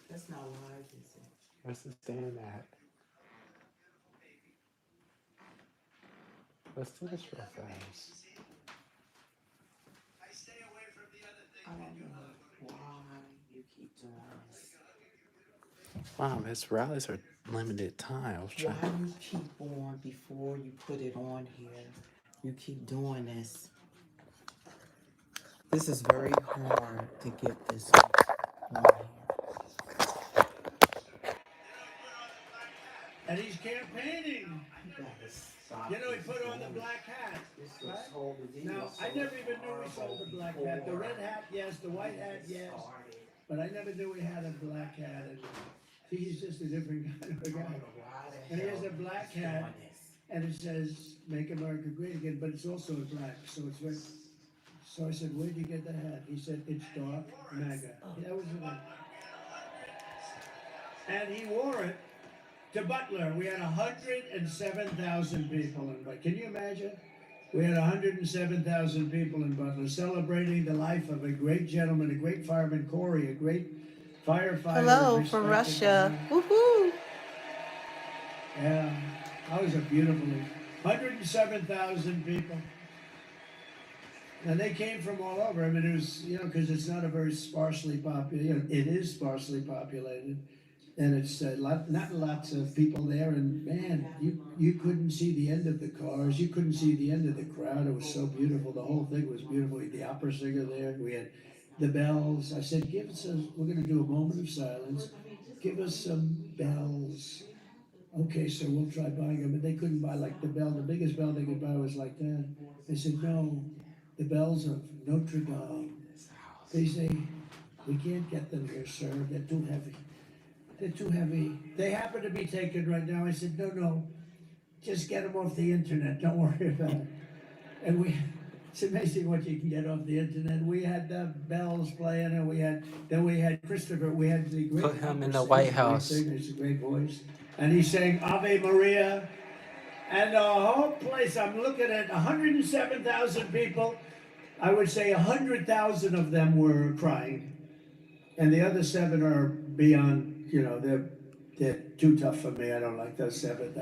That's not live, is it? Where's the stand at? Let's do this real fast. I don't know why you keep doing this. Wow, his rallies are limited time. Why you keep on before you put it on here? You keep doing this. This is very hard to get this on here. And he's campaigning. You know, he put on the black hat. Right? Now, I never even knew he sold the black hat. The red hat, yes. The white hat, yes. But I never knew he had a black hat. And he's just a different kind of a guy. And he has a black hat, and it says, "Make America Great Again," but it's also in black. So it's very... So I said, "Where'd you get the hat?" He said, "It's dark, MAGA." That was it. And he wore it to Butler. We had 107,000 people in Butler. Can you imagine? We had 107,000 people in Butler celebrating the life of a great gentleman, a great fireman, Corey, a great firefighter. Hello from Russia. Woohoo! Yeah, that was a beautiful 107,000 people. And they came from all over. I mean, it was, you know, because it's not a very sparsely populated, you know, it is sparsely populated. And it's not lots of people there. And man, you couldn't see the end of the cars. You couldn't see the end of the crowd. It was so beautiful. The whole thing was beautiful. We had the opera singer there. We had the bells. I said, we're going to do a moment of silence. Give us some bells. Okay, so we'll try buying them. But they couldn't buy like the bell. The biggest bell they could buy was like that. They said, no, the bells of Notre Dame. They say, we can't get them here, sir. They're too heavy. They're too heavy. They happen to be taken right now. I said, no, just get them off the internet. Don't worry about it. And it's amazing what you can get off the internet. We had the bells playing, and then we had Christopher. We had the great. Put him in the White House. It's a great voice. And he sang Ave Maria. And the whole place, I'm looking at 107,000 people. I would say 100,000 of them were crying. And the other 7 are beyond, you know, they're too tough for me. I don't like those 7.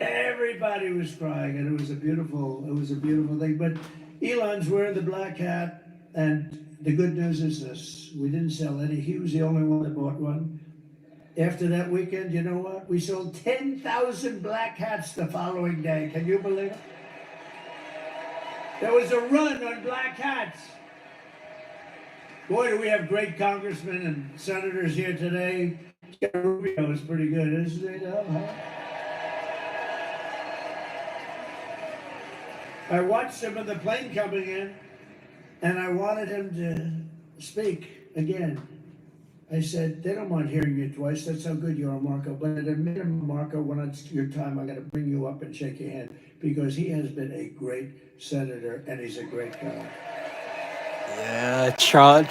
Everybody was crying, and it was a beautiful thing. But Elon's wearing the black hat, and the good news is this: we didn't sell any. He was the only one that bought one. After that weekend, you know what? We sold 10,000 black hats the following day. Can you believe it? There was a run on black hats. Boy, do we have great congressmen and senators here today. Rubio is pretty good, isn't he? I watched him on the plane coming in, and I wanted him to speak again. I said, they don't mind hearing you twice. That's how good you are, Marco. But at a minimum, Marco, when it's your time, I'm going to bring you up and shake your hand, because he has been a great senator, and he's a great guy. Yeah, Trump.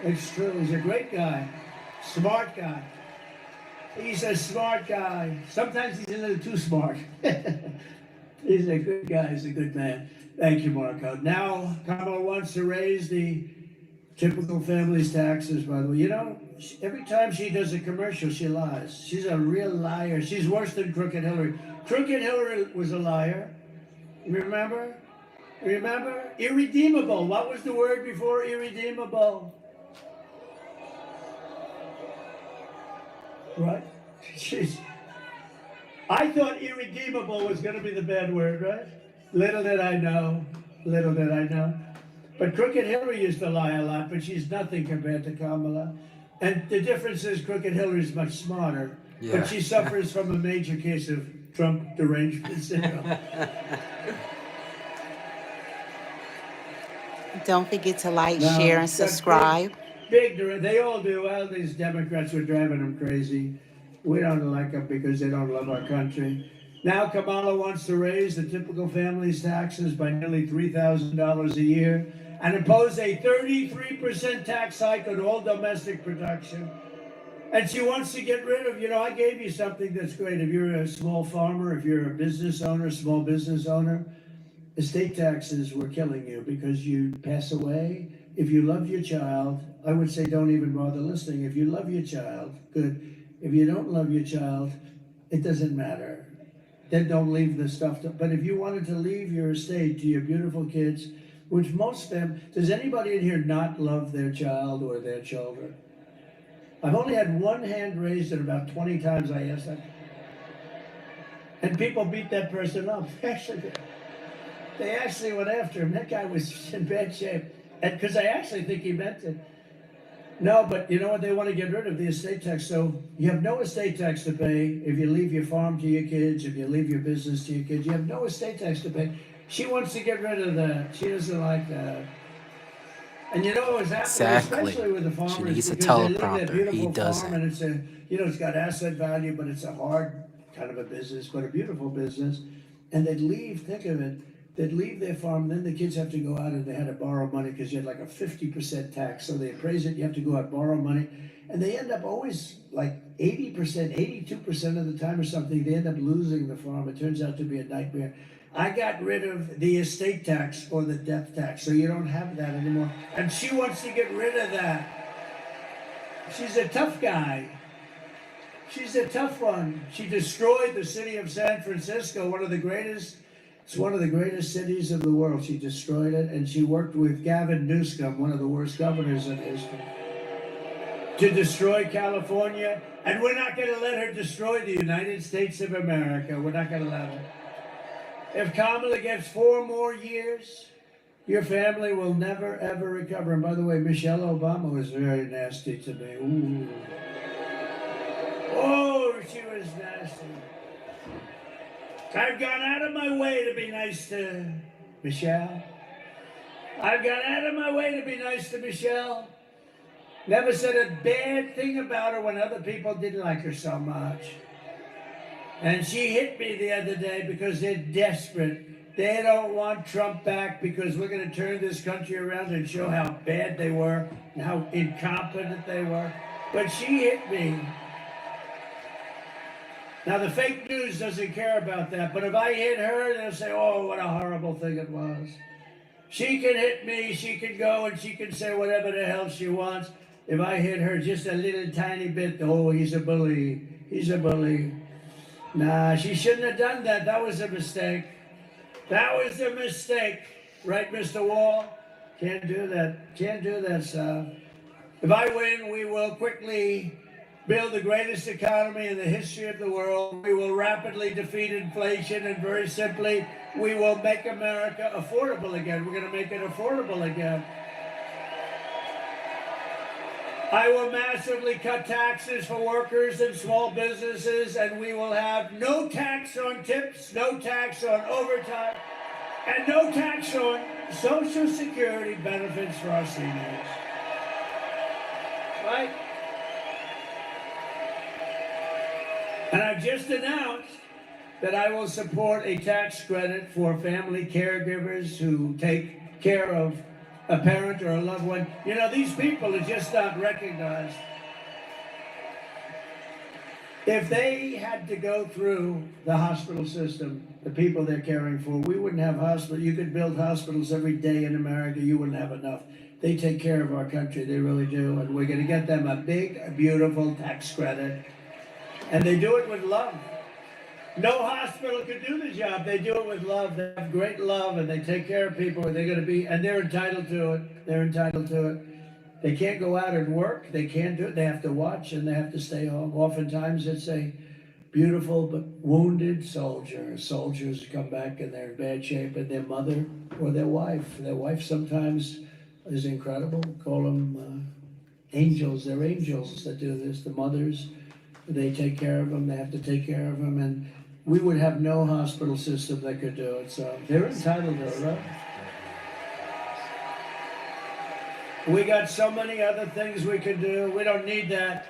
It's true. He's a great guy. Smart guy. He's a smart guy. Sometimes he's a little too smart. He's a good guy. He's a good man. Thank you, Marco. Now, Kamala wants to raise the typical family's taxes, by the way. You know, every time she does a commercial, she lies. She's a real liar. She's worse than Crooked Hillary. Crooked Hillary was a liar. Remember? Irredeemable. What was the word before irredeemable? Right? I thought irredeemable was going to be the bad word, right? Little did I know. But Crooked Hillary used to lie a lot, but she's nothing compared to Kamala. And the difference is Crooked Hillary is much smarter, but she suffers from a major case of Trump derangement syndrome. Don't forget to like, share, and subscribe. They all do. Well, these Democrats were driving them crazy. We don't like them because they don't love our country. Now Kamala wants to raise the typical family's taxes by nearly $3,000 a year and impose a 33% tax hike on all domestic production. And she wants to get rid of, I gave you something that's great. If you're a small farmer, if you're a business owner, small business owner, estate taxes were killing you because you pass away. If you love your child, I would say don't even bother listening. If you love your child, good. If you don't love your child, it doesn't matter. Then don't leave the stuff. But if you wanted to leave your estate to your beautiful kids, which most of them, does anybody in here not love their child or their children? I've only had one hand raised, and about 20 times I asked that. And people beat that person up. They actually went after him. That guy was in bad shape. And because I actually think he meant it. No, but you know what they want to get rid of? The estate tax. So you have no estate tax to pay if you leave your farm to your kids, if you leave your business to your kids. You have no estate tax to pay. She wants to get rid of that. She doesn't like that. And you know what was happening, Exactly. especially with the farmers, She needs a because they leave that teleprompter. beautiful He farm doesn't. and it's a, you know, it's got asset value, but it's a hard kind of a business, but a beautiful business. And they'd leave, think of it, they'd leave their farm, then the kids have to go out and they had to borrow money because you had like a 50% tax. So they appraise it, you have to go out, borrow money. And they end up always like 80%, 82% of the time or something, they end up losing the farm. It turns out to be a nightmare. I got rid of the estate tax or the death tax, so you don't have that anymore. And she wants to get rid of that. She's a tough guy. She's a tough one. She destroyed the city of San Francisco, it's one of the greatest cities of the world. She destroyed it, and she worked with Gavin Newsom, one of the worst governors in history, to destroy California. And we're not going to let her destroy the United States of America. We're not going to let her. If Kamala gets 4 more years, your family will never, ever recover. And by the way, Michelle Obama was very nasty to me. Ooh. Oh, she was nasty. I've gone out of my way to be nice to Michelle. I've gone out of my way to be nice to Michelle. Never said a bad thing about her when other people didn't like her so much. And she hit me the other day because they're desperate. They don't want Trump back because we're going to turn this country around and show how bad they were and how incompetent they were. But she hit me. Now, the fake news doesn't care about that. But if I hit her, they'll say, oh, what a horrible thing it was. She can hit me, she can go, and she can say whatever the hell she wants. If I hit her just a little tiny bit, oh, he's a bully. He's a bully. Nah, she shouldn't have done that. That was a mistake. That was a mistake. Right, Mr. Wall? Can't do that. Can't do that stuff. If I win, we will quickly build the greatest economy in the history of the world. We will rapidly defeat inflation, and very simply, we will make America affordable again. We're going to make it affordable again. I will massively cut taxes for workers and small businesses, and we will have no tax on tips, no tax on overtime, and no tax on Social Security benefits for our seniors. Right? And I've just announced that I will support a tax credit for family caregivers who take care of a parent or a loved one. You know, these people are just not recognized. If they had to go through the hospital system, the people they're caring for, we wouldn't have hospitals. You could build hospitals every day in America. You wouldn't have enough. They take care of our country. They really do. And we're going to get them a big, beautiful tax credit. And they do it with love. No hospital could do the job. They do it with love. They have great love, and they take care of people. And they're going to be, and they're entitled to it. They're entitled to it. They can't go out and work. They can't do it. They have to watch, and they have to stay home. Oftentimes, it's a beautiful but wounded soldier. Soldiers come back and they're in bad shape, and their mother or their wife. Their wife sometimes is incredible. Call them angels. They're angels that do this. The mothers, they take care of them. They have to take care of them, and we would have no hospital system that could do it. So they're entitled to it, right? We got so many other things we could do. We don't need that.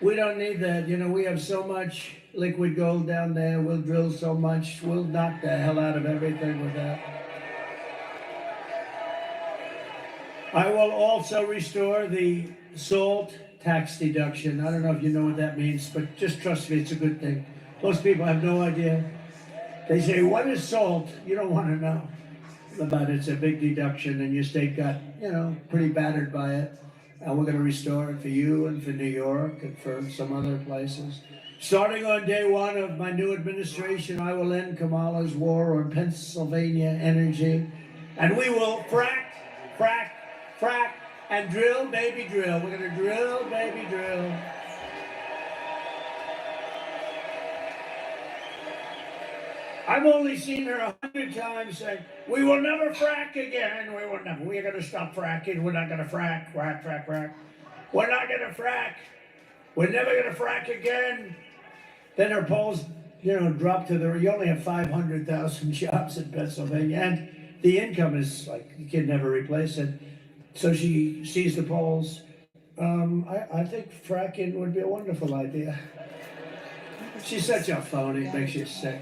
We don't need that. You know, we have so much liquid gold down there. We'll drill so much. We'll knock the hell out of everything with that. I will also restore the SALT tax deduction. I don't know if you know what that means, but just trust me, it's a good thing. Most people have no idea. They say, what is salt? You don't want to know. But it's a big deduction, and your state got, pretty battered by it. And we're going to restore it for you and for New York and for some other places. Starting on day one of my new administration, I will end Kamala's war on Pennsylvania energy. And we will frack, frack, frack, and drill, baby, drill. We're going to drill, baby, drill. I've only seen her 100 times say, we will never frack again. We will never. We're going to stop fracking. We're not going to frack, frack, frack, frack. We're not going to frack. We're never going to frack again. Then her polls, drop to you only have 500,000 jobs in Pennsylvania. And the income is like, you can never replace it. So she sees the polls. I think fracking would be a wonderful idea. She's such a phony. It makes you sick.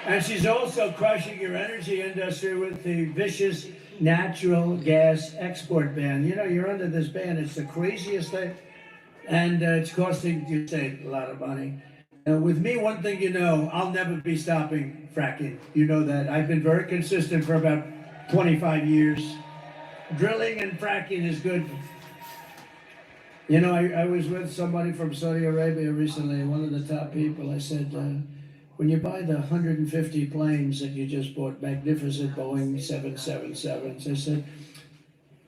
And she's also crushing your energy industry with the vicious natural gas export ban. You're under this ban. It's the craziest thing. And it's costing your state a lot of money. With me, one thing I'll never be stopping fracking. You know that. I've been very consistent for about 25 years. Drilling and fracking is good. I was with somebody from Saudi Arabia recently, one of the top people. I said, when you buy the 150 planes that you just bought, magnificent Boeing 777s, I said,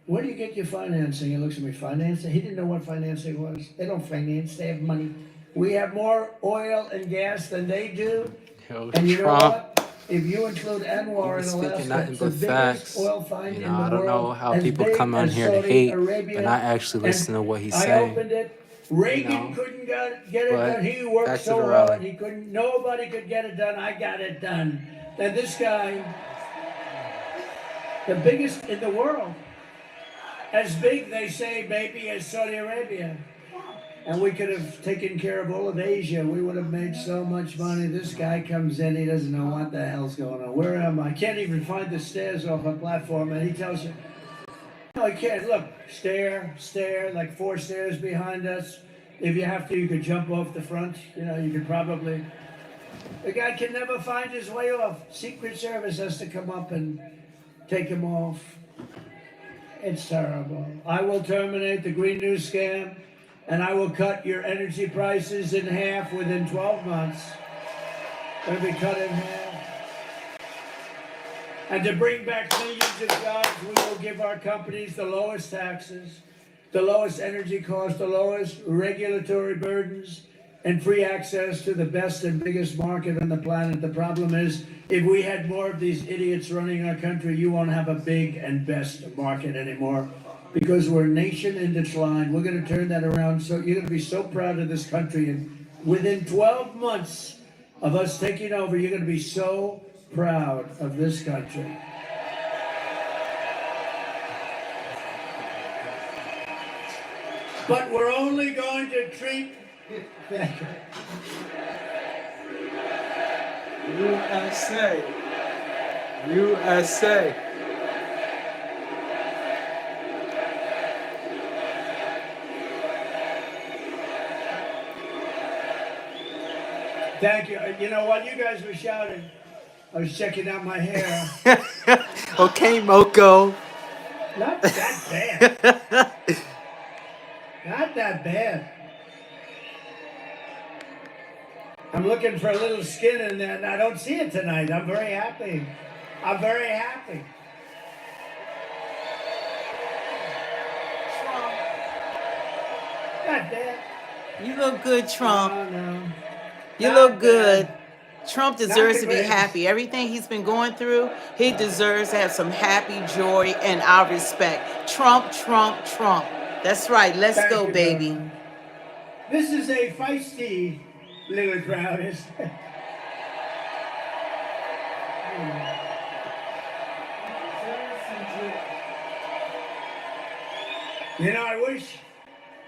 where do you get your financing? He looks at me, financing? He didn't know what financing was. They don't finance, they have money. We have more oil and gas than they do. Yo, And you Trump, know what? If you include Anwar in speaking Alaska, nothing it's the but biggest facts. oil find in the I don't know world, how as people big come on as here to Saudi hate, Arabia. but not actually listen to what he's I saying. opened it. Reagan couldn't get it But done. He back worked to so the hard. rally. He couldn't. Nobody could get it done. I got it done. And this guy, the biggest in the world, as big, they say, maybe as Saudi Arabia. And we could have taken care of all of Asia. We would have made so much money. This guy comes in, he doesn't know what the hell's going on. Where am I? Can't even find the stairs off a platform. And he tells you, no, I can't. Look, stair, like 4 stairs behind us. If you have to, you could jump off the front. You could probably. The guy can never find his way off. Secret Service has to come up and take him off. It's terrible. I will terminate the Green New scam, and I will cut your energy prices in half within 12 months. They'll be cut in half. And to bring back millions of jobs, we will give our companies the lowest taxes, the lowest energy costs, the lowest regulatory burdens, and free access to the best and biggest market on the planet. The problem is, if we had more of these idiots running our country, you won't have a big and best market anymore, because we're a nation in decline. We're going to turn that around. So you're going to be so proud of this country. And within 12 months of us taking over, you're going to be so proud of this country. But we're only going to treat USA. USA. Thank you. While you guys were shouting, I was checking out my hair. Okay, Moko. Not that bad. Not that bad. I'm looking for a little skin in there, and I don't see it tonight. I'm very happy. I'm very happy. Not bad. You look good, Trump. Oh, no. You Not look good. bad. Trump deserves to be greatest. happy. Everything he's been going through, he deserves to have some happy joy and our respect. Trump, Trump, Trump. That's right. Let's Thank go, you, baby. darling. This is a feisty little crowd. I wish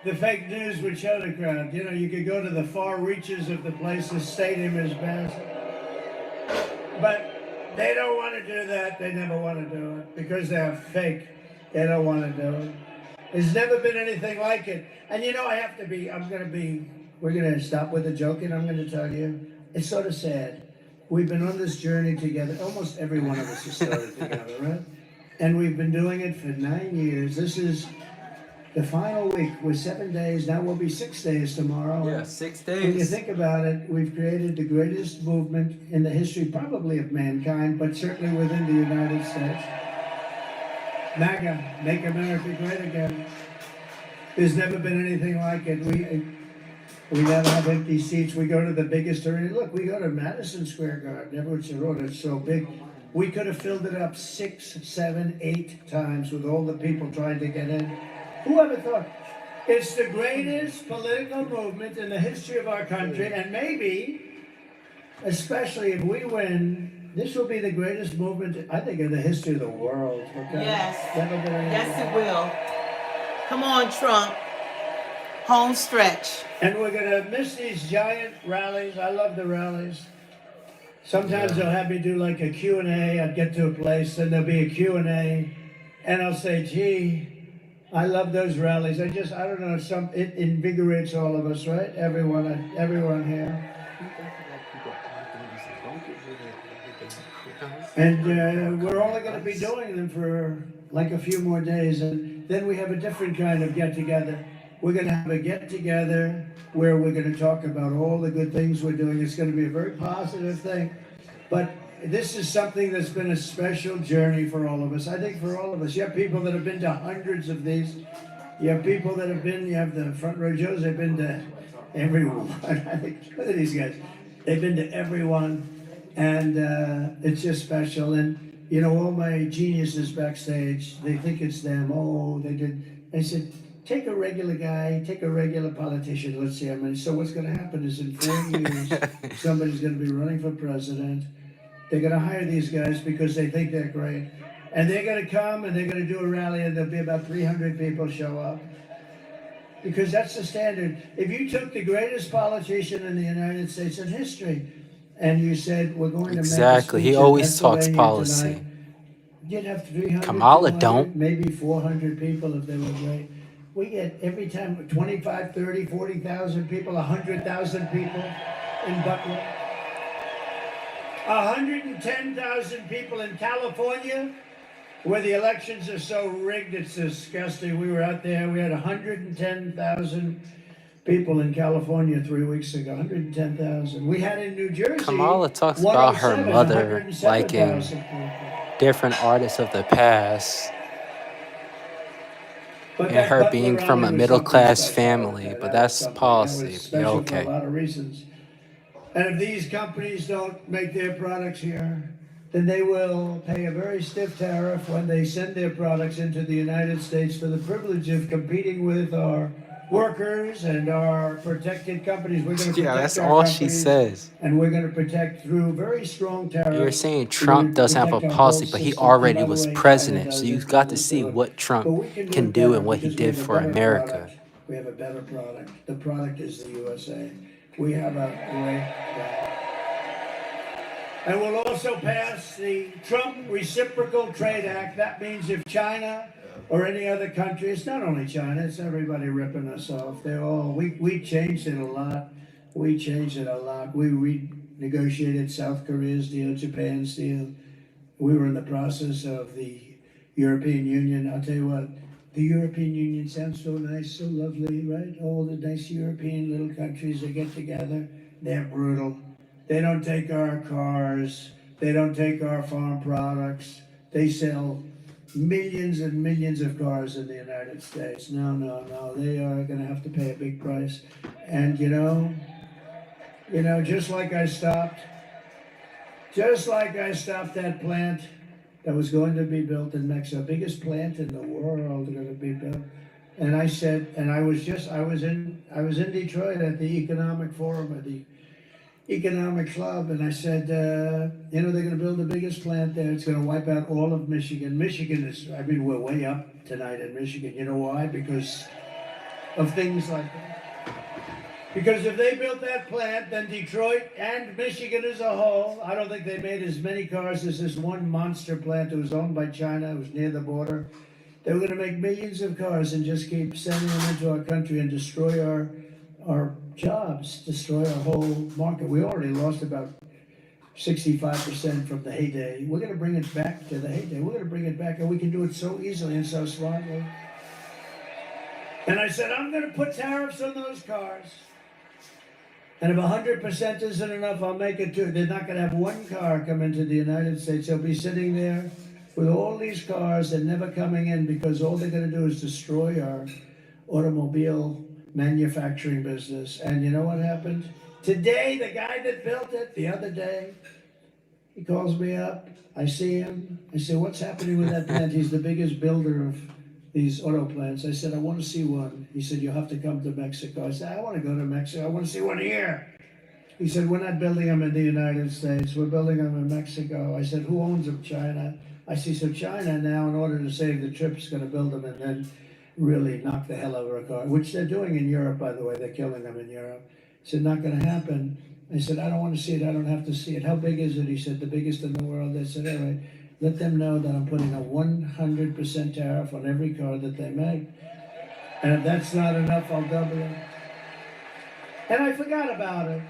the fake news would show the crowd. You could go to the far reaches of the place. The stadium is massive. But they don't want to do that. They never want to do it because they're fake. They don't want to do it. There's never been anything like it. And you know, we're going to stop with the joking. I'm going to tell you, it's sort of sad. We've been on this journey together. Almost every one of us has started together, right? And we've been doing it for 9 years. This is the final week. We're 7 days. Now we'll be 6 days tomorrow. Yeah, 6 When you days. think about it, we've created the greatest movement in the history, probably of mankind, but certainly within the United States. MAGA, Make America Great Again. There's never been anything like it. We never have empty seats. We go to the biggest arena. Look, we go to Madison Square Garden. Everyone said, oh, that's so big. We could have filled it up 6, 7, 8 times with all the people trying to get in. Who ever thought? It's the greatest political movement in the history of our country, and maybe, especially if we win, this will be the greatest movement, I think, in the history of the world. Okay? Yes. Never been anything Yes, like it will. Come on, Trump. Home stretch. And we're going to miss these giant rallies. I love the rallies. Sometimes they'll have me do like a Q&A. I'd get to a place, and there'll be a Q&A, and I'll say, gee, I love those rallies. I don't know, it invigorates all of us, right? Everyone here. And we're only going to be doing them for like a few more days, and then we have a different kind of get-together. We're going to have a get-together where we're going to talk about all the good things we're doing. It's going to be a very positive thing. But this is something that's been a special journey for all of us. I think for all of us. You have people that have been to hundreds of these. You have people that have been, you have the front row Joes, they've been to everyone. I think, look at these guys. They've been to everyone. And it's just special. And, you know, all my geniuses backstage, they think it's them. Oh, they did. I said, take a regular guy, take a regular politician. Let's see how many. So what's going to happen is in 4 years, somebody's going to be running for president. They're going to hire these guys because they think they're great. And they're going to come and they're going to do a rally, and there'll be about 300 people show up. Because that's the standard. If you took the greatest politician in the United States in history and you said, we're going to Exactly. make a He speech in always talks Pennsylvania policy. tonight, you'd have 300, Kamala 200, don't. maybe 400 people if they were great. We get every time 25, 30, 40,000 people, 100,000 people in Butler. 110,000 people in California, where the elections are so rigged, it's disgusting. We were out there, we had 110,000 people in California 3 weeks ago, 110,000. We had in New Jersey, Kamala talks about her 107, mother 107,000 liking people. different artists of the past But and that her Butler being rally from a was middle-class something special. family, Okay, but that was that's something. policy. That was Yeah, special for a okay. lot of reasons. And if these companies don't make their products here, then they will pay a very stiff tariff when they send their products into the United States for the privilege of competing with our workers and our protected companies. We're going to Yeah, protect that's our all she companies, says. and we're going to protect through very strong tariffs. You're saying We're Trump going to doesn't have a protect our policy, whole but he system. And already by the was way, China president, so does you it, got we to will see do it. what But Trump we can can it do better and what he because we did have a for better America. product. We have a better product. The product is the USA. We have a great product. And we'll also pass the Trump Reciprocal Trade Act. That means if China or any other country, it's not only China, it's everybody ripping us off. We changed it a lot. We changed it a lot. We renegotiated South Korea's deal, Japan's deal. We were in the process of the European Union. I'll tell you what, the European Union sounds so nice, so lovely, right? All the nice European little countries that get together, they're brutal. They don't take our cars. They don't take our farm products. They sell millions and millions of cars in the United States. No. They are going to have to pay a big price. And just like I stopped that plant that was going to be built in Mexico, biggest plant in the world going to be built. And I said, and I was in Detroit at the Economic Forum, at the Economic Club, and I said, they're going to build the biggest plant there. It's going to wipe out all of Michigan. We're way up tonight in Michigan. You know why? Because of things like that. Because if they built that plant, then Detroit and Michigan as a whole, I don't think they made as many cars as this one monster plant that was owned by China. It was near the border. They were going to make millions of cars and just keep sending them into our country and destroy our jobs, destroy our whole market. We already lost about 65% from the heyday. We're going to bring it back to the heyday. We're going to bring it back, and we can do it so easily and so smartly. And I said, I'm going to put tariffs on those cars. And if 100% isn't enough, I'll make it too. They're not going to have one car come into the United States. They'll be sitting there with all these cars and never coming in because all they're going to do is destroy our automobile manufacturing business. And you know what happened? Today, the guy that built it, the other day, he calls me up. I see him. I say, what's happening with that plant? He's the biggest builder of these auto plants. I said, I want to see one. He said, you'll have to come to Mexico. I said, I want to go to Mexico. I want to see one here. He said, we're not building them in the United States. We're building them in Mexico. I said, who owns them? China. I see, so China now, in order to save the trip, is going to build them and then really knock the hell out of a car, which they're doing in Europe, by the way. They're killing them in Europe. He said, not going to happen. I said, I don't want to see it. I don't have to see it. How big is it? He said, the biggest in the world. I said, all right, let them know that I'm putting a 100% tariff on every car that they make. And if that's not enough, I'll double it. And I forgot about it.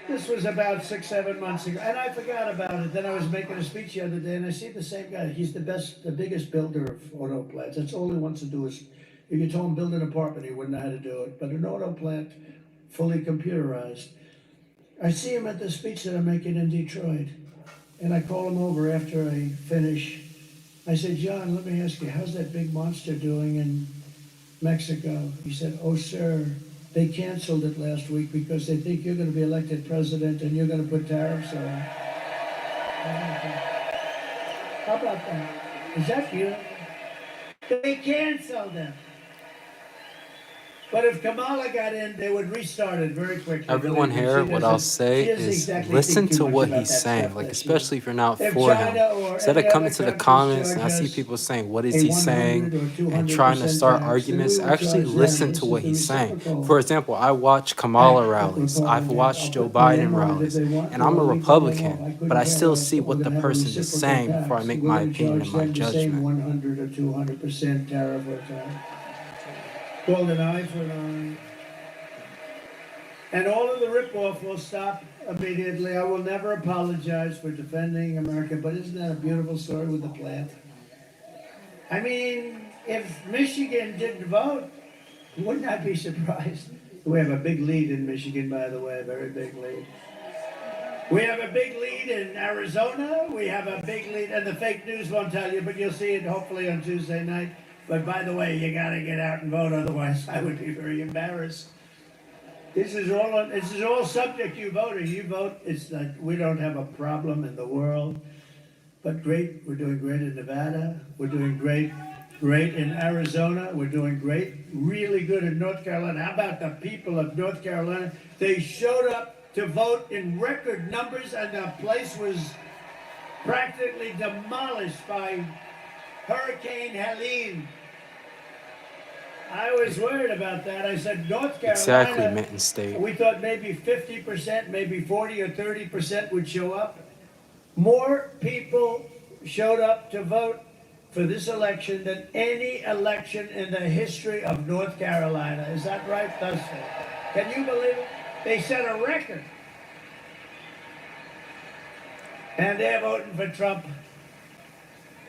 This was about 6-7 months ago, and I forgot about it. Then I was making a speech the other day, and I see the same guy. He's the biggest builder of auto plants. That's all he wants to do is, if you told him build an apartment, he wouldn't know how to do it. But an auto plant, fully computerized. I see him at the speech that I'm making in Detroit, and I call him over after I finish. I said, John, let me ask you, how's that big monster doing in Mexico? He said, oh, sir, they canceled it last week because they think you're going to be elected president and you're going to put tariffs on it. How about that? Is that beautiful? They canceled them. But if Kamala got in, they would restart it very quickly. Everyone here, what I'll say is listen to what he's saying, like especially if you're not for him. Instead of coming to the comments and I see people saying, what is he saying? And trying to start arguments, actually listen to what he's saying. For example, I watch Kamala rallies. I've watched Joe Biden rallies. And I'm a Republican, but I still see what the person is saying before I make my opinion and my judgment. 100 or 200% tariff or tariff. Called an eye for an eye. And all of the ripoff will stop immediately. I will never apologize for defending America, but isn't that a beautiful story with the plant? I mean, if Michigan didn't vote, wouldn't I be surprised? We have a big lead in Michigan, by the way, a very big lead. We have a big lead in Arizona. We have a big lead, and the fake news won't tell you, but you'll see it hopefully on Tuesday night. But by the way, you got to get out and vote, otherwise I would be very embarrassed. This is all subject to you voting. You vote. It's like we don't have a problem in the world. But great, we're doing great in Nevada. We're doing great in Arizona. We're doing great, really good in North Carolina. How about the people of North Carolina? They showed up to vote in record numbers, and the place was practically demolished by Hurricane Helene. I was worried about that. I said, North Carolina. Exactly, Minton State. We thought maybe 50%, maybe 40 or 30% would show up. More people showed up to vote for this election than any election in the history of North Carolina. Is that right? Thus far. Can you believe it? They set a record. And they're voting for Trump.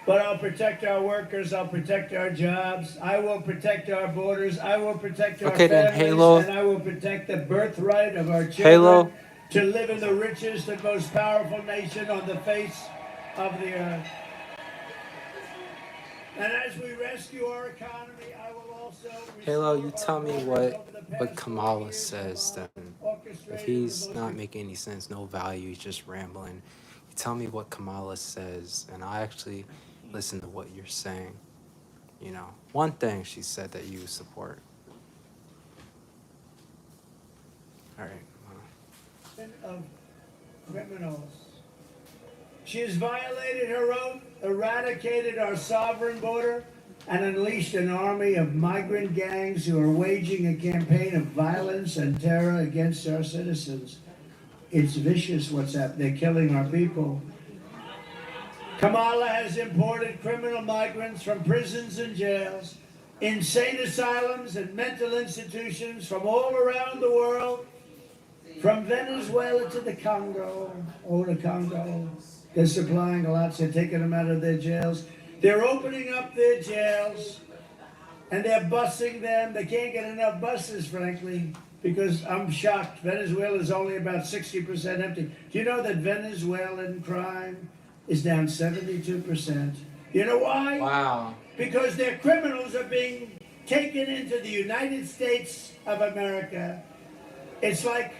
But I'll protect our workers. I'll protect our jobs. I will protect our borders. I will protect our families. Halo. And I will protect the birthright of our children Halo. to live in the richest and most powerful nation on the face of the earth. And as we rescue our economy, I will also... Halo, you tell me what Kamala says then. If he's not making any sense, no value, he's just rambling. You tell me what Kamala says, and I actually listen to what you're saying. You know, one thing she said that you support. All right. Of criminals. She has violated her oath, eradicated our sovereign border, and unleashed an army of migrant gangs who are waging a campaign of violence and terror against our citizens. It's vicious what's happening. They're killing our people. Kamala has imported criminal migrants from prisons and jails, insane asylums and mental institutions from all around the world, from Venezuela to the Congo. Oh, the Congo. They're supplying lots. They're taking them out of their jails. They're opening up their jails, and they're busing them. They can't get enough buses, frankly, because I'm shocked. Venezuela is only about 60% empty. Do you know that Venezuelan crime is down 72%? You know why? Wow. Because their criminals are being taken into the United States of America. It's like,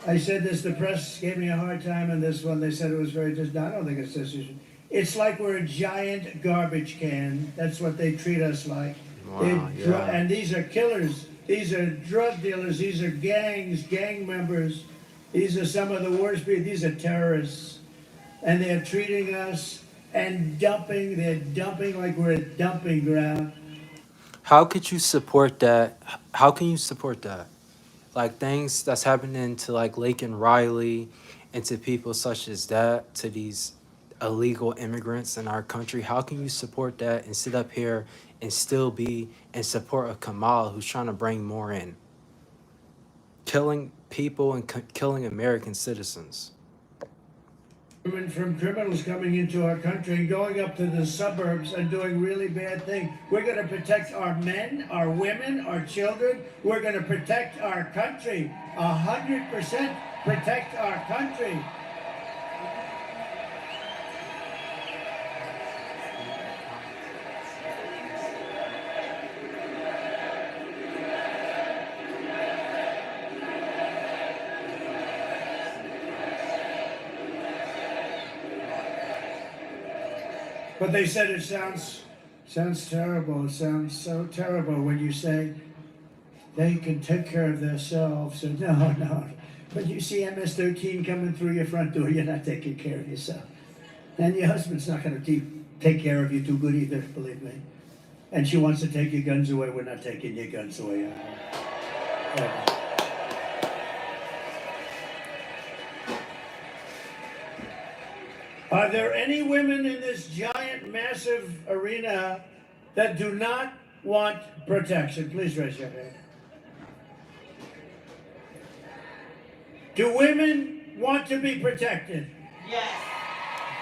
I said this, the press gave me a hard time on this one. They said it was very just. I don't think it's decision. It's like we're a giant garbage can. That's what they treat us like. Wow, yeah. And these are killers. These are drug dealers. These are gangs, gang members. These are some of the worst people. These are terrorists. And they're treating us and dumping. They're dumping like we're a dumping ground. How could you support that? How can you support that? Like things that's happening to like Lake and Riley and to people such as that, to these illegal immigrants in our country. How can you support that and sit up here and still be in support of Kamala, who's trying to bring more in? Killing people and killing American citizens. From criminals coming into our country and going up to the suburbs and doing really bad things. We're going to protect our men, our women, our children. We're going to protect our country. 100% protect our country. But they said it sounds terrible. It sounds so terrible when you say they can take care of themselves. And no. When you see MS-13 coming through your front door, you're not taking care of yourself. And your husband's not going to take care of you too good either, believe me. And she wants to take your guns away. We're not taking your guns away. Are there any women in this giant, massive arena that do not want protection? Please raise your hand. Do women want to be protected? Yes.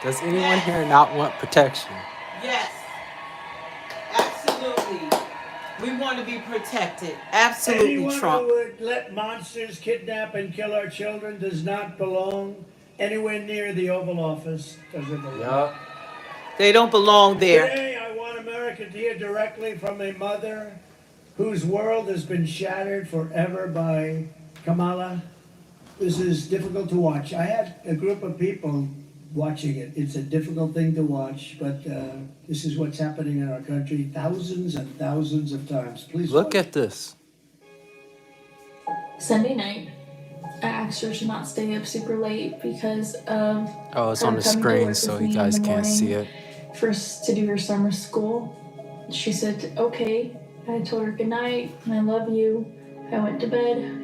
Does anyone here not want protection? Yes. Absolutely. We want to be protected. Absolutely, Anyone Trump. who would let monsters kidnap and kill our children does not belong anywhere near the Oval Office. Doesn't belong. Yup. They don't belong there. Today, I want America to hear directly from a mother whose world has been shattered forever by Kamala. This is difficult to watch. I had a group of people watching it. It's a difficult thing to watch, but this is what's happening in our country thousands and thousands of times. Please Look watch. at this. Sunday night, I asked her to not stay up super late because of Oh, it's her on the coming to screen work so with you me in guys the can't see morning it. to do her summer school. She said, okay. I told her good night and I love you. I went to bed,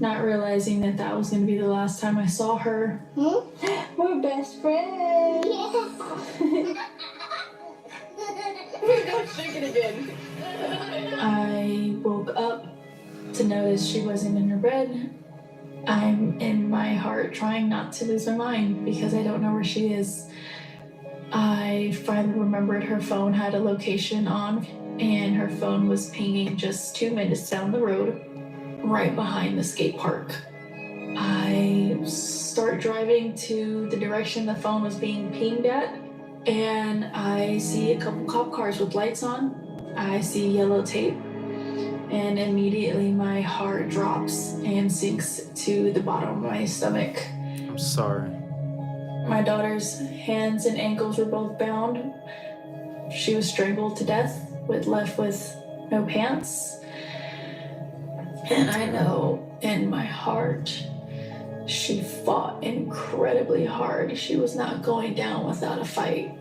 not realizing that that was going to be the last time I saw her. We're best friends. We're going to shake it again. I woke up to notice she wasn't in her bed. I'm in my heart trying not to lose my mind because I don't know where she is. I finally remembered her phone had a location on, and her phone was pinging just 2 minutes down the road, right behind the skate park. I start driving to the direction the phone was being pinged at, and I see a couple cop cars with lights on. I see yellow tape, and immediately my heart drops and sinks to the bottom of my stomach. I'm sorry. My daughter's hands and ankles were both bound. She was strangled to death, left with no pants. And I know in my heart, she fought incredibly hard. She was not going down without a fight.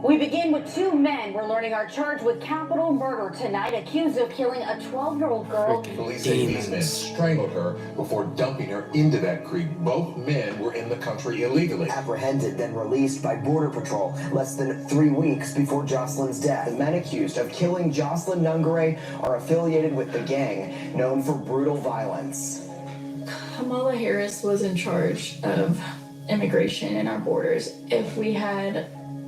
We begin with two men we're learning are charged with capital murder tonight, accused of killing a 12-year-old girl. Police say these men strangled her before dumping her into that creek. Both men were in the country illegally. Apprehended, then released by Border Patrol less than 3 weeks before Jocelyn's death. The men accused of killing Jocelyn Nungare are affiliated with the gang known for brutal violence. Kamala Harris was in charge of immigration in our borders. If we had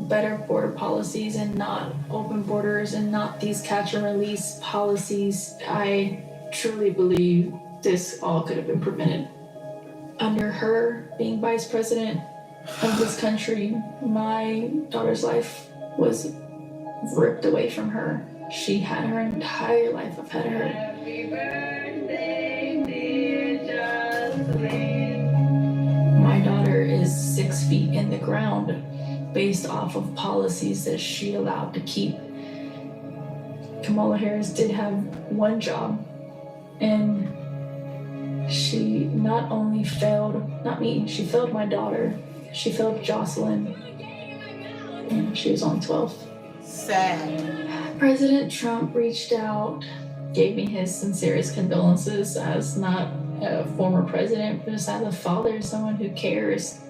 better border policies and not open borders and not these catch and release policies, I truly believe this all could have been prevented. Under her being vice president of this country, my daughter's life was ripped away from her. She had her entire life ahead of her. Happy birthday, dear Jocelyn. My daughter is 6 feet in the ground based off of policies that she allowed to keep. Kamala Harris did have one job, and she not only failed, not me, she failed my daughter, she failed Jocelyn, and she was on 12. Sad. President Trump reached out, gave me his sincerest condolences as not a former president, but as a father, someone who cares.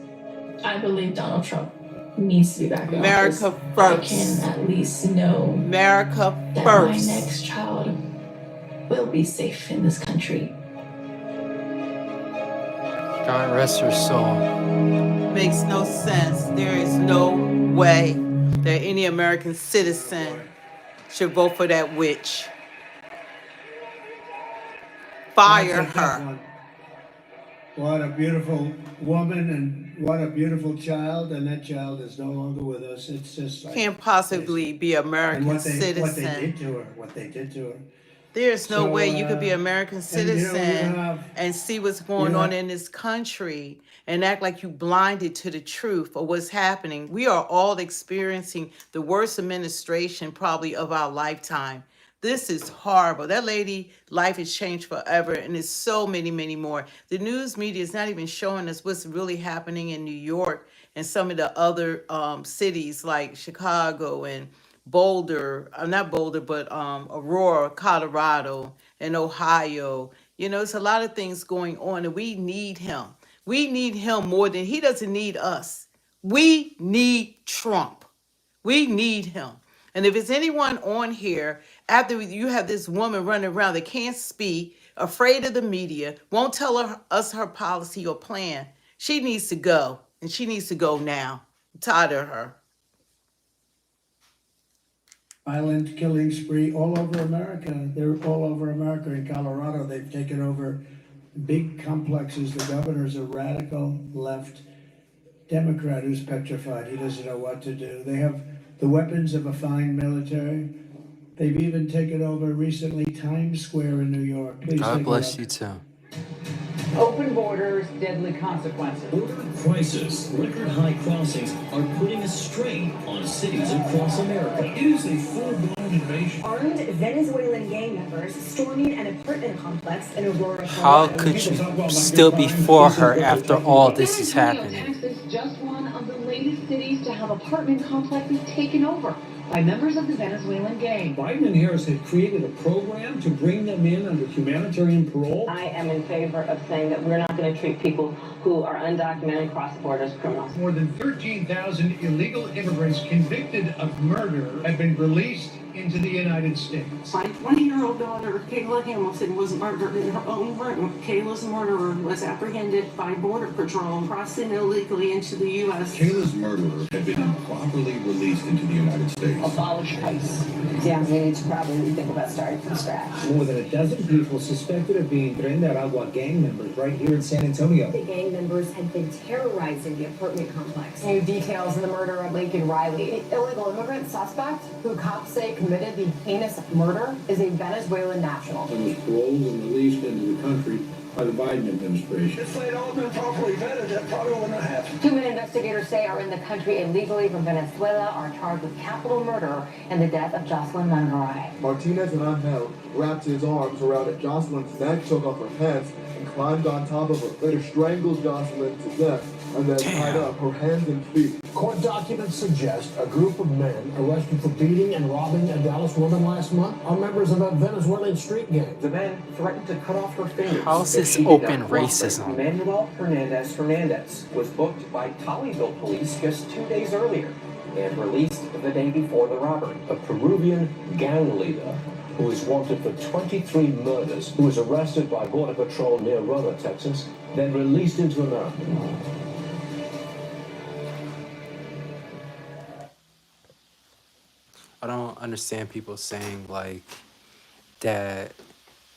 I believe Donald Trump needs to be back in America office. first. I can at least know America that first. my next child will be safe in this country. God rest her soul. Makes no sense. There is no way that any American citizen should vote for that witch. Fire That's a tough her. one. What a beautiful woman and what a beautiful child, and that child is no longer with us. It's just like, Can't possibly be and American what they citizen. did to her, what they did to her. There's no So, way you could be American you citizen have- and see what's going on in this country and act like you blinded to the truth of what's happening. We are all experiencing the worst administration probably of our lifetime. This is horrible. That lady, life has changed forever, and there's so many, many more. The news media is not even showing us what's really happening in New York and some of the other cities like Chicago and Boulder, not Boulder, but Aurora, Colorado, and Ohio. You know, there's a lot of things going on, and we need him. We need him more than he doesn't need us. We need Trump. We need him. And if it's anyone on here, after you have this woman running around that can't speak, afraid of the media, won't tell us her policy or plan, she needs to go. And she needs to go now. I'm tired of her. Violent killing spree all over America. They're all over America. In Colorado, they've taken over big complexes. The governor's a radical left Democrat who's petrified. He doesn't know what to do. They have the weapons of a fine military. They've even taken over recently Times Square in New York. Please God take a bless look. you too. Open borders, deadly consequences. Border crisis, record high crossings are putting a strain on cities across America. It is a full-blown invasion. Armed Venezuelan gang members storming an apartment complex in Aurora, How Colorado. could you still be for her after all this is happening? Texas is just one of the latest cities to have apartment complexes taken over by members of the Venezuelan gang. Biden and Harris have created a program to bring them in under humanitarian parole. I am in favor of saying that we're not going to treat people who are undocumented cross the border as criminals. More than 13,000 illegal immigrants convicted of murder have been released into the United States. My 20-year-old daughter, Kayla Hamilton, was murdered in her own room. Kayla's murderer was apprehended by Border Patrol, crossing illegally into the U.S. Kayla's murderer had been improperly released into the United States. Abolish ICE. Yeah, we need to probably think about starting from scratch. More than a dozen people suspected of being Tren de Aragua gang members right here in San Antonio. The gang members had been terrorizing the apartment complex. New details in the murder of Lincoln Riley. The illegal immigrant suspect, who cops say committed the heinous murder, is a Venezuelan national. And was paroled and released into the country by the Biden administration. If they'd all been properly vetted, that probably wouldn't have happened. 2 men investigators say are in the country illegally from Venezuela are charged with capital murder and the death of Jocelyn Nungare. Martinez and Angel wrapped his arms around Jocelyn's neck, took off her pants, and climbed on top of her. Later strangled Jocelyn to death and then tied up her hands and feet. Court documents suggest a group of men arrested for beating and robbing a Dallas woman last month are members of a Venezuelan street gang. The men threatened to cut off her fingers. How's if this she did open not cooperate. racism? Manuel Hernandez was booked by Tolleyville police just 2 days earlier and released the day before the robbery. A Peruvian gang leader who is wanted for 23 murders, who was arrested by Border Patrol near Roma, Texas, then released into America. I don't understand people saying like that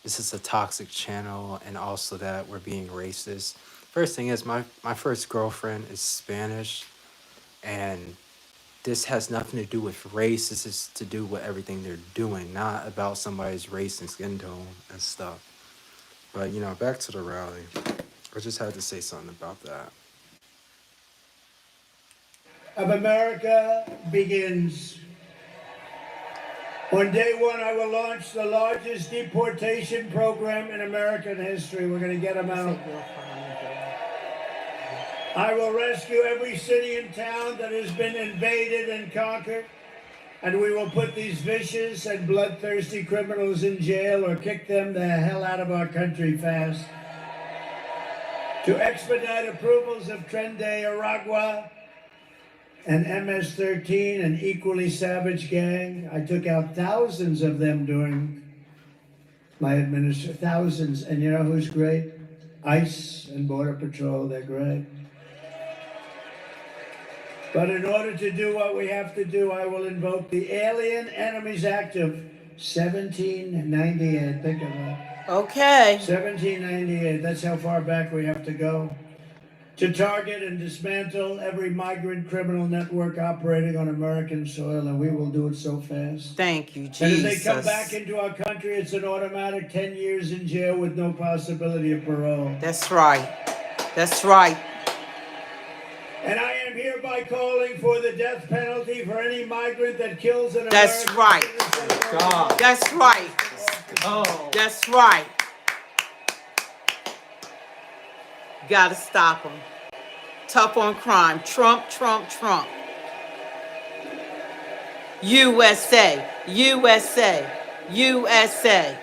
this is a toxic channel and also that we're being racist. First thing is my first girlfriend is Spanish, and this has nothing to do with race. This is to do with everything they're doing, not about somebody's race and skin tone and stuff. But you know, back to the rally. I just had to say something about that. Of America begins. On day one, I will launch the largest deportation program in American history. We're going to get them out. I will rescue every city and town that has been invaded and conquered, and we will put these vicious and bloodthirsty criminals in jail or kick them the hell out of our country fast. To expedite approvals of Tren de Aragua and MS-13, an equally savage gang. I took out thousands of them during my administration, thousands. And you know who's great? ICE and Border Patrol, they're great. But in order to do what we have to do, I will invoke the Alien Enemies Act of 1798. Think of that. Okay. 1798, that's how far back we have to go. To target and dismantle every migrant criminal network operating on American soil, and we will do it so fast. Thank you, Jesus. And if they come back into our country, it's an automatic 10 years in jail with no possibility of parole. That's right. That's right. And I am hereby calling for the death penalty for any migrant that kills an That's American right. citizen. That's right. Oh. That's right. Gotta stop them. Tough on crime. Trump, Trump, Trump. USA, USA, USA.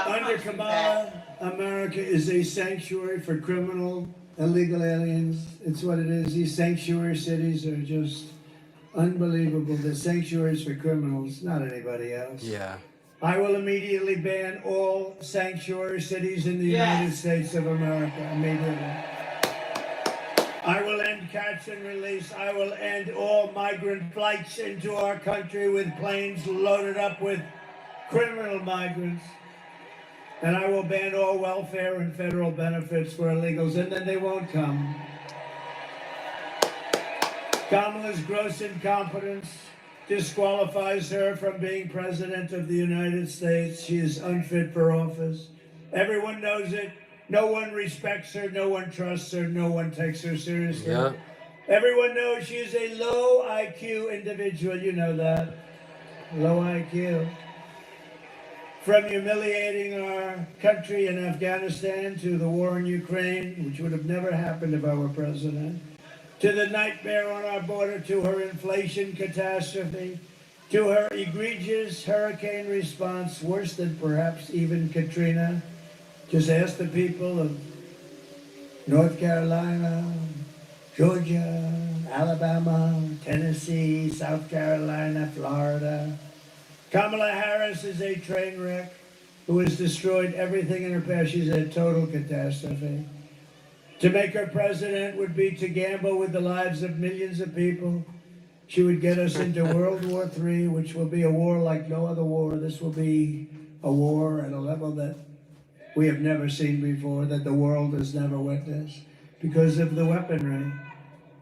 Under Kamala, America is a sanctuary for criminal, illegal aliens. It's what it is. These sanctuary cities are just unbelievable. They're sanctuaries for criminals, not anybody else. Yeah. I will immediately ban all sanctuary cities in the United States of America. Immediately. I will end catch and release. I will end all migrant flights into our country with planes loaded up with criminal migrants. And I will ban all welfare and federal benefits for illegals, and then they won't come. Kamala's gross incompetence disqualifies her from being president of the United States. She is unfit for office. Everyone knows it. No one respects her. No one trusts her. No one takes her seriously. Yeah. Everyone knows she is a low IQ individual. You know that. Low IQ. From humiliating our country in Afghanistan to the war in Ukraine, which would have never happened if I were president, to the nightmare on our border, to her inflation catastrophe, to her egregious hurricane response, worse than perhaps even Katrina. Just ask the people of North Carolina, Georgia, Alabama, Tennessee, South Carolina, Florida. Kamala Harris is a train wreck who has destroyed everything in her path. She's a total catastrophe. To make her president would be to gamble with the lives of millions of people. She would get us into World War III, which will be a war like no other war. This will be a war at a level that we have never seen before, that the world has never witnessed, because of the weaponry.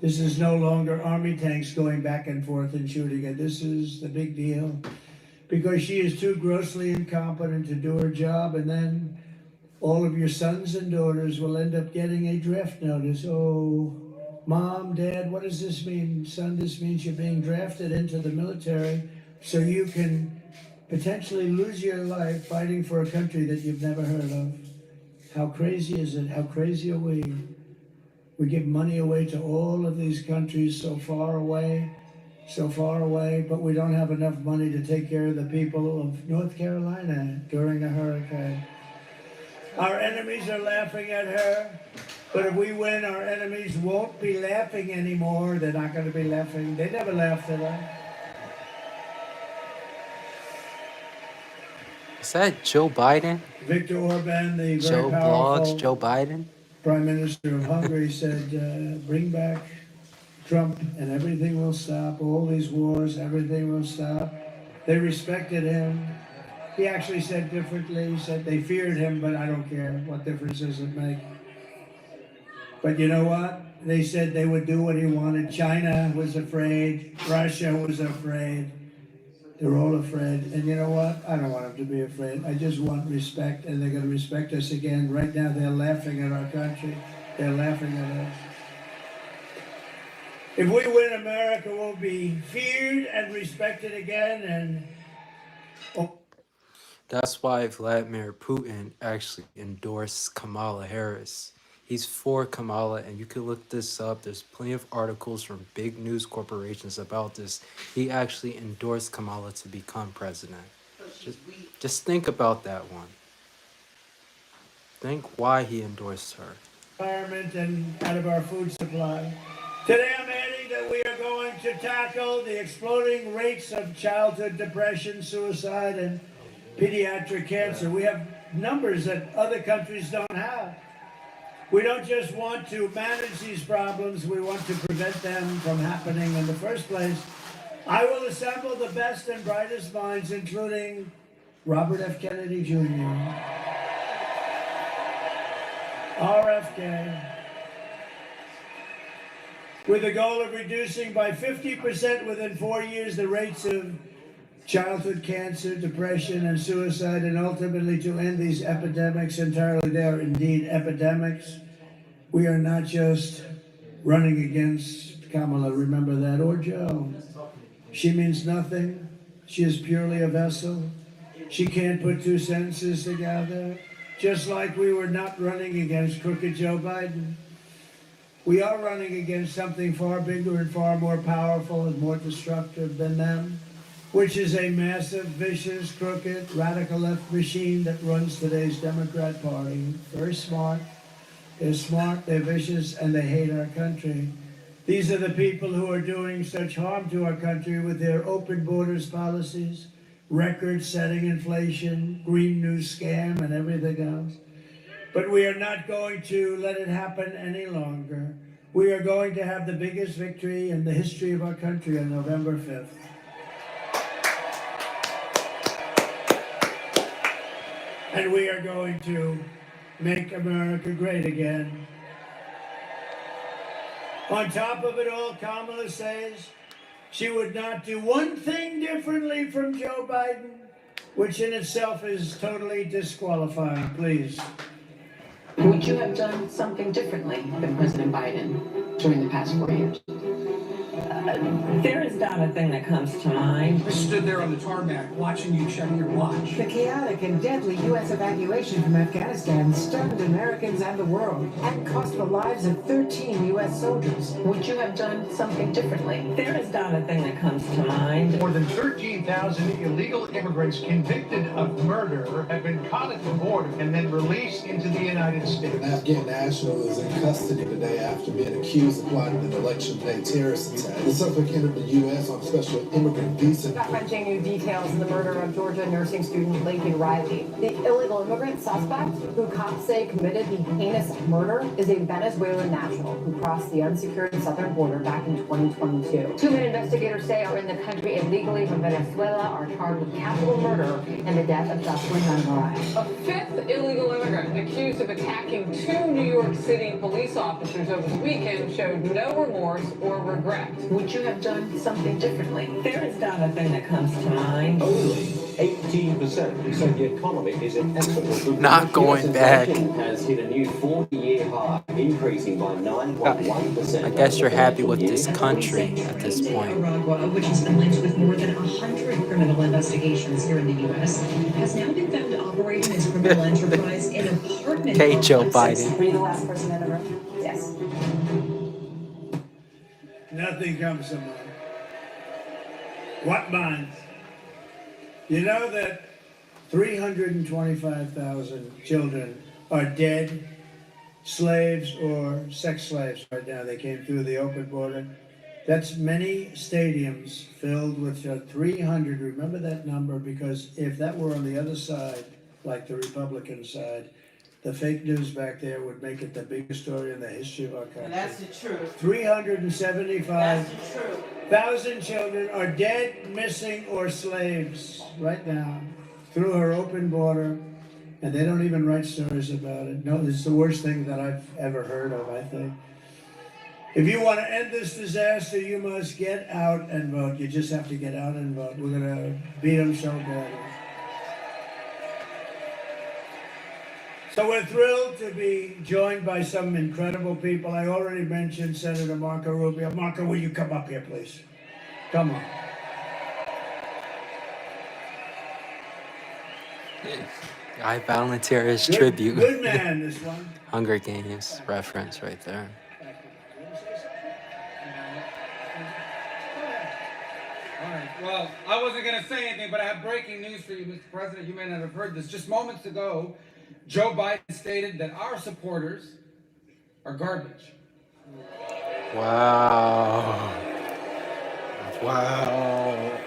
This is no longer army tanks going back and forth and shooting it. This is the big deal. Because she is too grossly incompetent to do her job, and then all of your sons and daughters will end up getting a draft notice. Oh, Mom, Dad, what does this mean? Son, this means you're being drafted into the military so you can potentially lose your life fighting for a country that you've never heard of. How crazy is it? How crazy are we? We give money away to all of these countries so far away, but we don't have enough money to take care of the people of North Carolina during a hurricane. Our enemies are laughing at her, but if we win, our enemies won't be laughing anymore. They're not going to be laughing. They never laughed at her. Is that Joe Biden? Viktor Orban, the very Joe powerful Blogs, Joe Biden? Prime Minister of Hungary, said, bring back Trump and everything will stop. All these wars, everything will stop. They respected him. He actually said differently. He said they feared him, but I don't care. What difference does it make? But you know what? They said they would do what he wanted. China was afraid. Russia was afraid. They're all afraid. And you know what? I don't want them to be afraid. I just want respect, and they're going to respect us again. Right now, they're laughing at our country. They're laughing at us. If we win, America will be feared and respected again. And That's why Vladimir Putin actually endorsed Kamala Harris. He's for Kamala, and you can look this up. There's plenty of articles from big news corporations about this. He actually endorsed Kamala to become president. Just think about that one. Think why he endorsed her. Environment and out of our food supply. Today I'm adding that we are going to tackle the exploding rates of childhood depression, suicide, and pediatric cancer. We have numbers that other countries don't have. We don't just want to manage these problems, we want to prevent them from happening in the first place. I will assemble the best and brightest minds, including Robert F. Kennedy Jr., RFK, with the goal of reducing by 50% within 4 years the rates of childhood cancer, depression, and suicide, and ultimately to end these epidemics entirely. They are indeed epidemics. We are not just running against Kamala, remember that, or Joe. She means nothing. She is purely a vessel. She can't put two sentences together. Just like we were not running against crooked Joe Biden. We are running against something far bigger and far more powerful and more destructive than them, which is a massive, vicious, crooked, radical left machine that runs today's Democrat Party. Very smart. They're smart, they're vicious, and they hate our country. These are the people who are doing such harm to our country with their open borders policies, record-setting inflation, Green New Scam, and everything else. But we are not going to let it happen any longer. We are going to have the biggest victory in the history of our country on November 5th. And we are going to make America great again. On top of it all, Kamala says she would not do one thing differently from Joe Biden, which in itself is totally disqualifying. Please. Would you have done something differently than President Biden during the past 4 years? There is not a thing that comes to mind. I stood there on the tarmac watching you check your watch. The chaotic and deadly U.S. evacuation from Afghanistan stunned Americans and the world and cost the lives of 13 U.S. soldiers. Would you have done something differently? There is not a thing that comes to mind. More than 13,000 illegal immigrants convicted of murder have been caught at the border and then released into the United States. An Afghan national is in custody today after being accused of plotting an election day terrorist attack. The suspect entered the U.S. on special immigrant visa. Crunching new details in the murder of Georgia nursing student Lincoln Riley. The illegal immigrant suspect, who cops say committed the heinous murder, is a Venezuelan national who crossed the unsecured southern border back in 2022. Two men investigators say are in the country illegally from Venezuela are charged with capital murder and the death of Jocelyn Nungaray. A fifth illegal immigrant accused of attacking two New York City police officers over the weekend showed no remorse or regret. Would you have done something differently? There is not a thing that comes to mind. Totally. 18%. He said the economy is in excellent. Not going back. Has hit a new 40-year high, increasing by 9.1%. I guess you're happy with this country at this point. Nicaragua, which has been linked with more than 100 criminal investigations here in the U.S., has now been found operating as criminal enterprise in apartment Okay, Joe complexes. Biden. Were you the last person in the room? Yes. Nothing comes to mind. What minds? You know that 325,000 children are dead, slaves or sex slaves right now. They came through the open border. That's many stadiums filled with 300. Remember that number, because if that were on the other side, like the Republican side, the fake news back there would make it the biggest story in the history of our country. And that's the truth. 375,000 children are dead, missing, or slaves right now through her open border, and they don't even write stories about it. No, this is the worst thing that I've ever heard of, I think. If you want to end this disaster, you must get out and vote. You just have to get out and vote. We're going to beat them so badly. So we're thrilled to be joined by some incredible people. I already mentioned Senator Marco Rubio. Marco, will you come up here, please? Come on. I volunteer his tribute. Good man, this one. Hunger Games reference right there. All right. Well, I wasn't going to say anything, but I have breaking news for you, Mr. President. You may not have heard this. Just moments ago, Joe Biden stated that our supporters are garbage. Wow. Wow.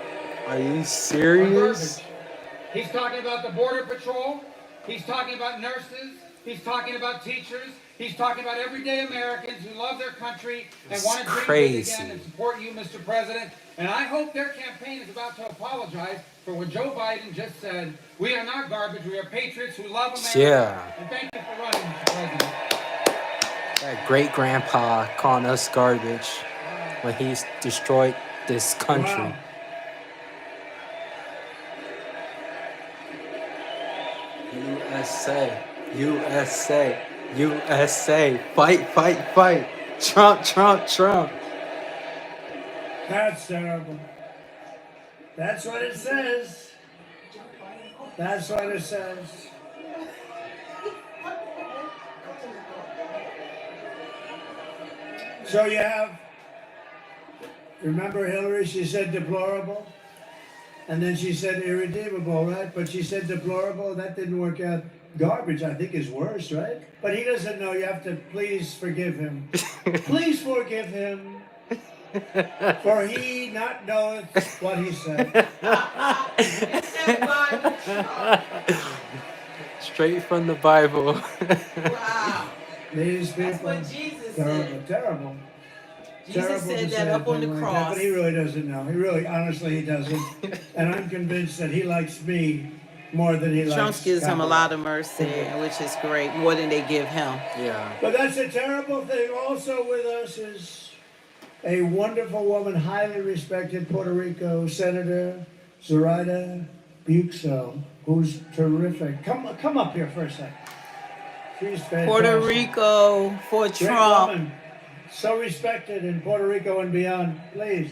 Are you serious? He's talking about the Border Patrol. He's talking about nurses. He's talking about teachers. He's talking about everyday Americans who love their country and want to dream big again and support you, Mr. President. And I hope their campaign is about to apologize for what Joe Biden just said. We are not garbage. We are patriots who love America. Yeah. And thank you for running, Mr. President. That great grandpa calling us garbage when he's destroyed this country. Wow. USA, USA, USA. Fight, fight, fight. Trump, Trump, Trump. That's terrible. That's what it says. That's what it says. So you have, remember Hillary, she said deplorable, and then she said irredeemable, right? But she said deplorable, that didn't work out. Garbage, I think, is worse, right? But he doesn't know, you have to please forgive him. Please forgive him, for he not knoweth what he said. Straight from the Bible. Wow. These people, That's what Jesus terrible, said. terrible. Jesus Terrible said to that say up on the anything like that, cross. but he really doesn't know. He really, honestly, he doesn't. And I'm convinced that he likes me more than he likes Trump gives him a Kamala. lot of mercy, which is great, more than they give him. Yeah. But that's a terrible thing. Also with us is a wonderful woman, highly respected Puerto Rico Senator Zoraida Buxo, who's terrific. Come up here for a second. She's fantastic. Puerto Rico for Great Trump. woman. So respected in Puerto Rico and beyond. Please.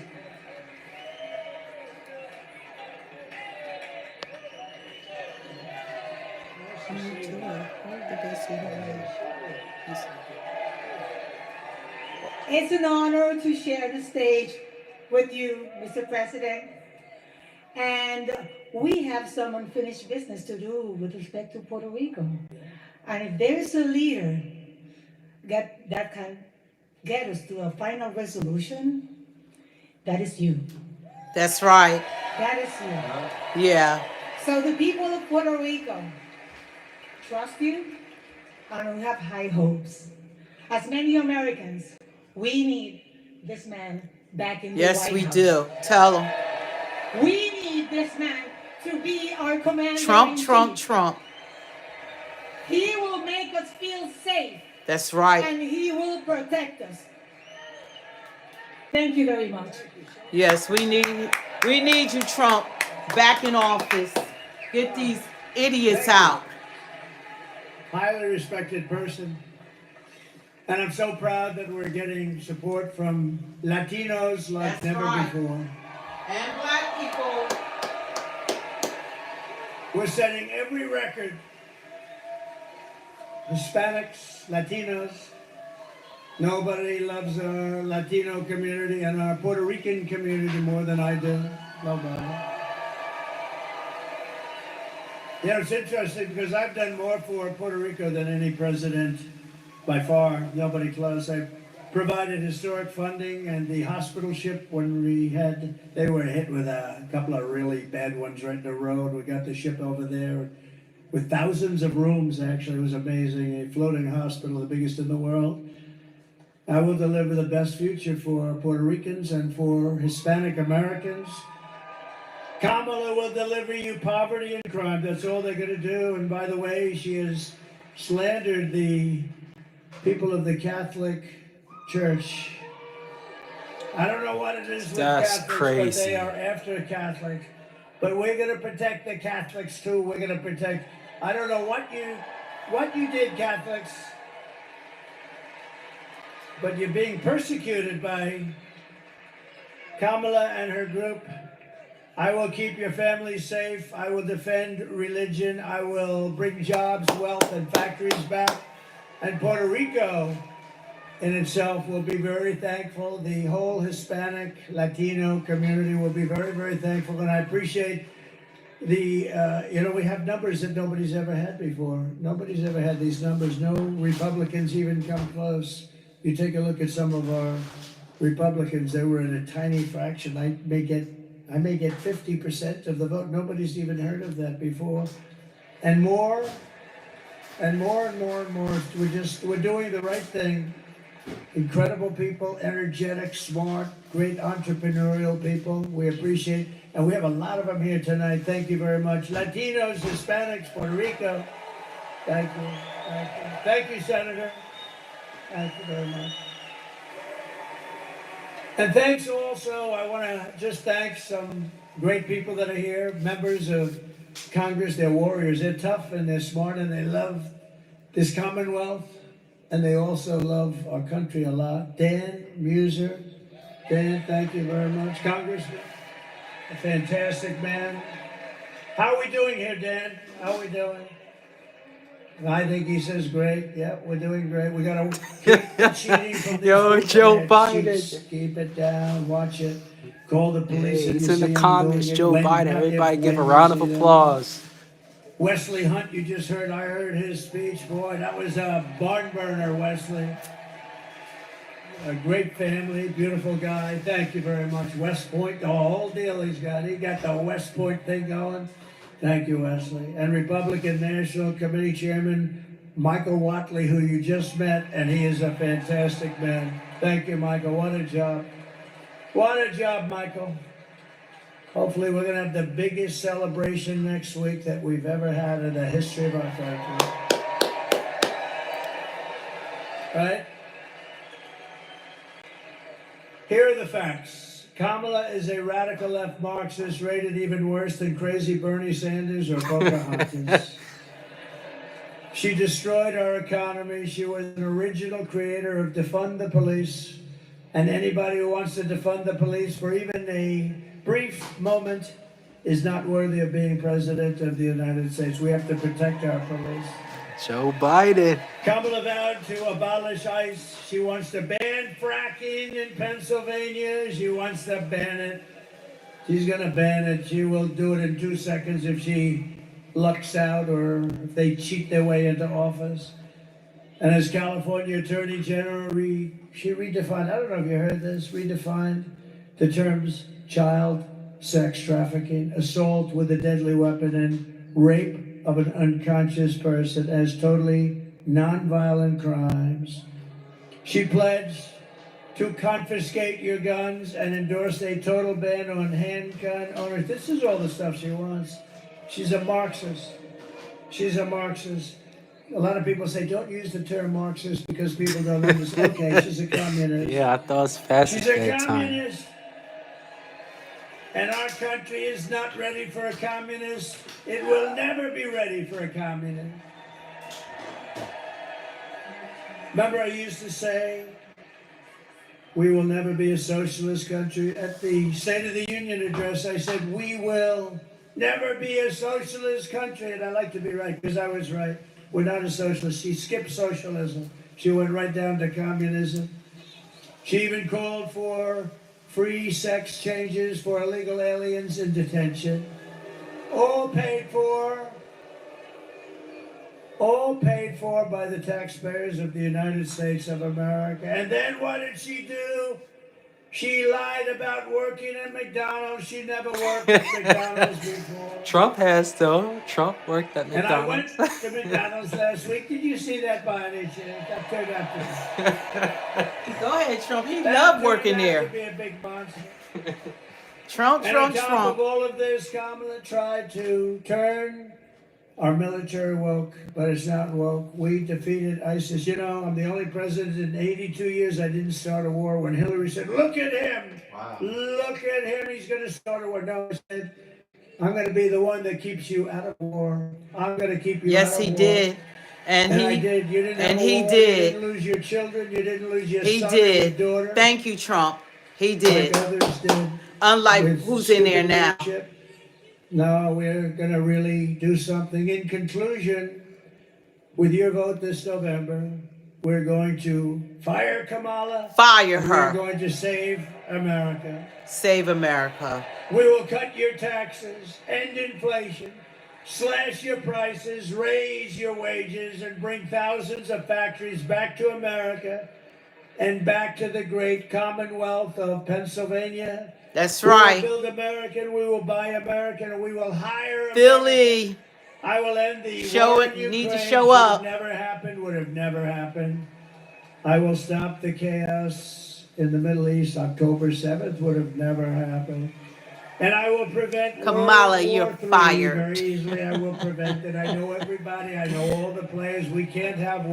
It's an honor to share the stage with you, Mr. President. And we have some unfinished business to do with respect to Puerto Rico. And if there is a leader that can get us to a final resolution, that is you. That's right. That is you. Yeah. So the people of Puerto Rico trust you, and we have high hopes. As many Americans, we need this man back in the White Yes, House. we do. Tell them. We need this man to be our commander. Trump, in Trump, chief. Trump. He will make us feel safe. That's right. And he will protect us. Thank you very much. Yes, we need you, Trump, back in office. Get these idiots Thank you. out. Highly respected person. And I'm so proud that we're getting support from Latinos like That's never right. before. And black people. We're setting every record. Hispanics, Latinos. Nobody loves our Latino community and our Puerto Rican community more than I do. Nobody. You know, it's interesting because I've done more for Puerto Rico than any president by far. Nobody close. I provided historic funding and the hospital ship when they were hit with a couple of really bad ones right in the road. We got the ship over there with thousands of rooms, actually. It was amazing. A floating hospital, the biggest in the world. I will deliver the best future for Puerto Ricans and for Hispanic Americans. Kamala will deliver you poverty and crime. That's all they're going to do. And by the way, she has slandered the people of the Catholic Church. I don't know what it is with That's Catholics, crazy. but they are after Catholics. But we're going to protect the Catholics too. We're going to protect. I don't know what you did, Catholics, but you're being persecuted by Kamala and her group. I will keep your family safe. I will defend religion. I will bring jobs, wealth, and factories back. And Puerto Rico in itself will be very thankful. The whole Hispanic, Latino community will be very, very thankful. And I appreciate we have numbers that nobody's ever had before. Nobody's ever had these numbers. No Republicans even come close. You take a look at some of our Republicans, they were in a tiny fraction. I may get 50% of the vote. Nobody's even heard of that before. And more and more and more and more. We're doing the right thing. Incredible people, energetic, smart, great entrepreneurial people. We appreciate, and we have a lot of them here tonight. Thank you very much. Latinos, Hispanics, Puerto Rico. Thank you. Thank you. Thank you, Senator. Thank you very much. And thanks also, I want to just thank some great people that are here, members of Congress. They're warriors. They're tough and they're smart and they love this Commonwealth. And they also love our country a lot. Dan Muser. Dan, thank you very much. Congressman, a fantastic man. How are we doing here, Dan? How are we doing? I think he says great. Yeah, we're doing great. We got to keep cheating from these Yo, people Joe that Biden. cheats. Keep it down. Watch it. Call the police. Hey, if it's you in see the them comments, doing it. Joe When, Biden. not Everybody if, give a when round you of see them. applause. Wesley Hunt, you just heard. I heard his speech. Boy, that was a barn burner, Wesley. A great family, beautiful guy. Thank you very much. West Point, the whole deal he's got. He got the West Point thing going. Thank you, Wesley. And Republican National Committee Chairman Michael Watley, who you just met, and he is a fantastic man. Thank you, Michael. What a job. What a job, Michael. Hopefully we're going to have the biggest celebration next week that we've ever had in the history of our country. Right? Here are the facts. Kamala is a radical left Marxist rated even worse than crazy Bernie Sanders or Pocahontas. She destroyed our economy. She was an original creator of defund the police. And anybody who wants to defund the police for even a brief moment is not worthy of being president of the United States. We have to protect our police. Joe Biden. Kamala vowed to abolish ICE. She wants to ban fracking in Pennsylvania. She wants to ban it. She's going to ban it. She will do it in 2 seconds if she lucks out or if they cheat their way into office. And as California Attorney General, she redefined, I don't know if you heard this, redefined the terms child sex trafficking, assault with a deadly weapon, and rape of an unconscious person as totally nonviolent crimes. She pledged to confiscate your guns and endorsed a total ban on handgun owners. This is all the stuff she wants. She's a Marxist. She's a Marxist. A lot of people say, don't use the term Marxist because people don't understand. Okay, she's a communist. Yeah, I thought it was fast She's at a that time. communist. And our country is not ready for a communist. It will never be ready for a communist. Remember, I used to say, we will never be a socialist country. At the State of the Union address, I said, we will never be a socialist country. And I like to be right, because I was right. We're not a socialist. She skipped socialism. She went right down to communism. She even called for free sex changes for illegal aliens in detention. All paid for by the taxpayers of the United States of America. And then what did she do? She lied about working at McDonald's. She never worked at McDonald's before. Trump has, though. Trump worked at And I McDonald's. went to McDonald's last week. Did you see that by any chance? That turned out to Go ahead, Trump. He loved working there. be a big monster. Trump, And Trump, on top Trump. of all of this, Kamala tried to turn our military woke, but it's not woke. We defeated ISIS. You know, I'm the only president in 82 years I didn't start a war. When Hillary said, look at him. Wow. Look at him. He's going to start a war. No, I said, I'm going to be the one that keeps you out of war. I'm going to keep you out of war. Yes, he did. And I did. You didn't have a he war. did. You didn't lose your children. You didn't lose your He son did. or your daughter. Thank you, Trump. He did. Like others did. Unlike With who's in there stupid now. leadership. No, we're going to really do something. In conclusion, with your vote this November, we're going to fire Kamala. Fire her. We're going to save America. Save America. We will cut your taxes, end inflation, slash your prices, raise your wages, and bring thousands of factories back to America and back to the great Commonwealth of Pennsylvania. That's right. We will build American, we will buy American, and we will hire Philly. American. I will end the Show war it. in You need to Ukraine. show up. Would have never happened, would have never happened. I will stop the chaos in the Middle East. October 7th would have never happened. And I will prevent Kamala, World War you're III fired. very easily. I will prevent it. I know everybody. I know all the players. We can't have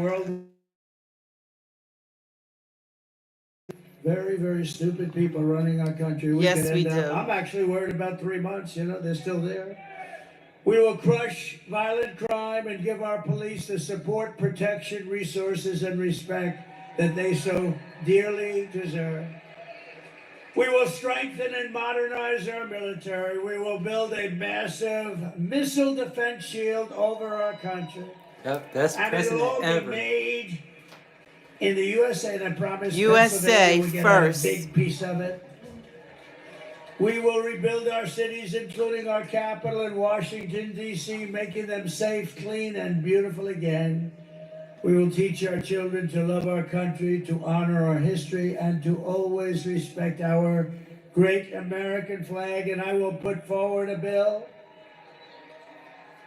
very, very stupid people running our country. Yes, could we end up- do. I'm actually worried about 3 months. You know, they're still there. We will crush violent crime and give our police the support, protection, resources, and respect that they so dearly deserve. We will strengthen and modernize our military. We will build a massive missile defense shield over our country. Yep, best And it'll president all be ever. made in the USA, and I promise USA Pennsylvania will get first. a big piece of it. We will rebuild our cities, including our capital in Washington, D.C., making them safe, clean, and beautiful again. We will teach our children to love our country, to honor our history, and to always respect our great American flag. And I will put forward a bill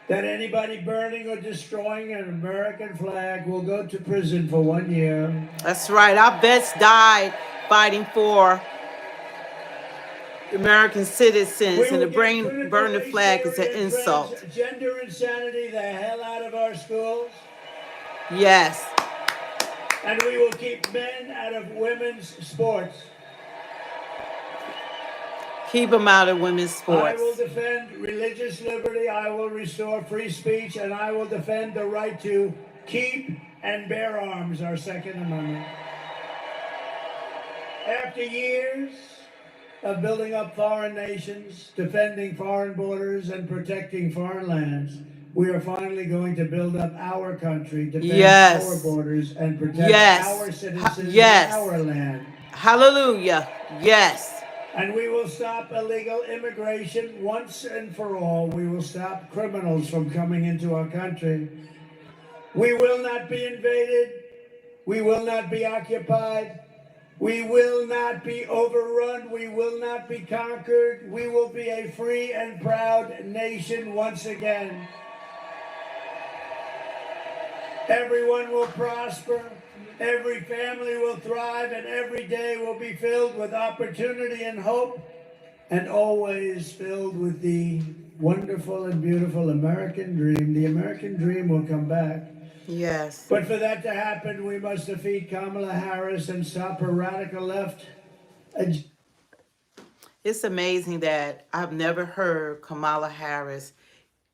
that anybody burning or destroying an American flag will go to prison for 1 year. That's right. Our vets died fighting for American citizens, and to burn the flag is an insult. Gender insanity the hell out of our schools. Yes. And we will keep men out of women's sports. Keep them out of women's I will sports. defend religious liberty. I will restore free speech, and I will defend the right to keep and bear arms, our Second Amendment. After years of building up foreign nations, defending foreign borders, and protecting foreign lands, we are finally going to build up our country, defend Yes. our borders, and protect Yes. our citizens Yes. and our land. Hallelujah. Yes. And we will stop illegal immigration once and for all. We will stop criminals from coming into our country. We will not be invaded. We will not be occupied. We will not be overrun. We will not be conquered. We will be a free and proud nation once again. Everyone will prosper. Every family will thrive, and every day will be filled with opportunity and hope, and always filled with the wonderful and beautiful American dream. The American dream will come back. Yes. But for that to happen, we must defeat Kamala Harris and stop her radical left agenda. It's amazing that I've never heard Kamala Harris,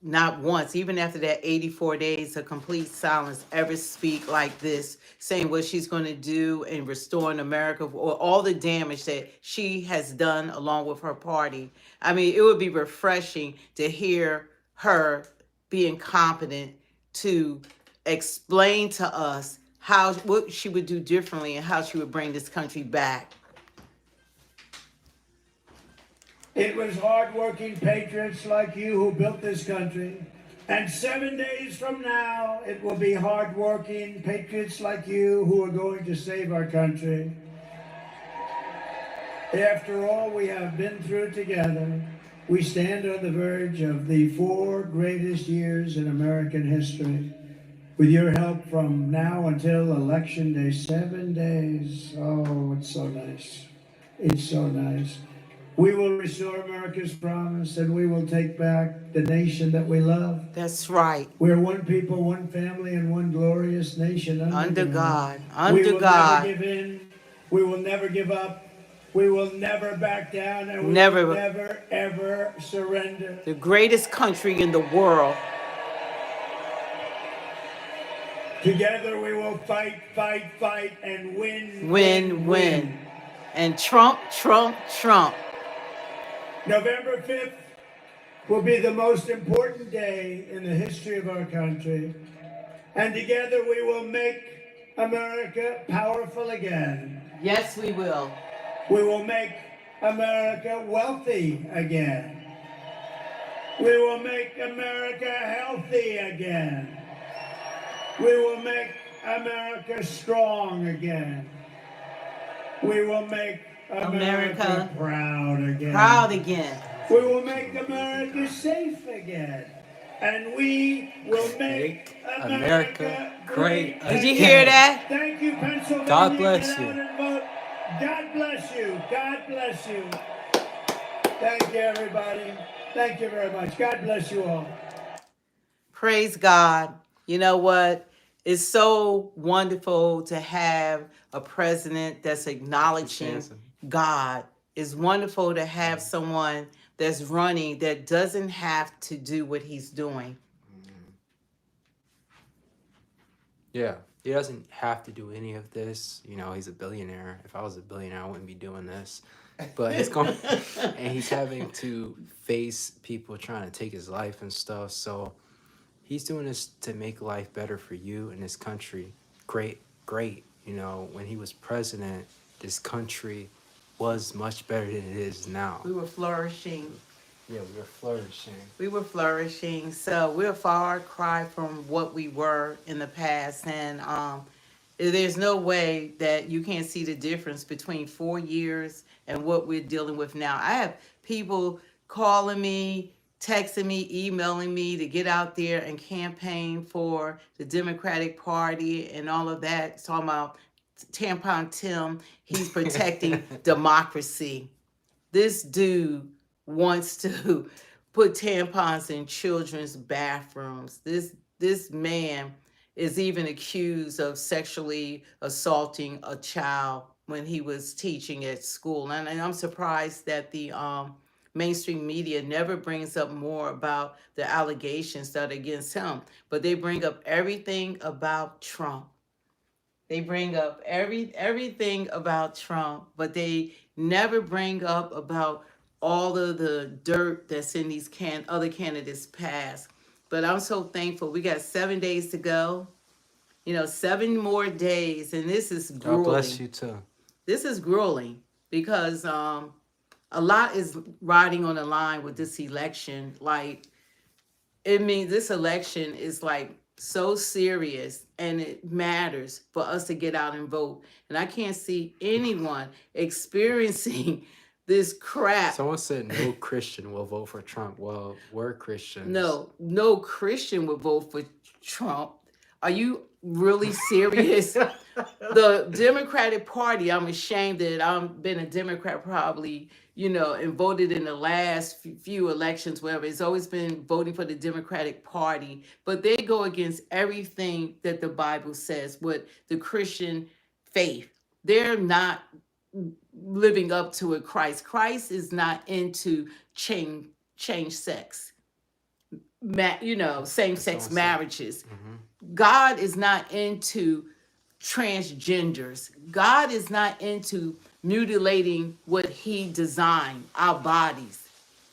not once, even after that 84 days of complete silence, ever speak like this, saying what she's going to do in restoring America or all the damage that she has done along with her party. I mean, it would be refreshing to hear her being competent to explain to us how what she would do differently and how she would bring this country back. It was hardworking patriots like you who built this country. And 7 days from now, it will be hardworking patriots like you who are going to save our country. After all we have been through together, we stand on the verge of the 4 greatest years in American history. With your help from now until Election Day, 7 days. Oh, it's so nice. It's so nice. We will restore America's promise, and we will take back the nation that we love. That's right. We're one people, one family, and one glorious nation Under God. We Under will God. never give in. We will never give up. We will never back down, and we Never. will never, ever surrender. The greatest country in the world. Together we will fight, fight, fight, and win, Win, win. And Trump, Trump, Trump. November 5th will be the most important day in the history of our country. And together we will make America powerful again. Yes, we will. We will make America wealthy again. We will make America healthy again. We will make America strong again. We will make America proud again. Proud again. We will make America safe again. And we will make America great again. Did you hear that? Thank you, Pennsylvania. God bless Get you. out and vote. God bless you. God bless you. Thank you, everybody. Thank you very much. God bless you all. Praise God. You know what? It's so wonderful to have a president that's acknowledging God. It's wonderful to have someone that's running that doesn't have to do what he's doing. Yeah, he doesn't have to do any of this. You know, he's a billionaire. If I was a billionaire, I wouldn't be doing this. But he's going, and he's having to face people trying to take his life and stuff. So he's doing this to make life better for you and this country. Great, great. You know, when he was president, this country was much better than it is now. We were flourishing. Yeah, we were flourishing. We were flourishing. So we're a far cry from what we were in the past. And there's no way that you can't see the difference between 4 years and what we're dealing with now. I have people calling me, texting me, emailing me to get out there and campaign for the Democratic Party and all of that. Talking about Tampon Tim, he's protecting democracy. This dude wants to put tampons in children's bathrooms. This man is even accused of sexually assaulting a child when he was teaching at school. And I'm surprised that the mainstream media never brings up more about the allegations that are against him, but they bring up everything about Trump. They bring up everything about Trump, but they never bring up about all of the dirt that's in these other candidates' past. But I'm so thankful. We got 7 days to go. 7 more days, and this is grueling. God bless you too. This is grueling because a lot is riding on the line with this election. Like, it means this election is like so serious, and it matters for us to get out and vote. And I can't see anyone experiencing this crap. Someone said no Christian will vote for Trump. Well, we're Christians. No Christian would vote for Trump. Are you really serious? The Democratic Party, I'm ashamed that I've been a Democrat probably, and voted in the last few elections, whatever. It's always been voting for the Democratic Party, but they go against everything that the Bible says with the Christian faith. They're not living up to it. Christ is not into change sex, same sex marriages. God is not into transgenders. God is not into mutilating what he designed, our bodies.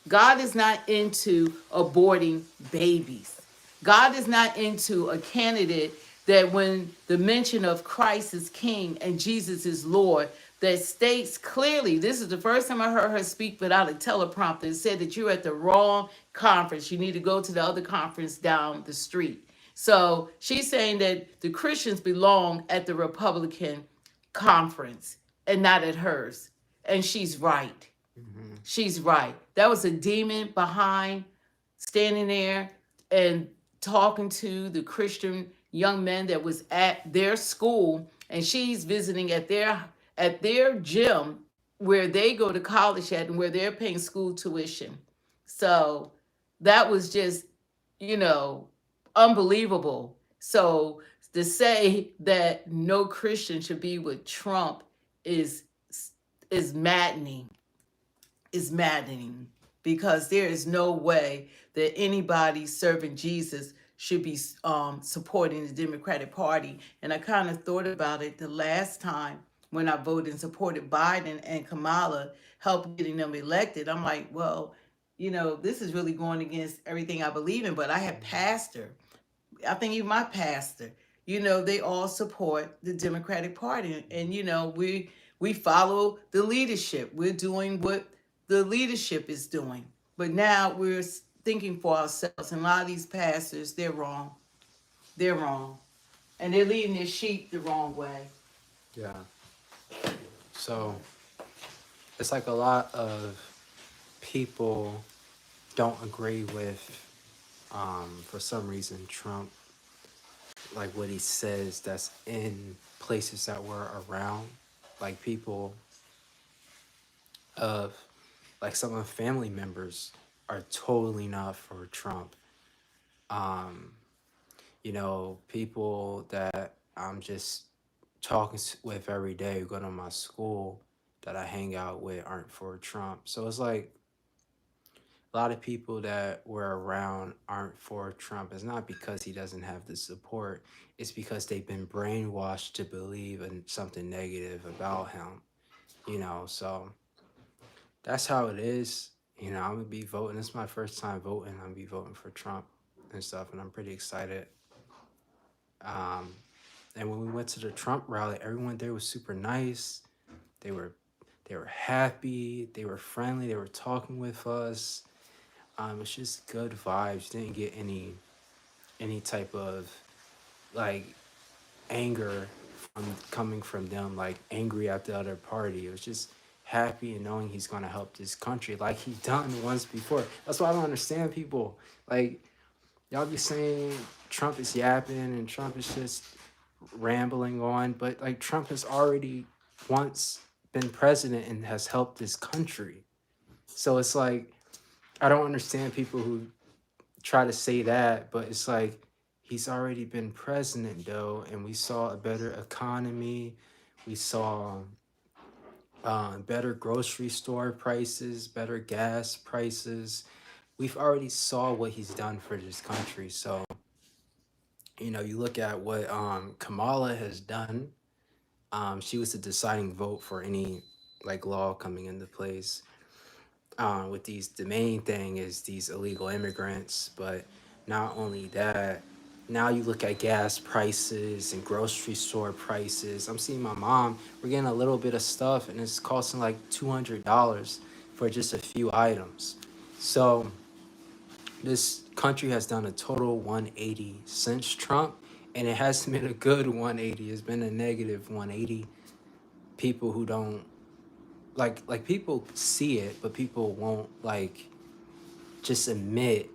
God is not into aborting babies. God is not into a candidate that when the mention of Christ is King and Jesus is Lord, that states clearly, this is the first time I heard her speak without a teleprompter, it said that you're at the wrong conference. You need to go to the other conference down the street. So she's saying that the Christians belong at the Republican conference and not at hers. And she's right. She's right. That was a demon behind standing there and talking to the Christian young men that was at their school, and she's visiting at their gym where they go to college at and where they're paying school tuition. So that was just, you know, unbelievable. So to say that no Christian should be with Trump is is maddening is maddening because there is no way that anybody serving Jesus should be supporting the Democratic Party. And I kind of thought about it the last time when I voted and supported Biden and Kamala, helped getting them elected. I'm like, well, this is really going against everything I believe in. But I have pastor, I think even my pastor, they all support the Democratic Party. And we follow the leadership. We're doing what the leadership is doing. But now we're thinking for ourselves. And a lot of these pastors, they're wrong. They're wrong. And they're leading their sheep the wrong way. Yeah. So it's like a lot of people don't agree with, for some reason, Trump, like what he says that's in places that we're around. Like people of, like some of family members are totally not for Trump. People that I'm just talking with every day, who go to my school that I hang out with aren't for Trump. So it's like a lot of people that we're around aren't for Trump. It's not because he doesn't have the support. It's because they've been brainwashed to believe in something negative about him. So that's how it is. I'm gonna be voting. It's my first time voting. I'm gonna be voting for Trump and stuff, and I'm pretty excited. And when we went to the Trump rally, everyone there was super nice. They were happy. They were friendly. They were talking with us. It's just good vibes. Didn't get any type of like anger coming from them, like angry at the other party. It was just happy and knowing he's gonna help this country like he done once before. That's why I don't understand people. Like y'all be saying Trump is yapping and Trump is just rambling on, but like Trump has already once been president and has helped this country. So it's like I don't understand people who try to say that, but it's like he's already been president though, and we saw a better economy. We saw better grocery store prices, better gas prices. We've already saw what he's done for this country. So you look at what Kamala has done. She was the deciding vote for any like law coming into place. With the main thing is these illegal immigrants, but not only that, now you look at gas prices and grocery store prices. I'm seeing my mom, we're getting a little bit of stuff and it's costing like $200 for just a few items. So this country has done a total 180 since Trump, and it hasn't been a good 180. It's been a negative 180. People who don't like people see it, but people won't like just admit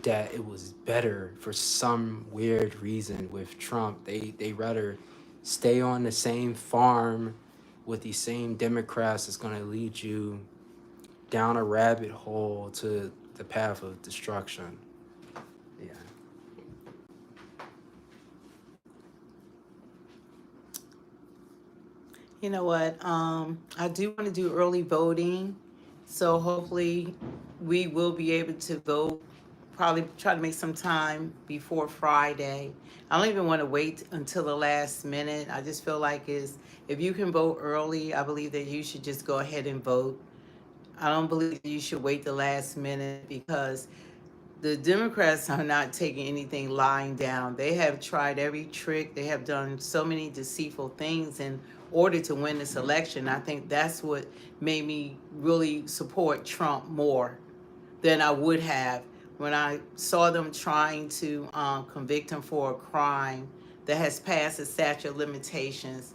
that it was better for some weird reason with Trump. They rather stay on the same farm with the same Democrats that's going to lead you down a rabbit hole to the path of destruction. Yeah. You know what? I do want to do early voting, so hopefully we will be able to vote. Probably try to make some time before Friday. I don't even want to wait until the last minute. I just feel like if you can vote early, I believe that you should just go ahead and vote. I don't believe you should wait the last minute because the Democrats are not taking anything lying down. They have tried every trick. They have done so many deceitful things in order to win this election. I think that's what made me really support Trump more than I would have when I saw them trying to convict him for a crime that has passed the statute of limitations,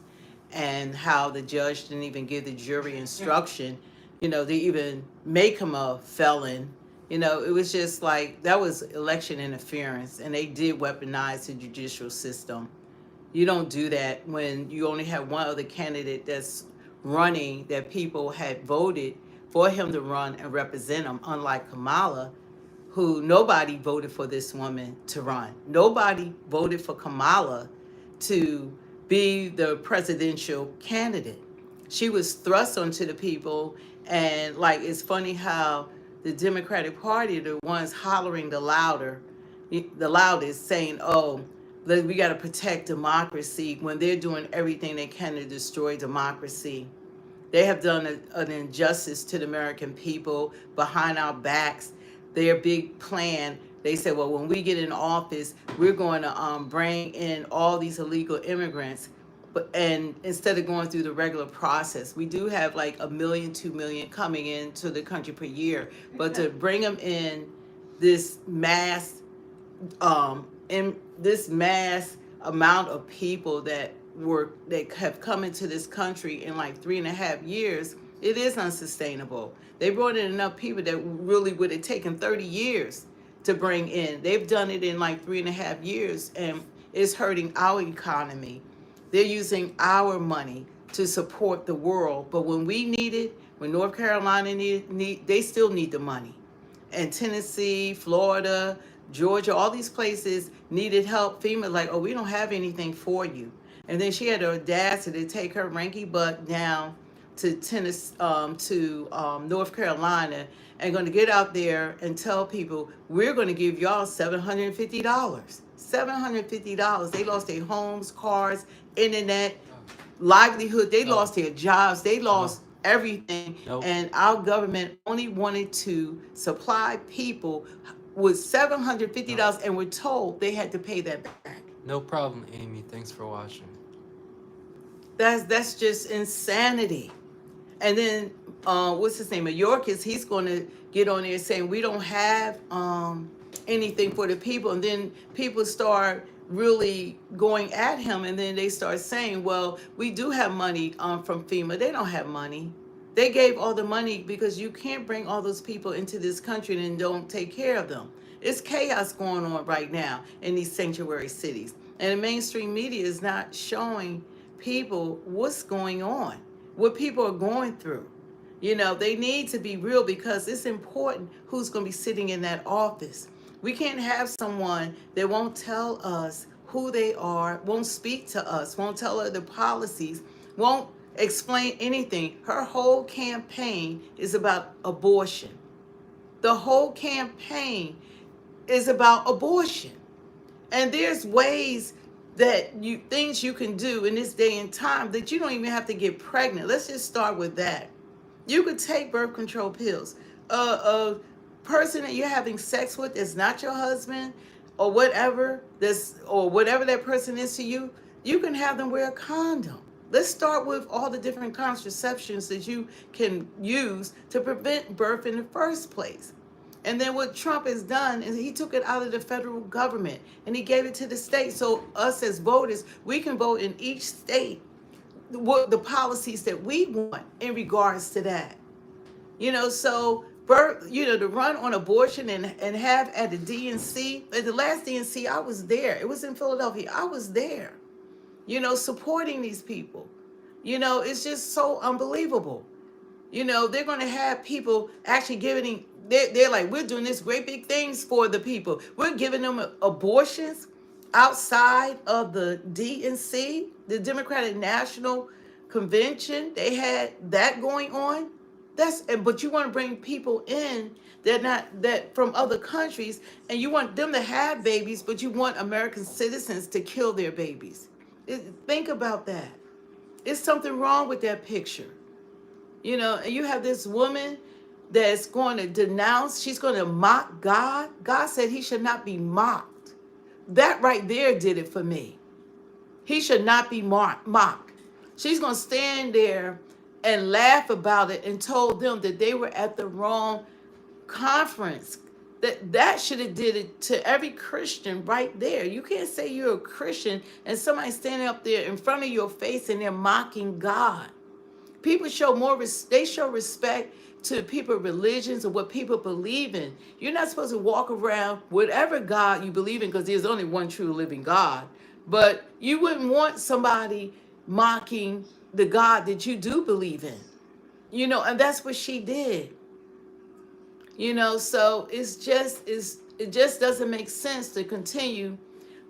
and how the judge didn't even give the jury instruction, to even make him a felon. It was just like that was election interference, and they did weaponize the judicial system. You don't do that when you only have one other candidate that's running that people had voted for him to run and represent them, unlike Kamala, who nobody voted for this woman to run. Nobody voted for Kamala to be the presidential candidate. She was thrust onto the people, and like it's funny how the Democratic Party are the ones hollering the loudest, saying, "Oh, we got to protect democracy," when they're doing everything they can to destroy democracy. They have done an injustice to the American people behind our backs. Their big plan, they said, well, when we get in office, we're going to bring in all these illegal immigrants. And instead of going through the regular process, we do have like 1 million, 2 million coming into the country per year. But to bring them in this mass in this mass amount of people that have come into this country in like 3.5 years, it is unsustainable. They brought in enough people that really would have taken 30 years to bring in. They've done it in like 3.5 years, and it's hurting our economy. They're using our money to support the world, but when we need it, when North Carolina they still need the money. And Tennessee, Florida, Georgia, all these places needed help. FEMA like, oh, we don't have anything for you. And then she had the audacity to take her ranky butt down to Tennessee, to North Carolina, and going to get out there and tell people, we're going to give y'all $750. $750. They lost their homes, cars, internet, livelihood. They lost their jobs. They lost everything. And our government only wanted to supply people with $750, and we're told they had to pay that back. No problem, Amy. Thanks for watching. That's just insanity. And then what's his name? Mayorkas, he's going to get on there saying we don't have anything for the people, and then people start really going at him, and then they start saying, well, we do have money from FEMA. They don't have money. They gave all the money because you can't bring all those people into this country and don't take care of them. It's chaos going on right now in these sanctuary cities, and the mainstream media is not showing people what's going on, what people are going through. They need to be real, because it's important who's going to be sitting in that office. We can't have someone that won't tell us who they are, won't speak to us, won't tell us the policies, won't explain anything. Her whole campaign is about abortion. The whole campaign is about abortion. And there's ways that things you can do in this day and time that you don't even have to get pregnant. Let's just start with that. You could take birth control pills. A person that you're having sex with is not your husband, or whatever that person is to you, you can have them wear a condom. Let's start with all the different contraceptions that you can use to prevent birth in the first place. And then what Trump has done is he took it out of the federal government and he gave it to the state. So us as voters, we can vote in each state what the policies that we want in regards to that. So to run on abortion and have at the DNC, at the last DNC, I was there. It was in Philadelphia. I was there, supporting these people. It's just so unbelievable. They're going to have people actually giving, they're like, we're doing this great big things for the people. We're giving them abortions outside of the DNC, the Democratic National convention, they had that going on. But you want to bring people in that from other countries, and you want them to have babies, but you want American citizens to kill their babies. Think about that. It's something wrong with that picture. And you have this woman that's going to denounce, she's going to mock God. God said he should not be mocked. That right there did it for me. He should not be mocked. She's going to stand there and laugh about it and told them that they were at the wrong conference. That should have did it to every Christian right there. You can't say you're a Christian and somebody standing up there in front of your face and they're mocking God. People show they show respect to people's religions or what people believe in. You're not supposed to walk around whatever God you believe in, because there's only one true living God. But you wouldn't want somebody mocking the God that you do believe in. And that's what she did. So it just doesn't make sense to continue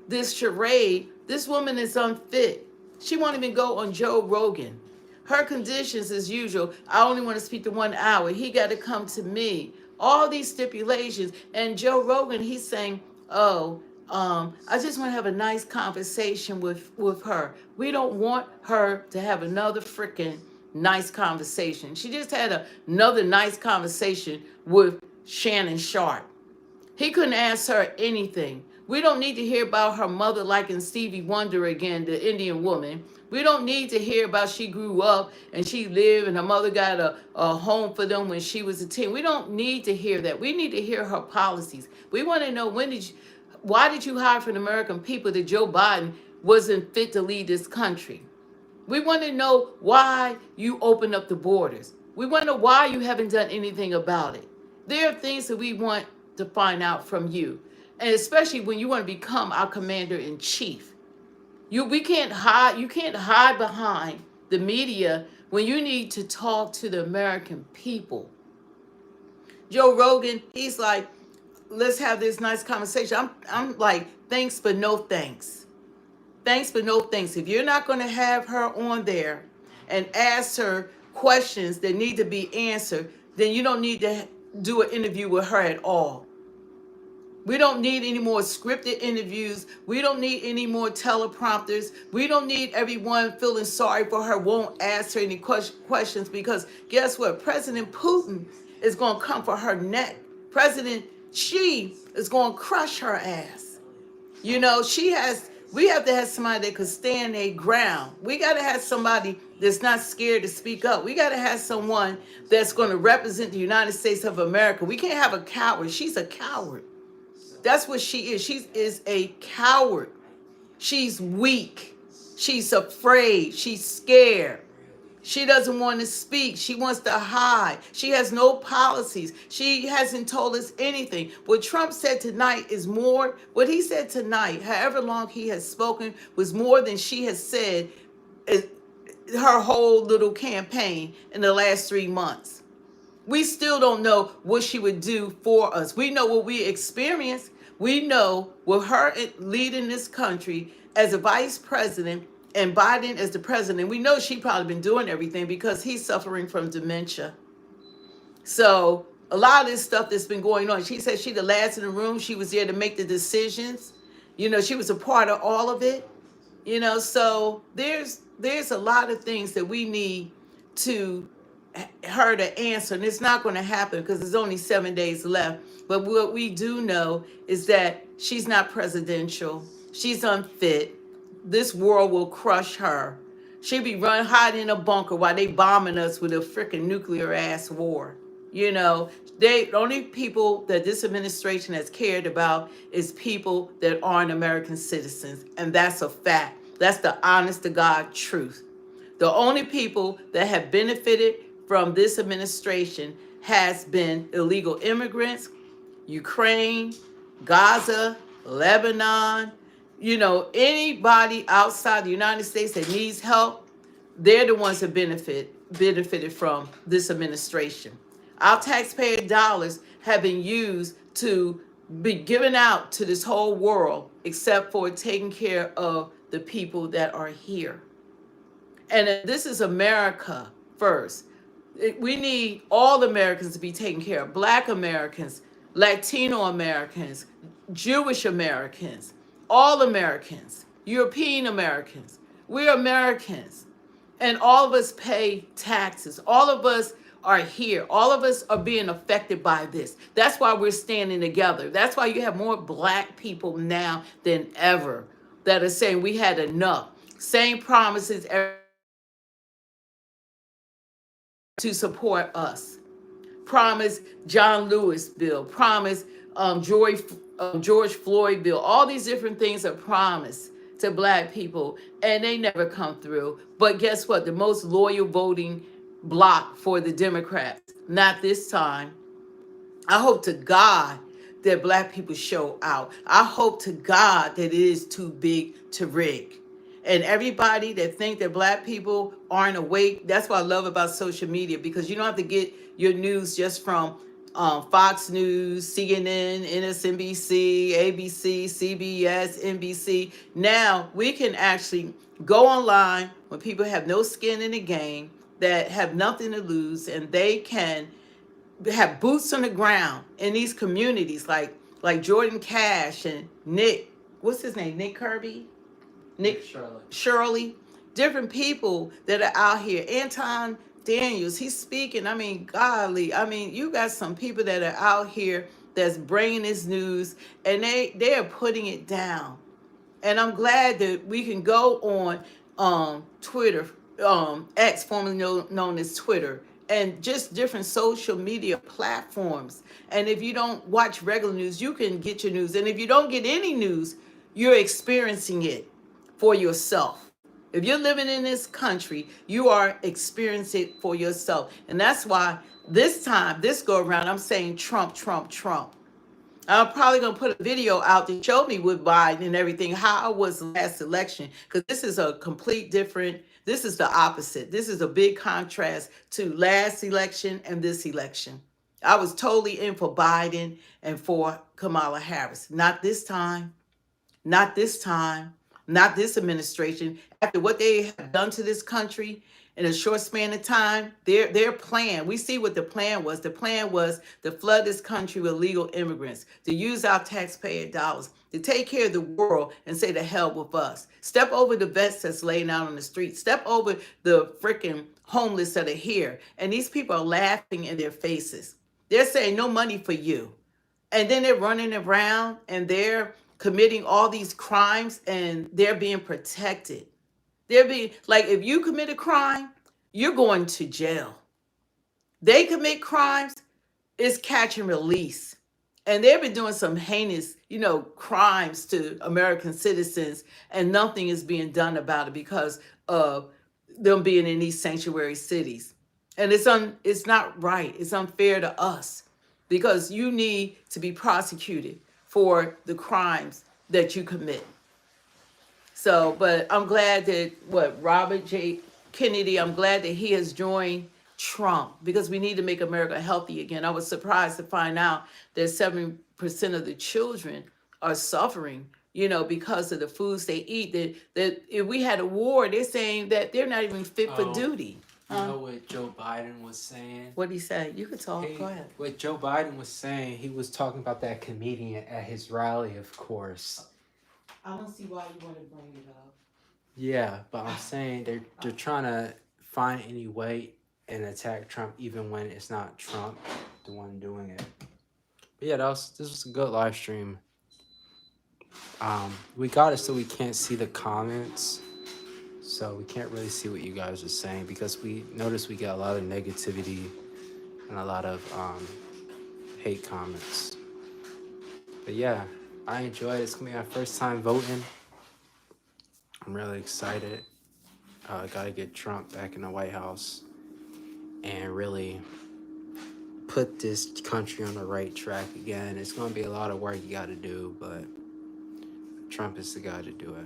this charade. This woman is unfit. She won't even go on Joe Rogan. Her conditions as usual. I only want to speak to 1 hour. He got to come to me. All these stipulations. And Joe Rogan, he's saying, I just want to have a nice conversation with her. We don't want her to have another freaking nice conversation. She just had another nice conversation with Shannon Sharp. He couldn't ask her anything. We don't need to hear about her mother liking Stevie Wonder again, the Indian woman. We don't need to hear about she grew up and she lived and her mother got a home for them when she was a teen. We don't need to hear that. We need to hear her policies. We want to know why did you hide from the American people that Joe Biden wasn't fit to lead this country? We want to know why you opened up the borders. We want to know why you haven't done anything about it. There are things that we want to find out from you. And especially when you want to become our commander in chief. You can't hide behind the media when you need to talk to the American people. Joe Rogan, he's like, let's have this nice conversation. I'm like, thanks, but no thanks. Thanks, but no thanks. If you're not going to have her on there and ask her questions that need to be answered, then you don't need to do an interview with her at all. We don't need any more scripted interviews. We don't need any more teleprompters. We don't need everyone feeling sorry for her, won't ask her any questions, because guess what? President Putin is going to come for her neck. President Xi is going to crush her ass. We have to have somebody that could stand their ground. We got to have somebody that's not scared to speak up. We got to have someone that's going to represent the United States of America. We can't have a coward. She's a coward. That's what she is. She is a coward. She's weak. She's afraid. She's scared. She doesn't want to speak. She wants to hide. She has no policies. She hasn't told us anything. What Trump said tonight is more. What he said tonight, however long he has spoken, was more than she has said her whole little campaign in the last 3 months. We still don't know what she would do for us. We know what we experienced. We know with her leading this country as a vice president and Biden as the president, we know she probably been doing everything because he's suffering from dementia. So a lot of this stuff that's been going on, she said she the last in the room. She was there to make the decisions. She was a part of all of it. So there's a lot of things that we need to her to answer, and it's not going to happen because there's only 7 days left. But what we do know is that she's not presidential. She's unfit. This world will crush her. She'll be hiding in a bunker while they bombing us with a freaking nuclear ass war. The only people that this administration has cared about is people that aren't American citizens, and that's a fact. That's the honest to God truth. The only people that have benefited from this administration has been illegal immigrants, Ukraine, Gaza, Lebanon, anybody outside the United States that needs help. They're the ones that benefited from this administration. Our taxpayer dollars have been used to be given out to this whole world, except for taking care of the people that are here. And this is America first. We need all Americans to be taken care of. Black Americans, Latino Americans, Jewish Americans, all Americans, European Americans. We're Americans. And all of us pay taxes. All of us are here. All of us are being affected by this. That's why we're standing together. That's why you have more black people now than ever that are saying we had enough. Same promises to support us. Promise John Lewis bill. Promise George Floyd bill. All these different things are promised to black people, and they never come through. But guess what? The most loyal voting bloc for the Democrats. Not this time. I hope to God that black people show out. I hope to God that it is too big to rig. And everybody that think that black people aren't awake, that's what I love about social media, because you don't have to get your news just from Fox News, CNN, MSNBC, ABC, CBS, NBC. Now we can actually go online when people have no skin in the game, that have nothing to lose, and they can have boots on the ground in these communities, like Jordan Cash and Nick, what's his name, Nick Kirby, Nick Shirley, different people that are out here. Anton Daniels, he's speaking. I mean, golly, I mean, you got some people that are out here that's bringing this news, and they are putting it down. And I'm glad that we can go on Twitter, X, formerly known as Twitter, and just different social media platforms. And if you don't watch regular news, you can get your news. And if you don't get any news, you're experiencing it for yourself. If you're living in this country, you are experiencing it for yourself. And that's why this time, this go around, I'm saying Trump, Trump, Trump. I'm probably going to put a video out to show me with Biden and everything, how it was last election, because this is a complete different, this is the opposite. This is a big contrast to last election and this election. I was totally in for Biden and for Kamala Harris. Not this time. Not this time. Not this administration. After what they have done to this country in a short span of time, their plan, we see what the plan was. The plan was to flood this country with illegal immigrants, to use our taxpayer dollars, to take care of the world and say to hell with us. Step over the vets that's laying out on the street. Step over the freaking homeless that are here. And these people are laughing in their faces. They're saying no money for you. And then they're running around and they're committing all these crimes and they're being protected. They're being, like, if you commit a crime, you're going to jail. They commit crimes, it's catch and release. And they've been doing some heinous, crimes to American citizens, and nothing is being done about it because of them being in these sanctuary cities. And it's not right. It's unfair to us, because you need to be prosecuted for the crimes that you commit. So, but I'm glad that Robert J. Kennedy, I'm glad that he has joined Trump, because we need to make America healthy again. I was surprised to find out that 7% of the children are suffering, because of the foods they eat. That if we had a war, they're saying that they're not even fit for duty. You know what Joe Biden was saying? What did he say? You could talk. Go ahead. What Joe Biden was saying, he was talking about that comedian at his rally, of course. I don't see why you want to bring it up. Yeah, but I'm saying they're trying to find any way and attack Trump, even when it's not Trump the one doing it. But yeah, this was a good live stream. We got it so we can't see the comments, so we can't really see what you guys are saying, because we noticed we get a lot of negativity and a lot of hate comments. But yeah, I enjoyed it. It's gonna be my first time voting. I'm really excited. I gotta get Trump back in the White House and really put this country on the right track again. It's gonna be a lot of work you gotta do, but Trump is the guy to do it.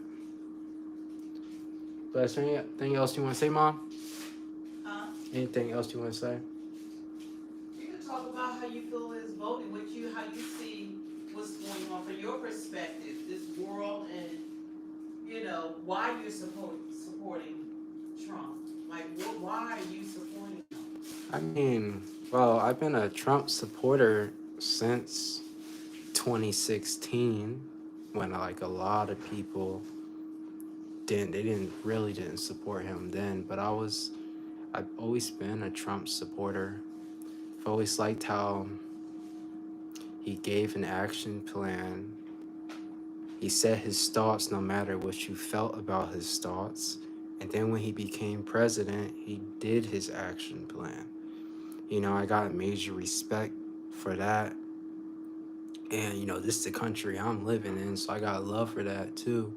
But is there anything else you want to say, Mom? Anything else you want to say? You can talk about how you feel is voting, how you see what's going on from your perspective, this world, and why you're supporting Trump? Like, why are you supporting him? I mean, well, I've been a Trump supporter since 2016, when like a lot of people didn't support him then, but I've always been a Trump supporter. I've always liked how he gave an action plan. He said his thoughts no matter what you felt about his thoughts. And then when he became president, he did his action plan. You know, I got major respect for that. And, you know, this is the country I'm living in, so I got love for that too.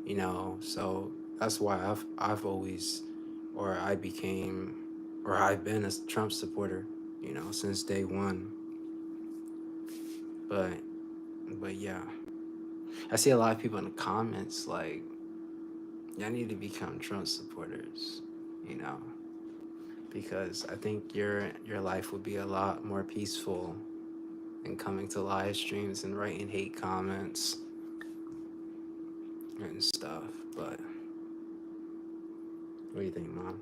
You know, so that's why I've always, or I became, or I've been a Trump supporter, you know, since day one. But yeah, I see a lot of people in the comments like, y'all need to become Trump supporters, you know, because I think your life would be a lot more peaceful than coming to live streams and writing hate comments and stuff. But what do you think, Mom?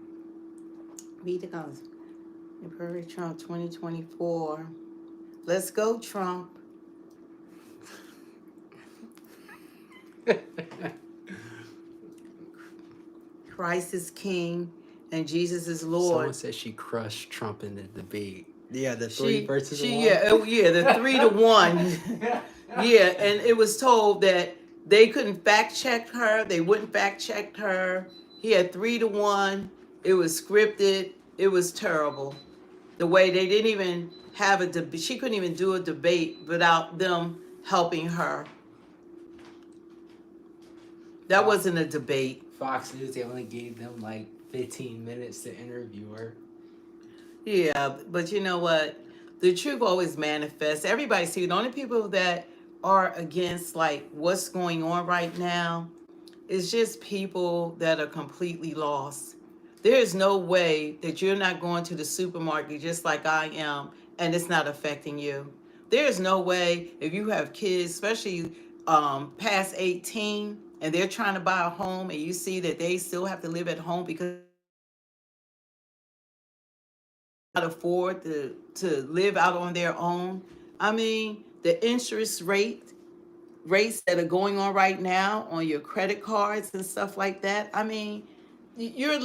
Read the comments. Emperor Trump 2024. Let's go, Trump. Christ is King and Jesus is Lord. Someone said she crushed Trump in the debate. Yeah, the 3 versus 1. Yeah, the 3-1. Yeah, and it was told that they couldn't fact check her. They wouldn't fact check her. He had 3-1. It was scripted. It was terrible. The way they didn't even have a debate. She couldn't even do a debate without them helping her. That wasn't a debate. Fox News, they only gave them like 15 minutes to interview her. Yeah, but you know what? The truth always manifests. Everybody see, the only people that are against like what's going on right now is just people that are completely lost. There is no way that you're not going to the supermarket just like I am and it's not affecting you. There is no way if you have kids, especially past 18, and they're trying to buy a home and you see that they still have to live at home because they cannot afford to live out on their own. I mean, the interest rates that are going on right now on your credit cards and stuff like that. I mean, you're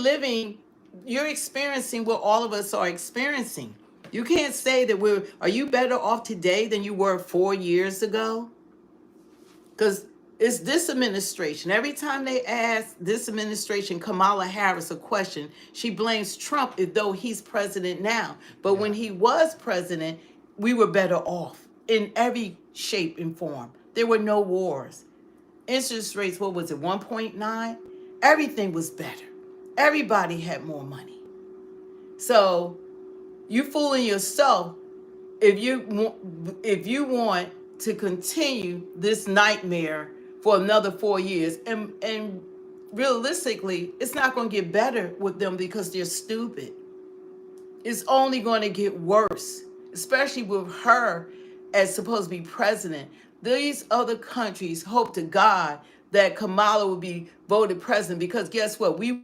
experiencing what all of us are experiencing. You can't say that are you better off today than you were 4 years ago? Because it's this administration. Every time they ask this administration, Kamala Harris, a question, she blames Trump as though he's president now. But when he was president, we were better off in every shape and form. There were no wars. Interest rates, what was it, 1.9? Everything was better. Everybody had more money. So you fooling yourself if you want to continue this nightmare for another 4 years. And realistically, it's not going to get better with them because they're stupid. It's only going to get worse, especially with her as supposed to be president. These other countries hope to God that Kamala will be voted president, because guess what? We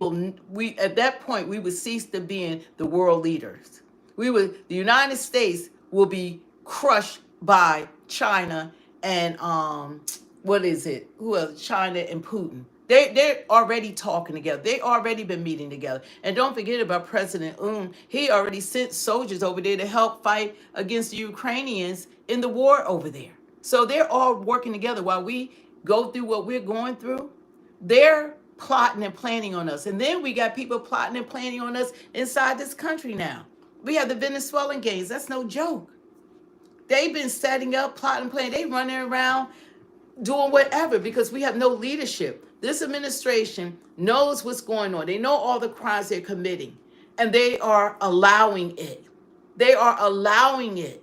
at that point we would cease to being the world leaders. The United States will be crushed by China and what is it? Who else? China and Putin. They're already talking together. They already been meeting together. And don't forget about President Un. He already sent soldiers over there to help fight against the Ukrainians in the war over there. So they're all working together while we go through what we're going through. They're plotting and planning on us. And then we got people plotting and planning on us inside this country now. We have the Venezuelan gangs. That's no joke. They've been setting up, plotting, planning. They running around doing whatever because we have no leadership. This administration knows what's going on. They know all the crimes they're committing, and they are allowing it. They are allowing it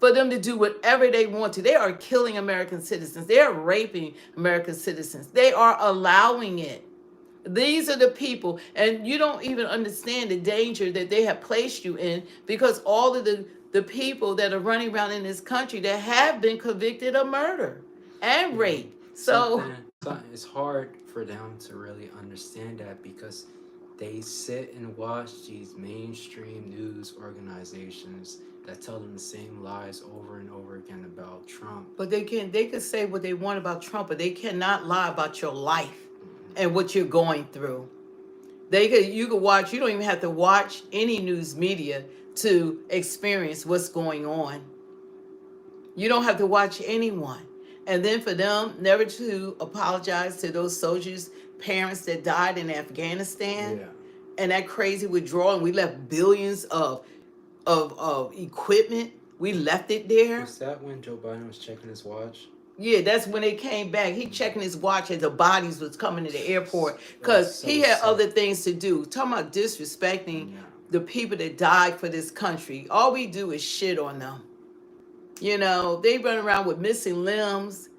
for them to do whatever they want to. They are killing American citizens. They are raping American citizens. They are allowing it. These are the people, and you don't even understand the danger that they have placed you in, because all of the people that are running around in this country that have been convicted of murder and rape. So it's hard for them to really understand that, because they sit and watch these mainstream news organizations that tell them the same lies over and over again about Trump. But they can say what they want about Trump, but they cannot lie about your life and what you're going through. You could watch, you don't even have to watch any news media to experience what's going on. You don't have to watch anyone. And then for them never to apologize to those soldiers' parents that died in Afghanistan, and that crazy withdrawal, and we left billions of equipment. We left it there. Was that when Joe Biden was checking his watch? Yeah, that's when they came back. He checking his watch as the bodies was coming to the airport because he had other things to do. Talking about disrespecting the people that died for this country. All we do is shit on them. You know, they run around with missing limbs.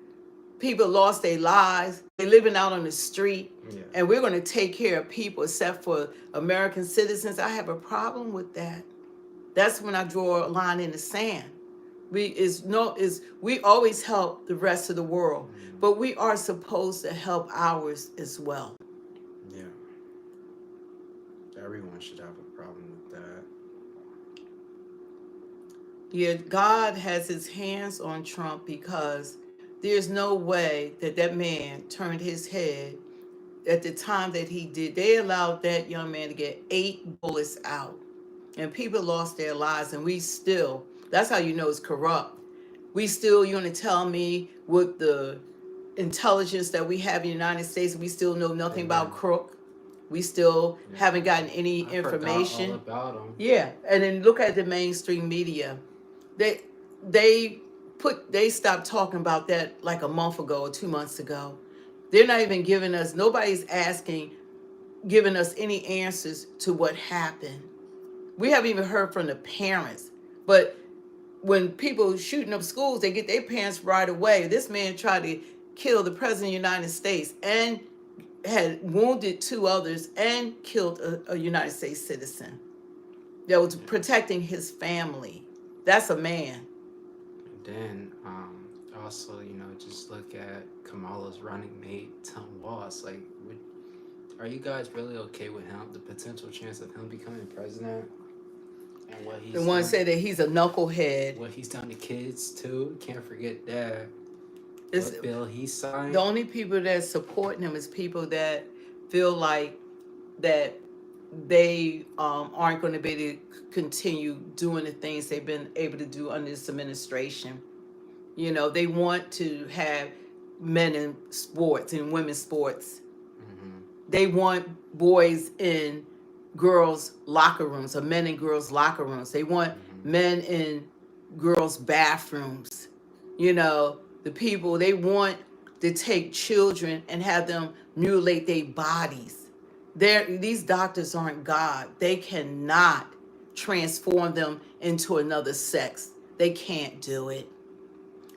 People lost their lives. They're living out on the street. And we're going to take care of people except for American citizens. I have a problem with that. That's when I draw a line in the sand. We always help the rest of the world, but we are supposed to help ours as well. Yeah. Everyone should have a problem with that. Yeah, God has his hands on Trump because there's no way that man turned his head at the time that he did. They allowed that young man to get 8 bullets out, and people lost their lives, and we still, that's how you know it's corrupt. You're going to tell me with the intelligence that we have in the United States, we still know nothing about Crook. We still haven't gotten any information. All about him. Yeah, and then look at the mainstream media. They stopped talking about that like a month ago or 2 months ago. They're not even nobody's giving us any answers to what happened. We haven't even heard from the parents. But when people shooting up schools, they get their parents right away. This man tried to kill the president of the United States and had wounded 2 others and killed a United States citizen that was protecting his family. That's a man. Then also, just look at Kamala's running mate, Tom Walz. Like, are you guys really okay with him? The potential chance of him becoming president? And what he's one said that he's a knucklehead. What he's done to kids too. Can't forget that. What bill he signed. The only people that support him is people that feel like that they aren't going to be able to continue doing the things they've been able to do under this administration. They want to have men in sports and women's sports. They want boys in girls' locker rooms, or men in girls' locker rooms. They want men in girls' bathrooms. The people, they want to take children and have them mutilate their bodies. These doctors aren't God. They cannot transform them into another sex. They can't do it.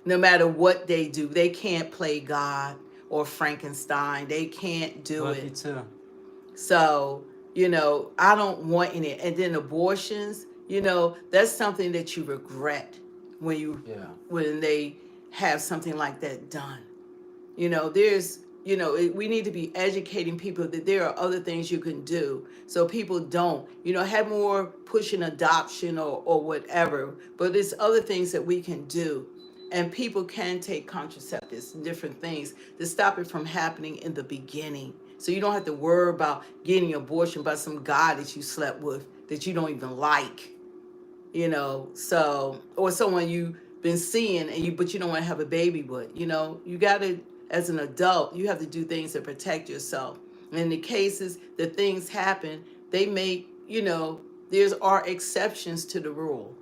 No matter what they do, they can't play God or Frankenstein. They can't do it. Love you too. So, I don't want any. And then abortions, that's something that you regret when they have something like that done. We need to be educating people that there are other things you can do so people don't, have more pushing adoption or whatever. But there's other things that we can do. And people can take contraceptives and different things to stop it from happening in the beginning. So you don't have to worry about getting an abortion by some guy that you slept with that you don't even like, or someone you've been seeing but you don't want to have a baby with. You got to, as an adult, you have to do things to protect yourself. And in the cases that things happen, they make, there are exceptions to the rule.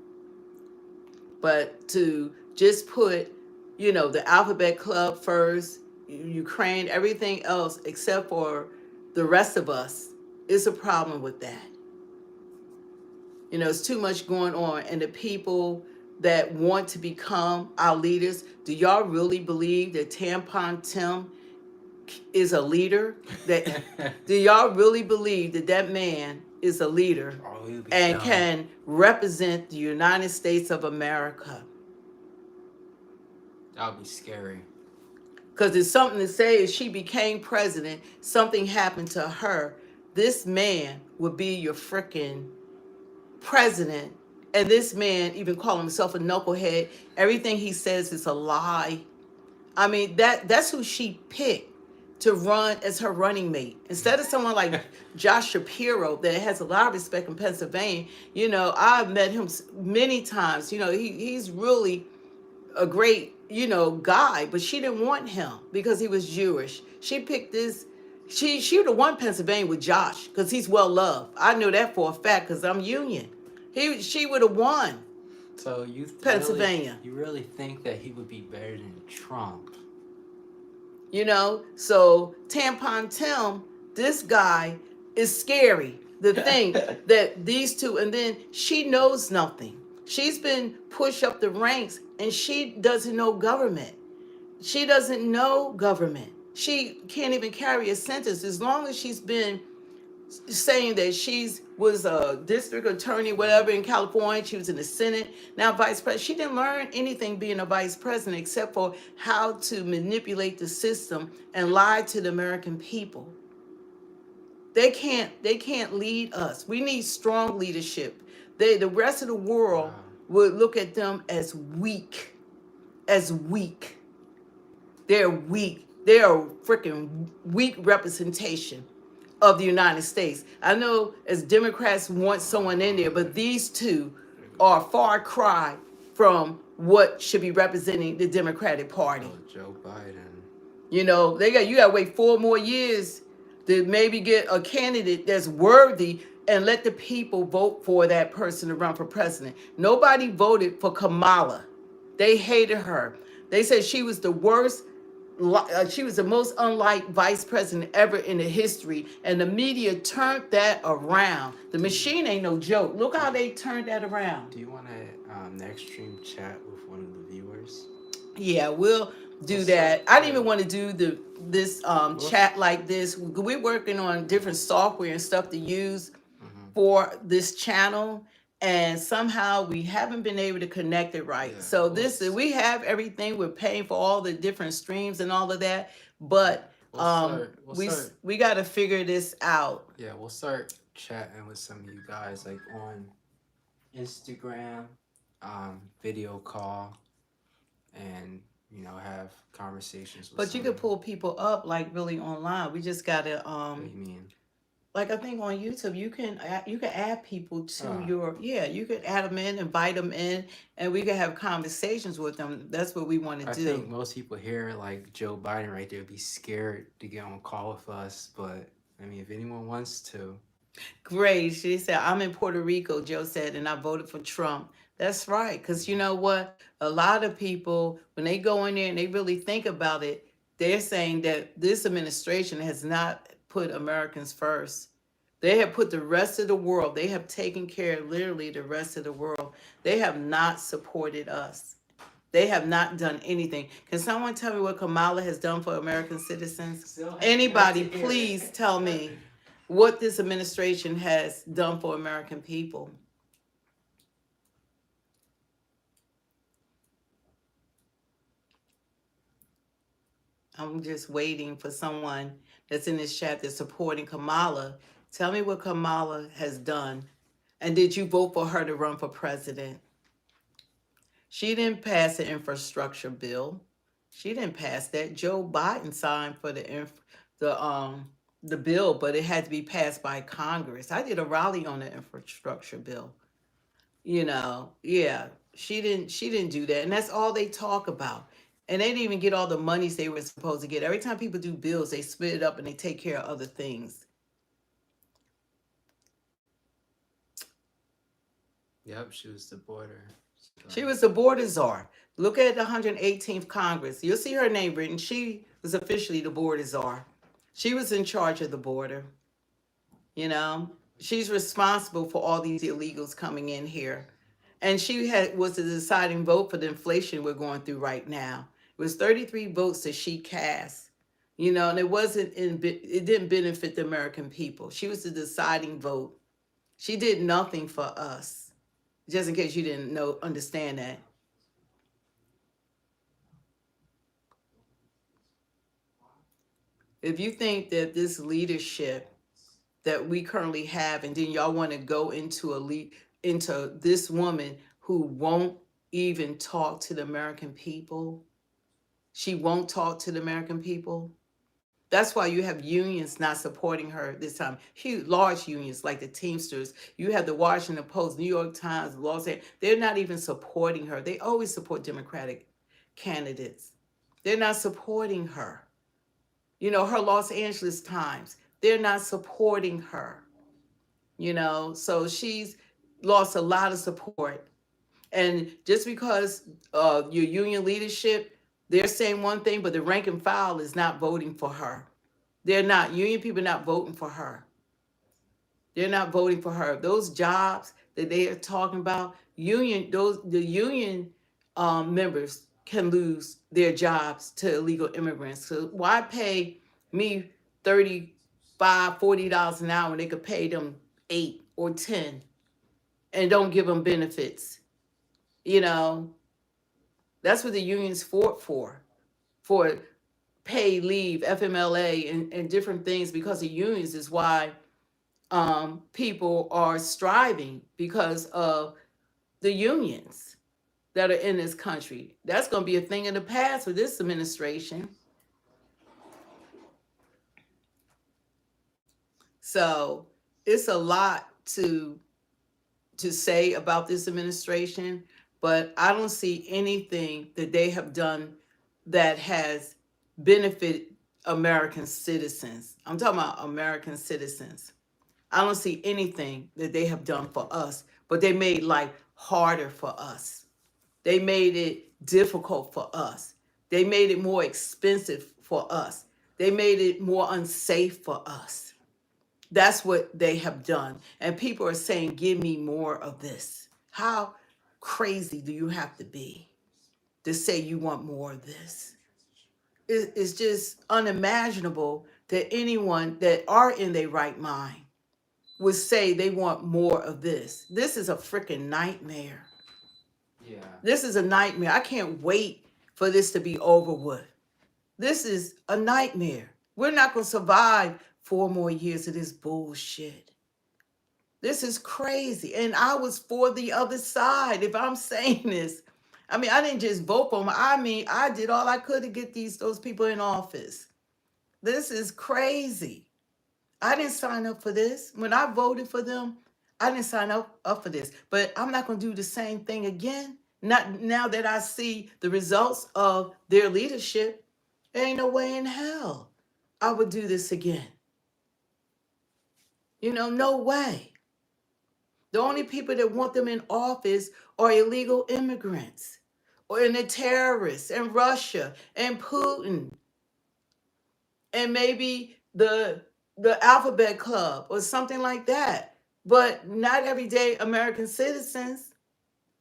But to just put, the alphabet club first, Ukraine, everything else except for the rest of us, is a problem with that. It's too much going on. And the people that want to become our leaders, do y'all really believe that Tampon Tim is a leader? Do y'all really believe that man is a leader and can represent the United States of America? That would be scary. Because there's something to say if she became president, something happened to her. this man would be your freaking president, and this man even call himself a knucklehead. Everything he says is a lie. I mean, that's who she picked to run as her running mate. Instead of someone like Josh Shapiro that has a lot of respect in Pennsylvania. You know, I've met him many times. You know, he's really a great, you know, guy, but she didn't want him because he was Jewish. She picked this. She would have won Pennsylvania with Josh because he's well loved. I know that for a fact because I'm Union. She would have won. So you Pennsylvania. You really think that he would be better than Trump? You know, so Tampon Tim, this guy is scary. The thing that these two, and then she knows nothing. She's been pushed up the ranks and she doesn't know government. She doesn't know government. She can't even carry a sentence as long as she's been saying that she was a district attorney, whatever, in California. She was in the Senate, now vice president. She didn't learn anything being a vice president except for how to manipulate the system and lie to the American people. They can't lead us. We need strong leadership. The rest of the world would look at them as weak, as weak. They're weak. They are a freaking weak representation of the United States. I know as Democrats want someone in there, but these two are a far cry from what should be representing the Democratic Party. Oh, Joe Biden. You know, you gotta wait 4 more years to maybe get a candidate that's worthy and let the people vote for that person to run for president. Nobody voted for Kamala. They hated her. They said she was the worst. She was the most unlike vice president ever in the history, and the media turned that around. The machine ain't no joke. Look how they turned that around. Do you want to next stream chat with one of the viewers? Yeah, we'll do that. I didn't even want to do this chat like this. We're working on different software and stuff to use for this channel, and somehow we haven't been able to connect it right. So we have everything. We're paying for all the different streams and all of that, but we got to figure this out. Yeah, we'll start chatting with some of you guys like on Instagram, video call, and you know, have conversations with But you could pull people up like really online. We just gotta what do you mean? Like I think on YouTube you can add people to your you could add them in, invite them in, and we can have conversations with them. That's what we want to do. I think most people here like Joe Biden right there would be scared to get on call with us, but I mean if anyone wants to. Great. She said, I'm in Puerto Rico, Joe said, and I voted for Trump. That's right. Because you know what? A lot of people, when they go in there and they really think about it, they're saying that this administration has not put Americans first. They have put the rest of the world, they have taken care of literally the rest of the world. They have not supported us. They have not done anything. Can someone tell me what Kamala has done for American citizens? Anybody, please tell me what this administration has done for American people. I'm just waiting for someone that's in this chat that's supporting Kamala. Tell me what Kamala has done. And did you vote for her to run for president? She didn't pass the infrastructure bill. She didn't pass that. Joe Biden signed for the bill, but it had to be passed by Congress. I did a rally on the infrastructure bill. You know, yeah, she didn't do that. And that's all they talk about. And they didn't even get all the monies they were supposed to get. Every time people do bills, they split it up and they take care of other things. Yep, she was the border. She was the border czar. Look at the 118th Congress. You'll see her name written. She was officially the border czar. She was in charge of the border. You know, she's responsible for all these illegals coming in here. And she was the deciding vote for the inflation we're going through right now. It was 33 votes that she cast. You know, and it didn't benefit the American people. She was the deciding vote. She did nothing for us. Just in case you didn't understand that. If you think that this leadership that we currently have, and then y'all want to go into this woman who won't even talk to the American people. She won't talk to the American people. That's why you have unions not supporting her this time. Huge, large unions like the Teamsters. You have the Washington Post, New York Times, Los Angeles. They're not even supporting her. They always support Democratic candidates. They're not supporting her. You know, her Los Angeles Times, they're not supporting her. You know, so she's lost a lot of support. And just because your union leadership, they're saying one thing, but the rank and file is not voting for her. They're not. Union people are not voting for her. They're not voting for her. Those jobs that they are talking about, the union members can lose their jobs to illegal immigrants. So why pay me $35, $40 an hour when they could pay them 8 or 10 and don't give them benefits? You know, that's what the unions fought for paid leave, FMLA, and different things. Because of unions is why people are striving, because of the unions that are in this country. That's going to be a thing in the past for this administration. So it's a lot to say about this administration, but I don't see anything that they have done that has benefited American citizens. I'm talking about American citizens. I don't see anything that they have done for us, but they made life harder for us. They made it difficult for us. They made it more expensive for us. They made it more unsafe for us. That's what they have done. And people are saying, give me more of this. How crazy do you have to be to say you want more of this? It's just unimaginable that anyone that are in their right mind would say they want more of this. This is a freaking nightmare. Yeah. This is a nightmare. I can't wait for this to be over with. This is a nightmare. We're not going to survive 4 more years of this bullshit. This is crazy. And I was for the other side. If I'm saying this, I mean, I didn't just vote for them. I mean, I did all I could to get those people in office. This is crazy. I didn't sign up for this. When I voted for them, I didn't sign up for this. But I'm not going to do the same thing again. Not now that I see the results of their leadership. There ain't no way in hell I would do this again. You know, no way. The only people that want them in office are illegal immigrants, or the terrorists, and Russia, and Putin, and maybe the Alphabet Club or something like that. But not everyday American citizens.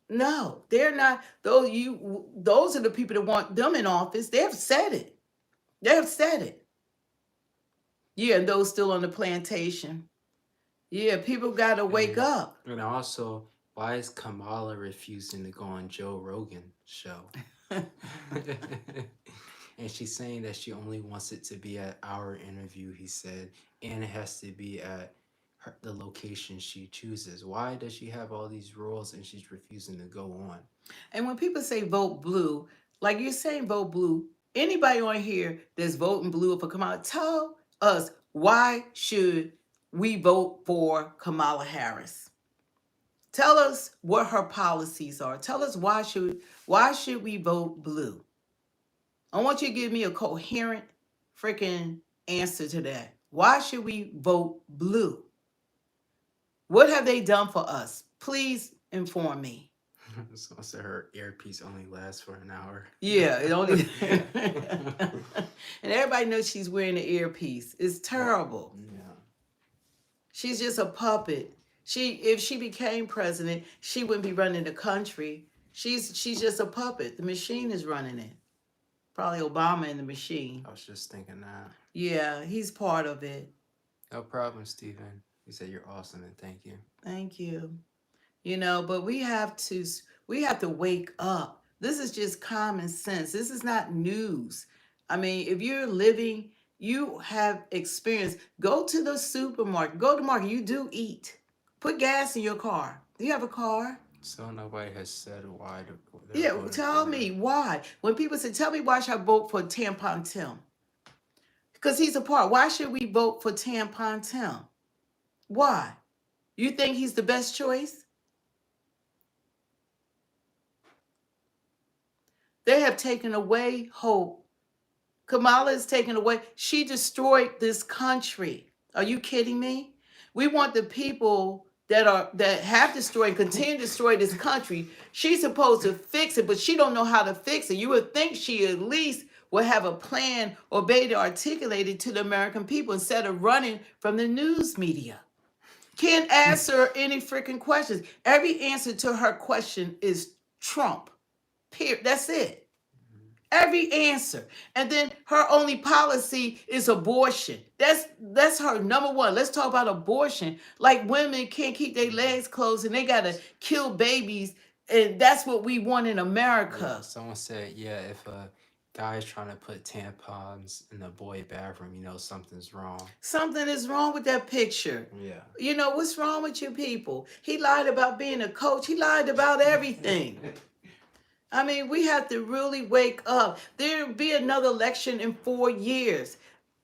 No, they're not. Those are the people that want them in office. They have said it. They have said it. Yeah, and those still on the plantation. Yeah, people got to wake up. And also, why is Kamala refusing to go on Joe Rogan's show? And she's saying that she only wants it to be at our interview, he said, and it has to be at the location she chooses. Why does she have all these rules and she's refusing to go on? And when people say vote blue, like you're saying vote blue, anybody on here that's voting blue for Kamala, tell us, why should we vote for Kamala Harris? Tell us what her policies are. Tell us why should we vote blue? I want you to give me a coherent freaking answer to that. Why should we vote blue? What have they done for us? Please inform me. So her earpiece only lasts for an hour. Yeah, it only. And everybody knows she's wearing an earpiece. It's terrible. Yeah. She's just a puppet. If she became president, she wouldn't be running the country. She's just a puppet. The machine is running it. Probably Obama and the machine. I was just thinking that. Yeah, he's part of it. No problem, Stephen. You said you're awesome, and thank you. Thank you. You know, but we have to wake up. This is just common sense. This is not news. I mean, if you're living, you have experience. Go to the supermarket. Go to the market. You do eat. Put gas in your car. Do you have a car? So nobody has said why they're Yeah, voting tell for me her. why. When people say, tell me why should I vote for Tampon Tim? Because he's a part. Why should we vote for Tampon Tim? Why? You think he's the best choice? They have taken away hope. Kamala is taken away. She destroyed this country. Are you kidding me? We want the people that have destroyed and continue to destroy this country. She's supposed to fix it, but she don't know how to fix it. You would think she at least will have a plan or be able to articulate it to the American people instead of running from the news media. Can't answer any freaking questions. Every answer to her question is Trump. Period. That's it. Every answer. And then her only policy is abortion. That's her number one. Let's talk about abortion. Like women can't keep their legs closed and they gotta kill babies. And that's what we want in America. Yeah, someone said, yeah, if a guy's trying to put tampons in the boy bathroom, you know something's wrong. Something is wrong with that picture. Yeah. You know, what's wrong with you people? He lied about being a coach. He lied about everything. I mean, we have to really wake up. There'll be another election in 4 years.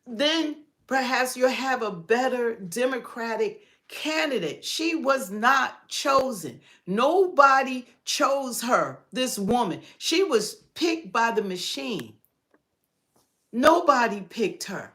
Then perhaps you'll have a better Democratic candidate. She was not chosen. Nobody chose her, this woman. She was picked by the machine. Nobody picked her.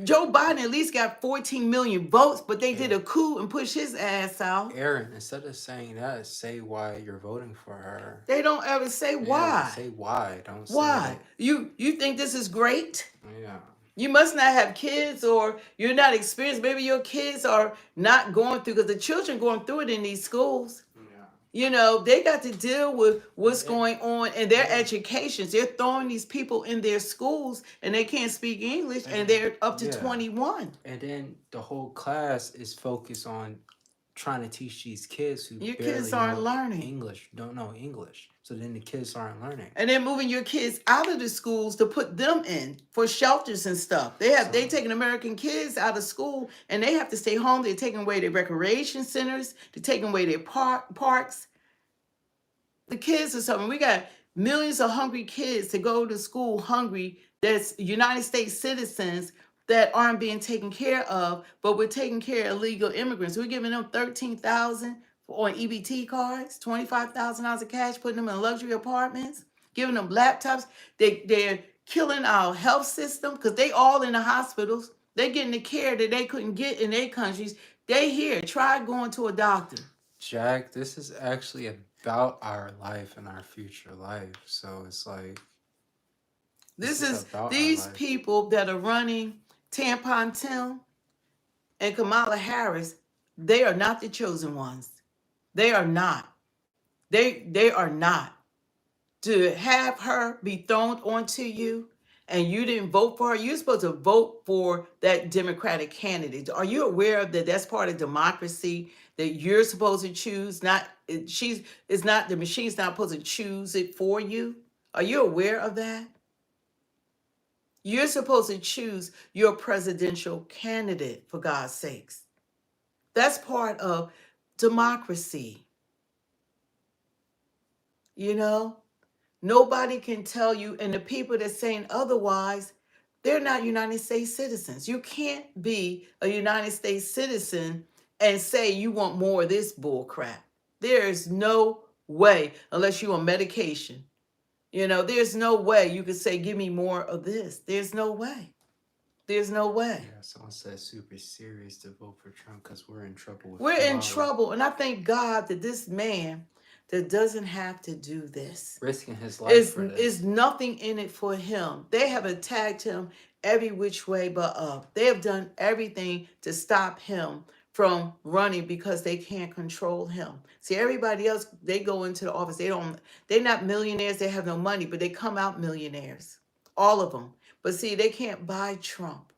Joe Biden at least got 14 million votes, but they did a coup and pushed his ass out. Aaron, instead of saying that, say why you're voting for her. They don't ever say why. Say why. Don't say why. You think this is great? Yeah. You must not have kids or you're not experienced. Maybe your kids are not going through, because the children going through it in these schools. You know, they got to deal with what's going on in their educations. They're throwing these people in their schools and they can't speak English and they're up to 21. And then the whole class is focused on trying to teach these kids who your barely kids aren't know learning English, don't know English. So then the kids aren't learning. And they're moving your kids out of the schools to put them in for shelters and stuff. They taking American kids out of school and they have to stay home. They're taking away their recreation centers. They're taking away their parks. The kids are something. We got millions of hungry kids to go to school hungry. That's United States citizens that aren't being taken care of, but we're taking care of illegal immigrants. We're giving them $13,000 on EBT cards, $25,000 of cash, putting them in luxury apartments, giving them laptops. They're killing our health system because they all in the hospitals. They're getting the care that they couldn't get in their countries. They here. Try going to a doctor. Jack, this is actually about our life and our future life. So it's like this is these people that are running Tampon Tim and Kamala Harris. They are not the chosen ones. They are not. They are not. To have her be thrown onto you and you didn't vote for her, you're supposed to vote for that Democratic candidate. Are you aware of that? That's part of democracy, that you're supposed to choose. The machine's not supposed to choose it for you. Are you aware of that? You're supposed to choose your presidential candidate, for God's sakes. That's part of democracy. You know, nobody can tell you, and the people that's saying otherwise, they're not United States citizens. You can't be a United States citizen and say you want more of this bull crap. There's no way, unless you're on medication. You know, there's no way you could say, give me more of this. There's no way. There's no way. Yeah, someone said super serious to vote for Trump because we're in trouble with We're in trouble. And I thank God that this man that doesn't have to do this. Risking his life for this. Is nothing in it for him. They have attacked him every which way but up. They have done everything to stop him from running because they can't control him. See, everybody else, they go into the office. They're not millionaires. They have no money, but they come out millionaires. All of them. But see, they can't buy Trump.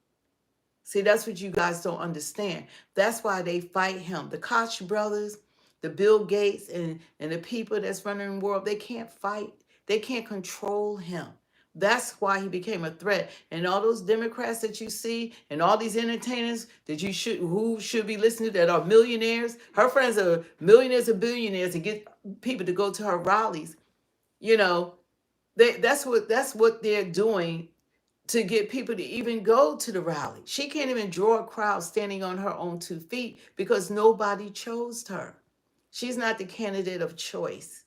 See, that's what you guys don't understand. That's why they fight him. The Koch brothers, the Bill Gates, and the people that's running the world, they can't fight. They can't control him. That's why he became a threat. And all those Democrats that you see and all these entertainers that who should be listening to that are millionaires, her friends are millionaires and billionaires to get people to go to her rallies. You know, that's what they're doing to get people to even go to the rally. She can't even draw a crowd standing on her own 2 feet because nobody chose her. She's not the candidate of choice.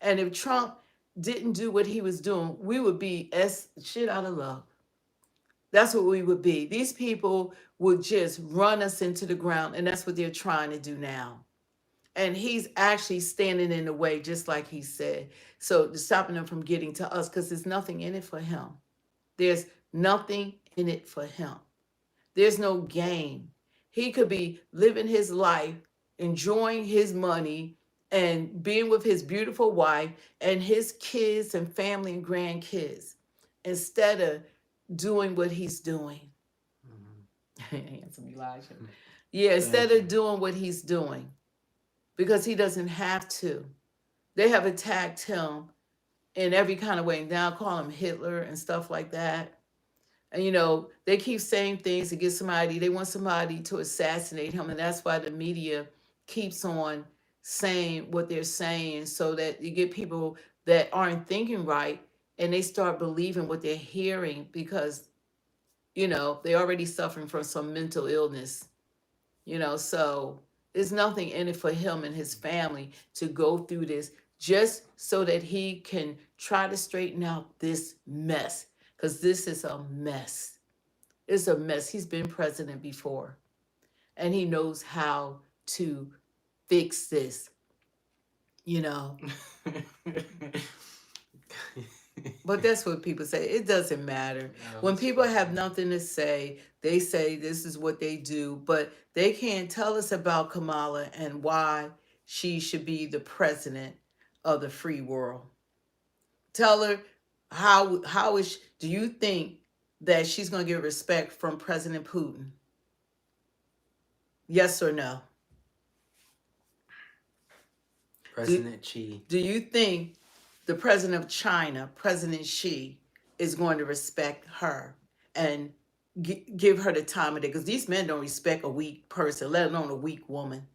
And if Trump didn't do what he was doing, we would be shit out of luck. That's what we would be. These people would just run us into the ground, and that's what they're trying to do now. And he's actually standing in the way, just like he said. So stopping them from getting to us, because there's nothing in it for him. There's nothing in it for him. There's no gain. He could be living his life, enjoying his money, and being with his beautiful wife and his kids and family and grandkids instead of doing what he's doing. Handsome Elijah. Yeah, instead of doing what he's doing, because he doesn't have to. They have attacked him in every kind of way. Now call him Hitler and stuff like that. And you know, they keep saying things to get somebody, they want somebody to assassinate him. And that's why the media keeps on saying what they're saying, so that you get people that aren't thinking right and they start believing what they're hearing, because, you know, they're already suffering from some mental illness, you know. So there's nothing in it for him and his family to go through this just so that he can try to straighten out this mess. Because this is a mess. It's a mess. He's been president before, and he knows how to fix this, you know. But that's what people say. It doesn't matter. When people have nothing to say, they say this is what they do, but they can't tell us about Kamala and why she should be the president of the free world. Tell her do you think that she's going to get respect from President Putin? Yes or no? President Xi. Do you think the president of China, President Xi, is going to respect her and give her the time of day? Because these men don't respect a weak person, let alone a weak woman.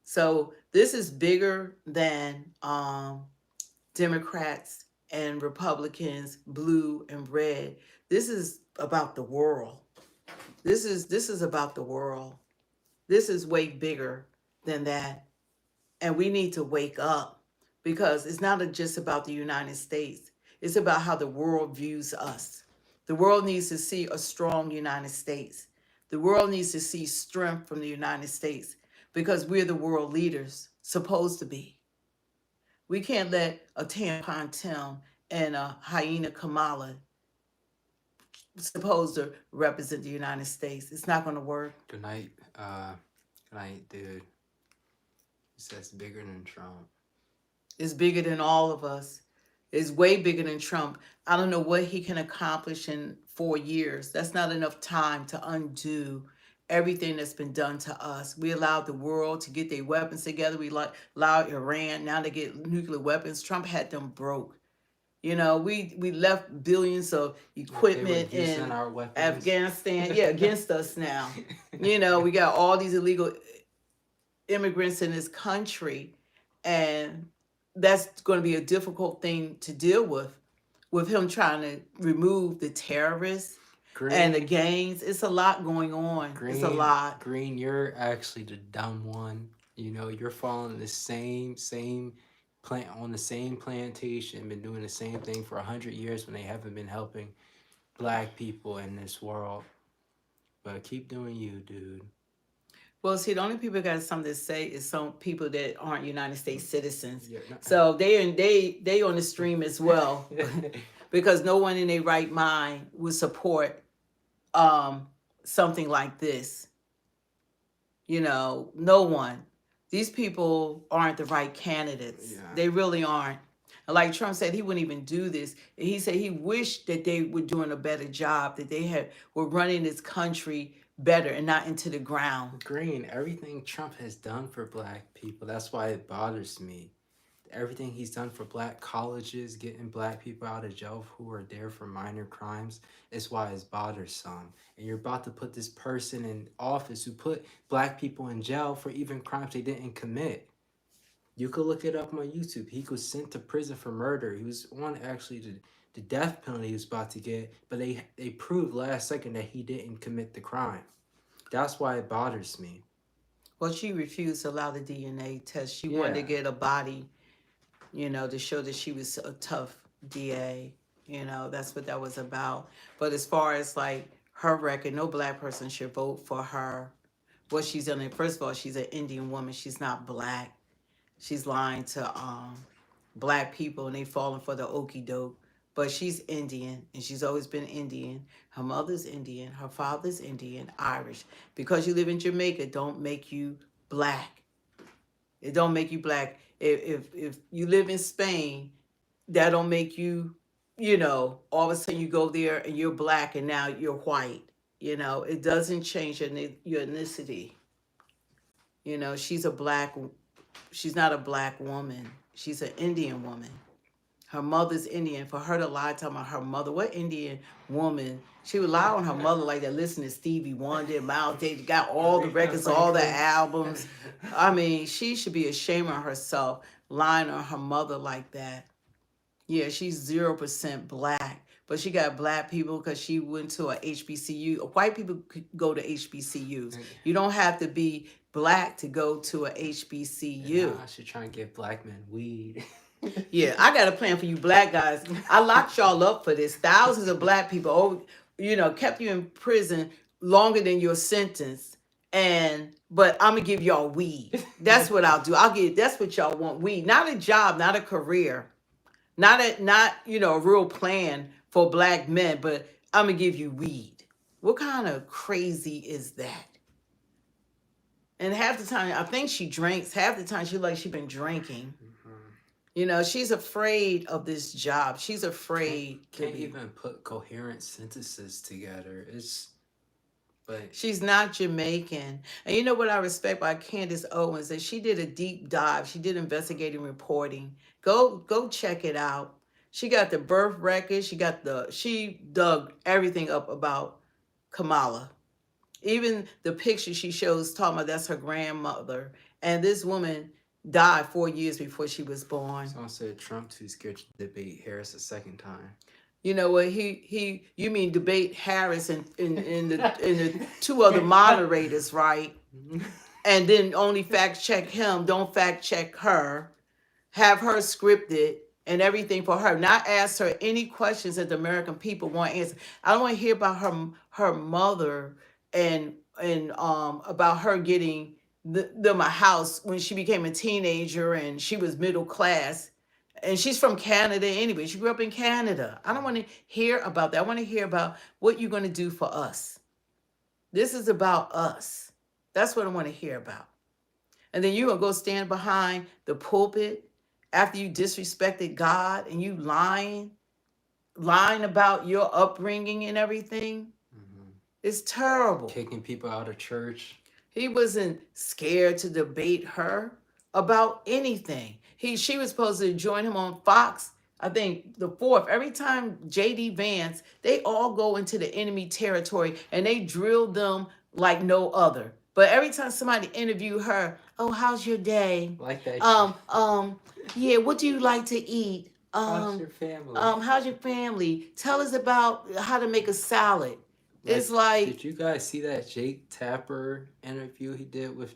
So this is bigger than Democrats and Republicans, blue and red. This is about the world. This is about the world. This is way bigger than that. And we need to wake up, because it's not just about the United States. It's about how the world views us. The world needs to see a strong United States. The world needs to see strength from the United States, because we're the world leaders, supposed to be. We can't let a tampon Tim and a hyena Kamala supposed to represent the United States. It's not going to work. Good night, dude. He says bigger than Trump. It's bigger than all of us. It's way bigger than Trump. I don't know what he can accomplish in 4 years. That's not enough time to undo everything that's been done to us. We allowed the world to get their weapons together. We allowed Iran now to get nuclear weapons. Trump had them broke. You know, we left billions of equipment in Afghanistan. Yeah, against us now. You know, we got all these illegal immigrants in this country, and that's going to be a difficult thing to deal with him trying to remove the terrorists and the gangs. It's a lot going on. It's a lot. Green, you're actually the dumb one. You know, you're following the same plant on the same plantation, been doing the same thing for 100 years when they haven't been helping black people in this world. But keep doing you, dude. Well, see, the only people that got something to say is some people that aren't United States citizens. Yeah, so they on the stream as well, because no one in their right mind would support something like this. You know, no one. These people aren't the right candidates. Yeah. They really aren't. And like Trump said, he wouldn't even do this. And he said he wished that they were doing a better job, that they were running this country better and not into the ground. Green, everything Trump has done for black people, that's why it bothers me. everything he's done for black colleges, getting black people out of jail who are there for minor crimes, is why it's bothersome. And you're about to put this person in office who put black people in jail for even crimes they didn't commit. You could look it up on YouTube. He was sent to prison for murder. He was on actually the death penalty he was about to get, but they proved last second that he didn't commit the crime. That's why it bothers me. Well, she refused to allow the DNA test. She wanted to get a body, to show that she was a tough DA. That's what that was about. But as far as like her record, no black person should vote for her. What she's done, first of all, she's an Indian woman. She's not black. She's lying to black people, and they falling for the okie doke. But she's Indian, and she's always been Indian. Her mother's Indian, her father's Indian, Irish. Because you live in Jamaica, don't make you black. It don't make you black. If you live in Spain, that don't make you, all of a sudden you go there and you're black and now you're white. It doesn't change your ethnicity. She's not a black woman. She's an Indian woman. Her mother's Indian. For her to lie to her mother, what Indian woman? She would lie on her mother like that. Listen to Stevie Wonder, Miles Davis, got all the records, all the albums. I mean, she should be ashamed of herself, lying on her mother like that. Yeah, she's 0% black, but she got black people because she went to a HBCU. White people could go to HBCUs. You don't have to be black to go to a HBCU. I should try and give black men weed. Yeah, I got a plan for you black guys. I locked y'all up for this. Thousands of black people, kept you in prison longer than your sentence. But I'm gonna give y'all weed. That's what I'll do. That's what y'all want, weed. Not a job, not a career. Not a real plan for black men, but I'm gonna give you weed. What kind of crazy is that? And half the time, I think she drinks. Half the time, she's been drinking. She's afraid of this job. She's afraid. Can't even put coherent sentences together. But she's not Jamaican. And you know what I respect by Candace Owens? That she did a deep dive. She did investigative reporting. Go check it out. She got the birth record. She dug everything up about Kamala. Even the picture she shows talking about that's her grandmother. And this woman died 4 years before she was born. Someone said Trump too scared to debate Harris a second time. You know what? You mean debate Harris and the two other moderators, right? And then only fact check him, don't fact check her. Have her scripted and everything for her. Not ask her any questions that the American people want answered. I don't want to hear about her mother and about her getting them a house when she became a teenager and she was middle class. And she's from Canada anyway. She grew up in Canada. I don't want to hear about that. I want to hear about what you're going to do for us. This is about us. That's what I want to hear about. And then you're going to go stand behind the pulpit after you disrespected God and you lying about your upbringing and everything. Mm-hmm. It's terrible. Kicking people out of church. He wasn't scared to debate her about anything. She was supposed to join him on Fox, I think the 4th. Every time J.D. Vance, they all go into the enemy territory and they drill them like no other. But every time somebody interview her, oh, how's your day? Like that. Yeah, what do you like to eat? How's your family? How's your family? Tell us about how to make a salad. It's like, did you guys see that Jake Tapper interview he did with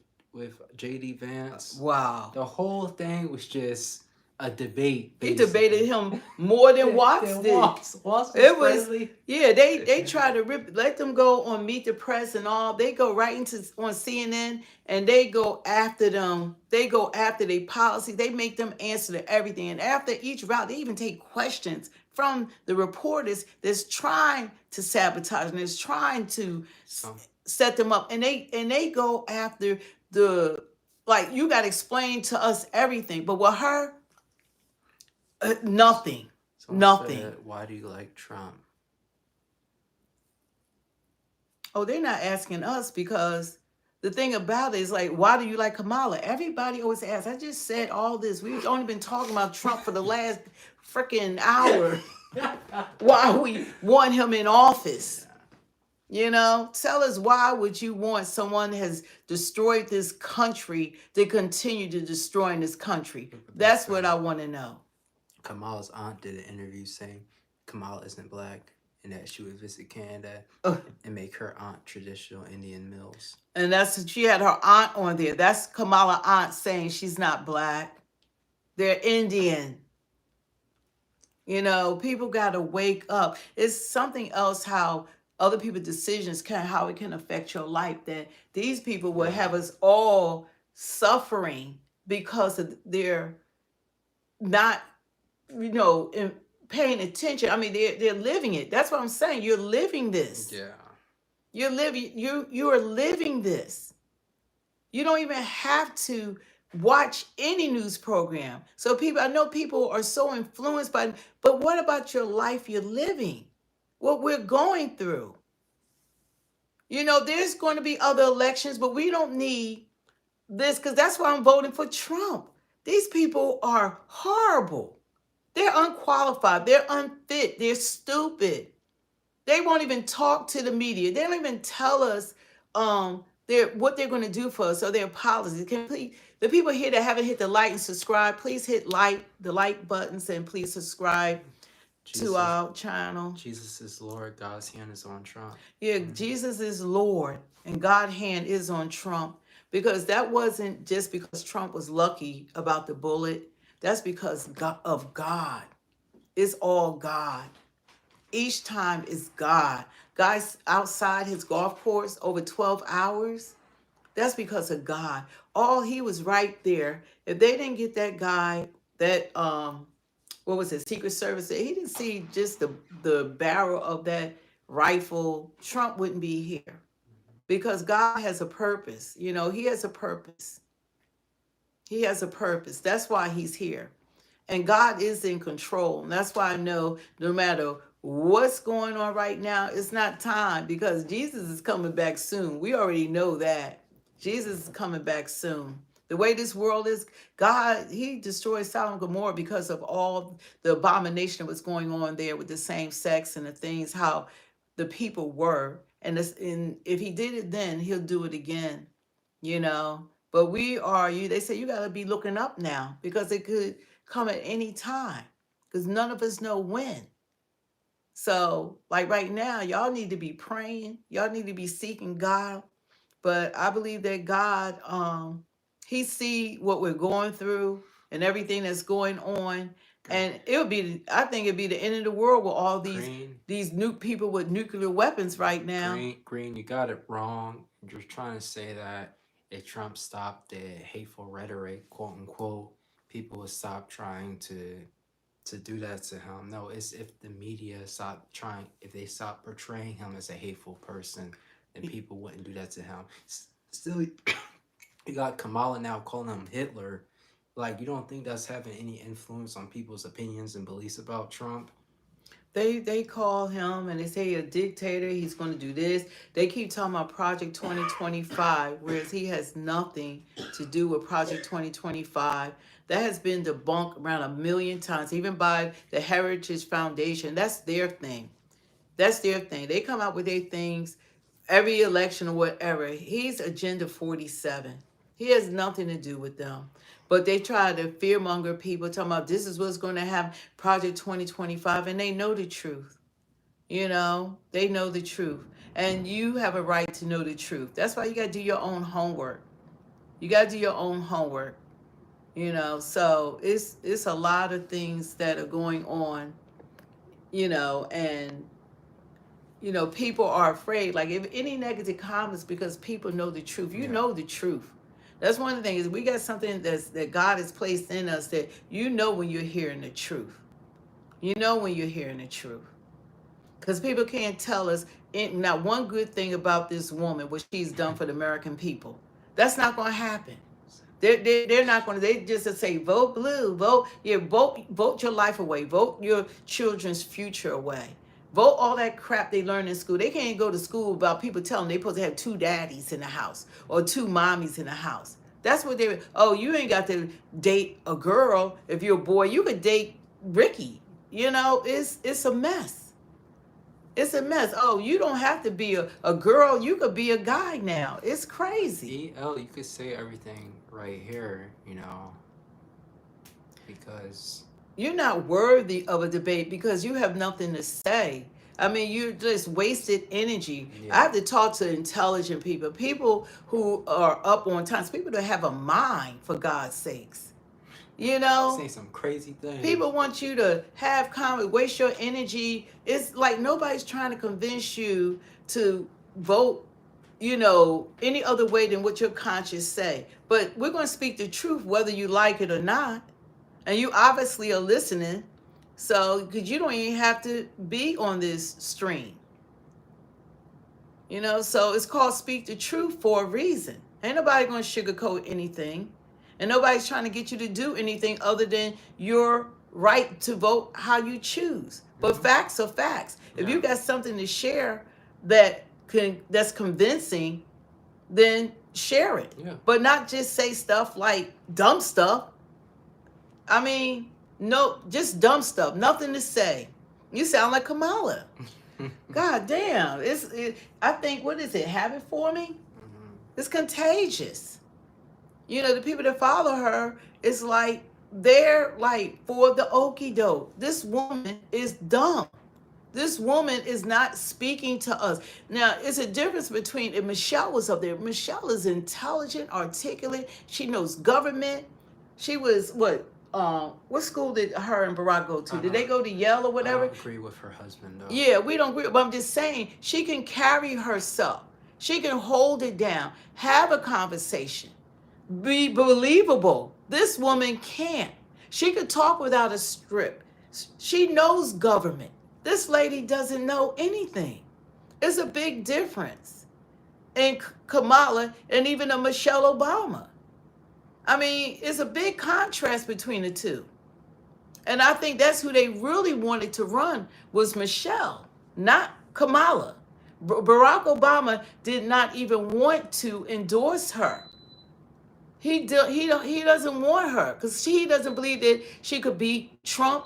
J.D. Vance? Wow. The whole thing was just a debate. Basically. He debated him more than Watts did. It was, yeah, they try to let them go on Meet the Press and all. They go right on CNN and they go after them. They go after their policy. They make them answer to everything. And after each route, they even take questions from the reporters that's trying to sabotage and that's trying to set them up. And they go after you got to explain to us everything. But with her, nothing. Nothing. Said, why do you like Trump? Oh, they're not asking us because the thing about it is like, why do you like Kamala? Everybody always asks. I just said all this. We've only been talking about Trump for the last freaking hour. Why we want him in office? You know, tell us, why would you want someone that has destroyed this country to continue to destroy this country? That's what I want to know. Kamala's aunt did an interview saying Kamala isn't black and that she would visit Canada and make her aunt traditional Indian meals. And that's, she had her aunt on there. That's Kamala aunt saying she's not black. They're Indian. You know, people got to wake up. It's something else how other people's decisions how it can affect your life, that these people will have us all suffering because of they're not, you know, paying attention. I mean, they're living it. That's what I'm saying. You're living this. Yeah. You're living, you are living this. You don't even have to watch any news program. So people, I know people are so influenced by, but what about your life you're living? What we're going through? You know, there's going to be other elections, but we don't need this, because that's why I'm voting for Trump. These people are horrible. They're unqualified. They're unfit. They're stupid. They won't even talk to the media. They don't even tell us what they're going to do for us or their policies. The people here that haven't hit the like and subscribe, please hit the like buttons, and please subscribe to our channel. Jesus is Lord. God's hand is on Trump. Yeah, Jesus is Lord, and God's hand is on Trump, because that wasn't just because Trump was lucky about the bullet. That's because of God. It's all God. Each time is God. Guys outside his golf course over 12 hours, that's because of God. He was right there. If they didn't get that guy, that what was it, Secret Service, he didn't see just the barrel of that rifle, Trump wouldn't be here. Because God has a purpose. You know, he has a purpose. He has a purpose. That's why he's here. And God is in control. And that's why I know no matter what's going on right now, it's not time, because Jesus is coming back soon. We already know that. Jesus is coming back soon. The way this world is, God, he destroyed Sodom and Gomorrah because of all the abomination that was going on there with the same sex and the things, how the people were. And if he did it then, he'll do it again, you know. But they say you got to be looking up now, because it could come at any time, because none of us know when. So like right now, y'all need to be praying. Y'all need to be seeking God. But I believe that God, he see what we're going through and everything that's going on. And I think it'd be the end of the world with all these new people with nuclear weapons right now. Green, you got it wrong. You're trying to say that if Trump stopped the hateful rhetoric, quote unquote, people would stop trying to do that to him. No, it's if the media if they stop portraying him as a hateful person, then people wouldn't do that to him. Still, you got Kamala now calling him Hitler. Like, you don't think that's having any influence on people's opinions and beliefs about Trump? They call him and they say a dictator, he's going to do this. They keep talking about Project 2025, whereas he has nothing to do with Project 2025. That has been debunked around 1 million times, even by the Heritage Foundation. That's their thing. That's their thing. They come out with their things every election or whatever. He's Agenda 47. He has nothing to do with them. But they try to fearmonger people, talking about this is what's going to happen, Project 2025, and they know the truth. You know, they know the truth. And you have a right to know the truth. That's why you got to do your own homework. You got to do your own homework. You know, so it's a lot of things that are going on, you know, and, you know, people are afraid. Like, if any negative comments, because people know the truth. You know the truth. That's one of the things. We got something that God has placed in us, that you know when you're hearing the truth. You know when you're hearing the truth. Because people can't tell us not one good thing about this woman, what she's done for the American people. That's not going to happen. They're not going to. They just say vote blue, vote your life away, vote your children's future away. Vote all that crap they learn in school. They can't go to school about people telling them they're supposed to have 2 daddies in the house or 2 mommies in the house. That's what they, oh, you ain't got to date a girl. If you're a boy, you could date Ricky. You know, it's a mess. It's a mess. Oh, you don't have to be a girl. You could be a guy now. It's crazy. EL, you could say everything right here, because you're not worthy of a debate because you have nothing to say. I mean, you just wasted energy. Yeah. I have to talk to intelligent people, people who are up on times, people that have a mind, for God's sakes. say some crazy things. People want you to have waste your energy. It's like nobody's trying to convince you to vote, any other way than what your conscience say. But we're going to speak the truth whether you like it or not. And you obviously are listening, so because you don't even have to be on this stream. So it's called Speak the Truth for a reason. Ain't nobody going to sugarcoat anything. And nobody's trying to get you to do anything other than your right to vote how you choose. But facts are facts. If you got something to share that's convincing, then share it. Yeah. But not just say stuff like dumb stuff. I mean, no, just dumb stuff. Nothing to say. You sound like Kamala. God damn. I think, what is it? Habit forming? It's contagious. The people that follow her, it's like, they're like for the okie doke. This woman is dumb. This woman is not speaking to us. Now, it's a difference between, if Michelle was up there, Michelle is intelligent, articulate. She knows government. She was, what school did her and Barack go to? Did they go to Yale or whatever? I don't agree with her husband, though. Yeah, we don't agree. But I'm just saying, she can carry herself. She can hold it down. Have a conversation. Be believable. This woman can't. She could talk without a script. She knows government. This lady doesn't know anything. It's a big difference in Kamala and even a Michelle Obama. I mean, it's a big contrast between the two. And I think that's who they really wanted to run, was Michelle, not Kamala. Barack Obama did not even want to endorse her. He doesn't want her because he doesn't believe that she could beat Trump.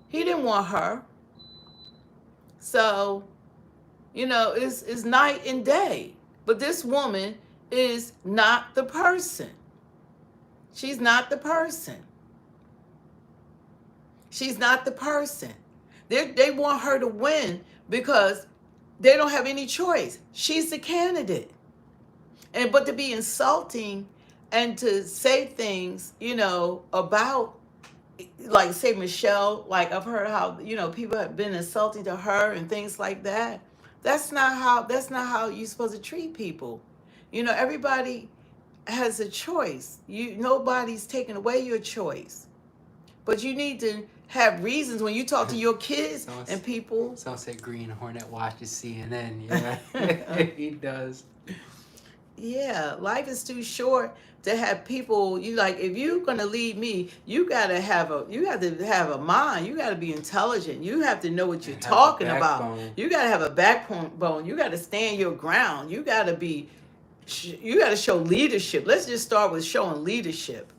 He didn't want her. So, it's night and day. But this woman is not the person. She's not the person. She's not the person. They want her to win because they don't have any choice. She's the candidate. But to be insulting and to say things, about, like, say Michelle, like I've heard how, people have been insulting to her and things like that. That's not how you're supposed to treat people. Everybody has a choice. Nobody's taking away your choice. But you need to have reasons when you talk to your kids and people. Some say Green Hornet watches CNN. Yeah, he does. Yeah, life is too short to have people. If you're gonna lead me, you have to have a mind. You gotta be intelligent. You have to know what you're talking about. You gotta have a backbone. You gotta stand your ground. You gotta show leadership. Let's just start with showing leadership.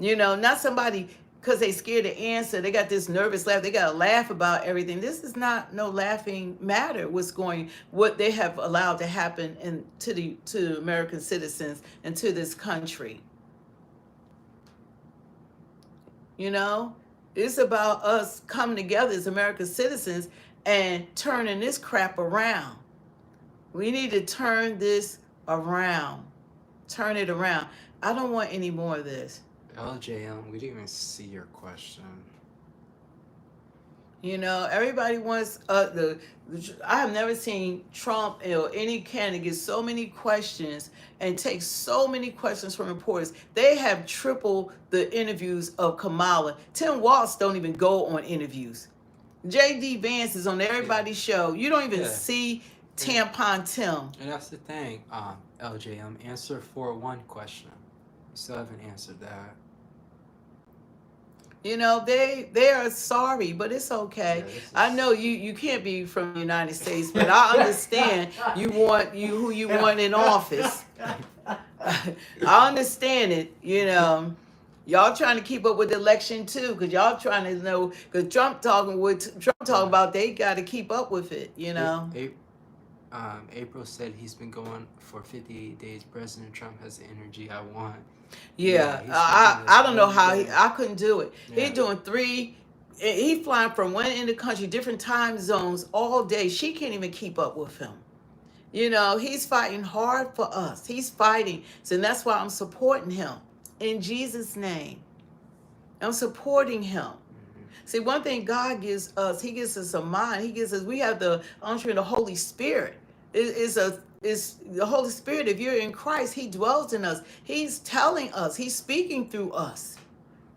Not somebody because they scared to answer. They got this nervous laugh. They got to laugh about everything. This is not no laughing matter. What they have allowed to happen to American citizens and to this country. It's about us coming together as American citizens and turning this crap around. We need to turn this around. Turn it around. I don't want any more of this. LJM, we didn't even see your question. Everybody wants I have never seen Trump or any candidate get so many questions and take so many questions from reporters. They have tripled the interviews of Kamala. Tim Walz don't even go on interviews. J.D. Vance is on everybody's show. You don't even see Tampon Tim. And that's the thing, LJM. Answer 4-1 question. You still haven't answered that. You know, they are sorry, but it's okay. I know you can't be from the United States, but I understand you want who you want in office. I understand it, you know. Y'all trying to keep up with the election too, because y'all trying to know, because Trump talking about they got to keep up with it, you know. April said he's been going for 58 days. President Trump has the energy I want. Yeah, he's I don't know how every day. I couldn't do it. Yeah. He doing he flying from one end of the country, different time zones all day. She can't even keep up with him. You know, he's fighting hard for us. He's fighting. So that's why I'm supporting him in Jesus' name. I'm supporting him. See, one thing God gives us, he gives us a mind. He gives us, we have the unction of the Holy Spirit. It's the Holy Spirit. If you're in Christ, he dwells in us. He's telling us, he's speaking through us.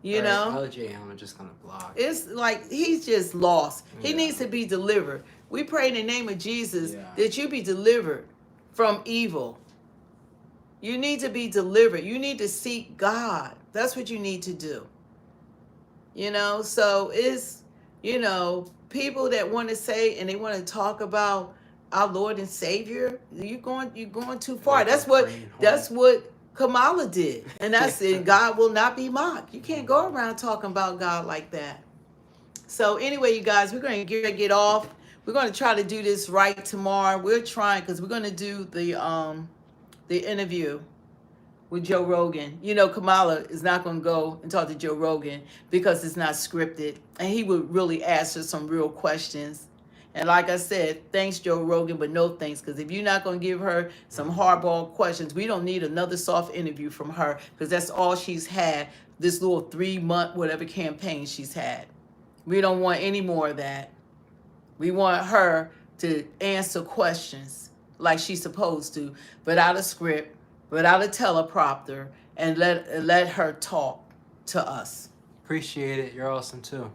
You know? LJ, I'm just going to block. It's like he's just lost. He needs to be delivered. We pray in the name of Jesus that you be delivered from evil. You need to be delivered. You need to seek God. That's what you need to do. You know, so it's, you know, people that want to say and they want to talk about our Lord and Savior, you're going too far. That's what Kamala did. And that's it. God will not be mocked. You can't go around talking about God like that. So anyway, you guys, we're going to get off. We're going to try to do this right tomorrow. We're trying because we're going to do the interview with Joe Rogan. You know, Kamala is not going to go and talk to Joe Rogan because it's not scripted. And he would really answer some real questions. And like I said, thanks, Joe Rogan, but no thanks. Because if you're not going to give her some hardball questions, we don't need another soft interview from her because that's all she's had this little 3-month whatever campaign she's had. We don't want any more of that. We want her to answer questions like she's supposed to, without a script, without a teleprompter, and let her talk to us. Appreciate it. You're awesome too.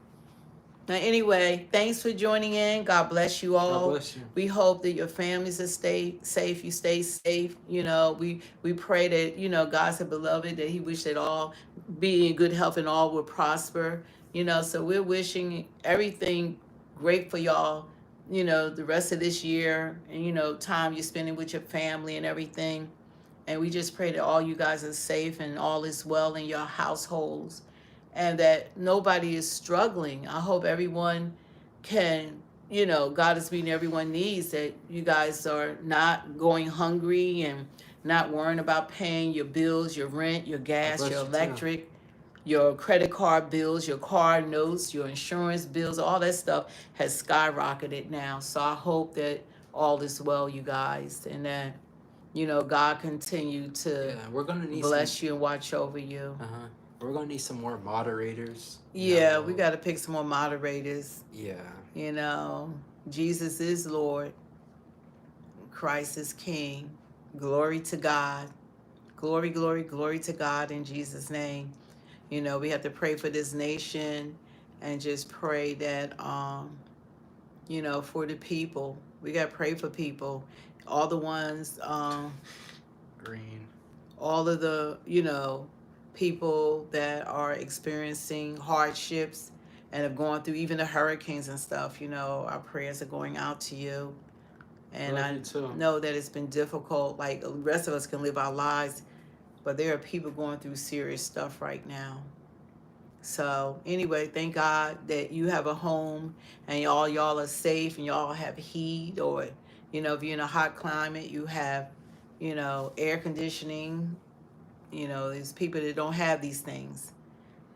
Now, anyway, thanks for joining in. God bless you all. God bless you. We hope that your families will stay safe. You stay safe. You know, we pray that, you know, God said, beloved, that he wished that all be in good health and all will prosper. You know, so we're wishing everything great for y'all, you know, the rest of this year and, you know, time you're spending with your family and everything. And we just pray that all you guys are safe and all is well in your households and that nobody is struggling. I hope everyone can, you know, God is meeting everyone's needs, that you guys are not going hungry and not worrying about paying your bills, your rent, your gas, your electric, your credit card bills, your car notes, your insurance bills, all that stuff has skyrocketed now. So I hope that all is well, you guys, and that, you know, God continue to we're gonna need bless you and watch over you. We're gonna need some more moderators. Yeah, we got to pick some more moderators. Yeah. You know, Jesus is Lord. Christ is King. Glory to God. Glory, glory, glory to God in Jesus' name. You know, we have to pray for this nation and just pray that, you know, for the people. We got to pray for people. All the ones, Green. all of the, you know, people that are experiencing hardships and have gone through even the hurricanes and stuff, you know, our prayers are going out to you. And I know that it's been difficult. Like the rest of us can live our lives, but there are people going through serious stuff right now. So anyway, thank God that you have a home and y'all are safe and y'all have heat, or, you know, if you're in a hot climate, you have, you know, air conditioning. You know, there's people that don't have these things.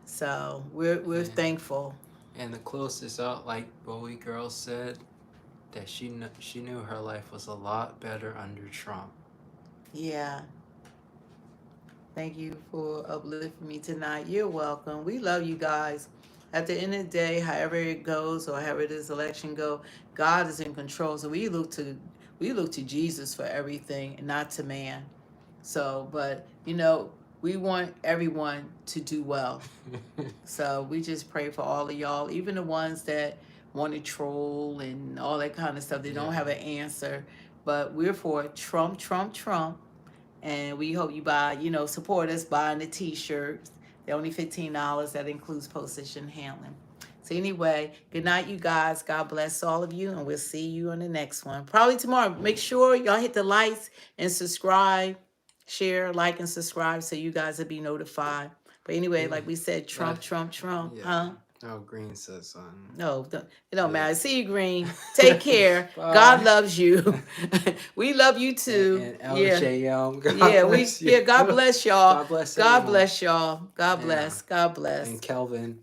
So we're thankful. And the closest out, like Bowie Girl said, that she knew her life was a lot better under Trump. Yeah. Thank you for uplifting me tonight. You're welcome. We love you guys. At the end of the day, however it goes or however this election go, God is in control. So we look to Jesus for everything and not to man. So, but you know, we want everyone to do well. So we just pray for all of y'all, even the ones that want to troll and all that kind of stuff. They don't have an answer, but we're for Trump, Trump, Trump. And we hope you buy, you know, support us buying the t-shirts They're only $15. That includes postage and handling. So anyway, good night, you guys. God bless all of you, and we'll see you on the next one. Probably tomorrow. Make sure y'all hit the likes and subscribe, share, like, and subscribe so you guys will be notified. But anyway, like we said, Trump, Yeah. huh? Oh, Green says something. No, it don't matter. See you, Green. Take care. God loves you. We love you too. And Yeah. LJM, God Yeah, bless you. God bless y'all. God bless God everyone. bless y'all. God Yeah. bless. God bless. And Kelvin.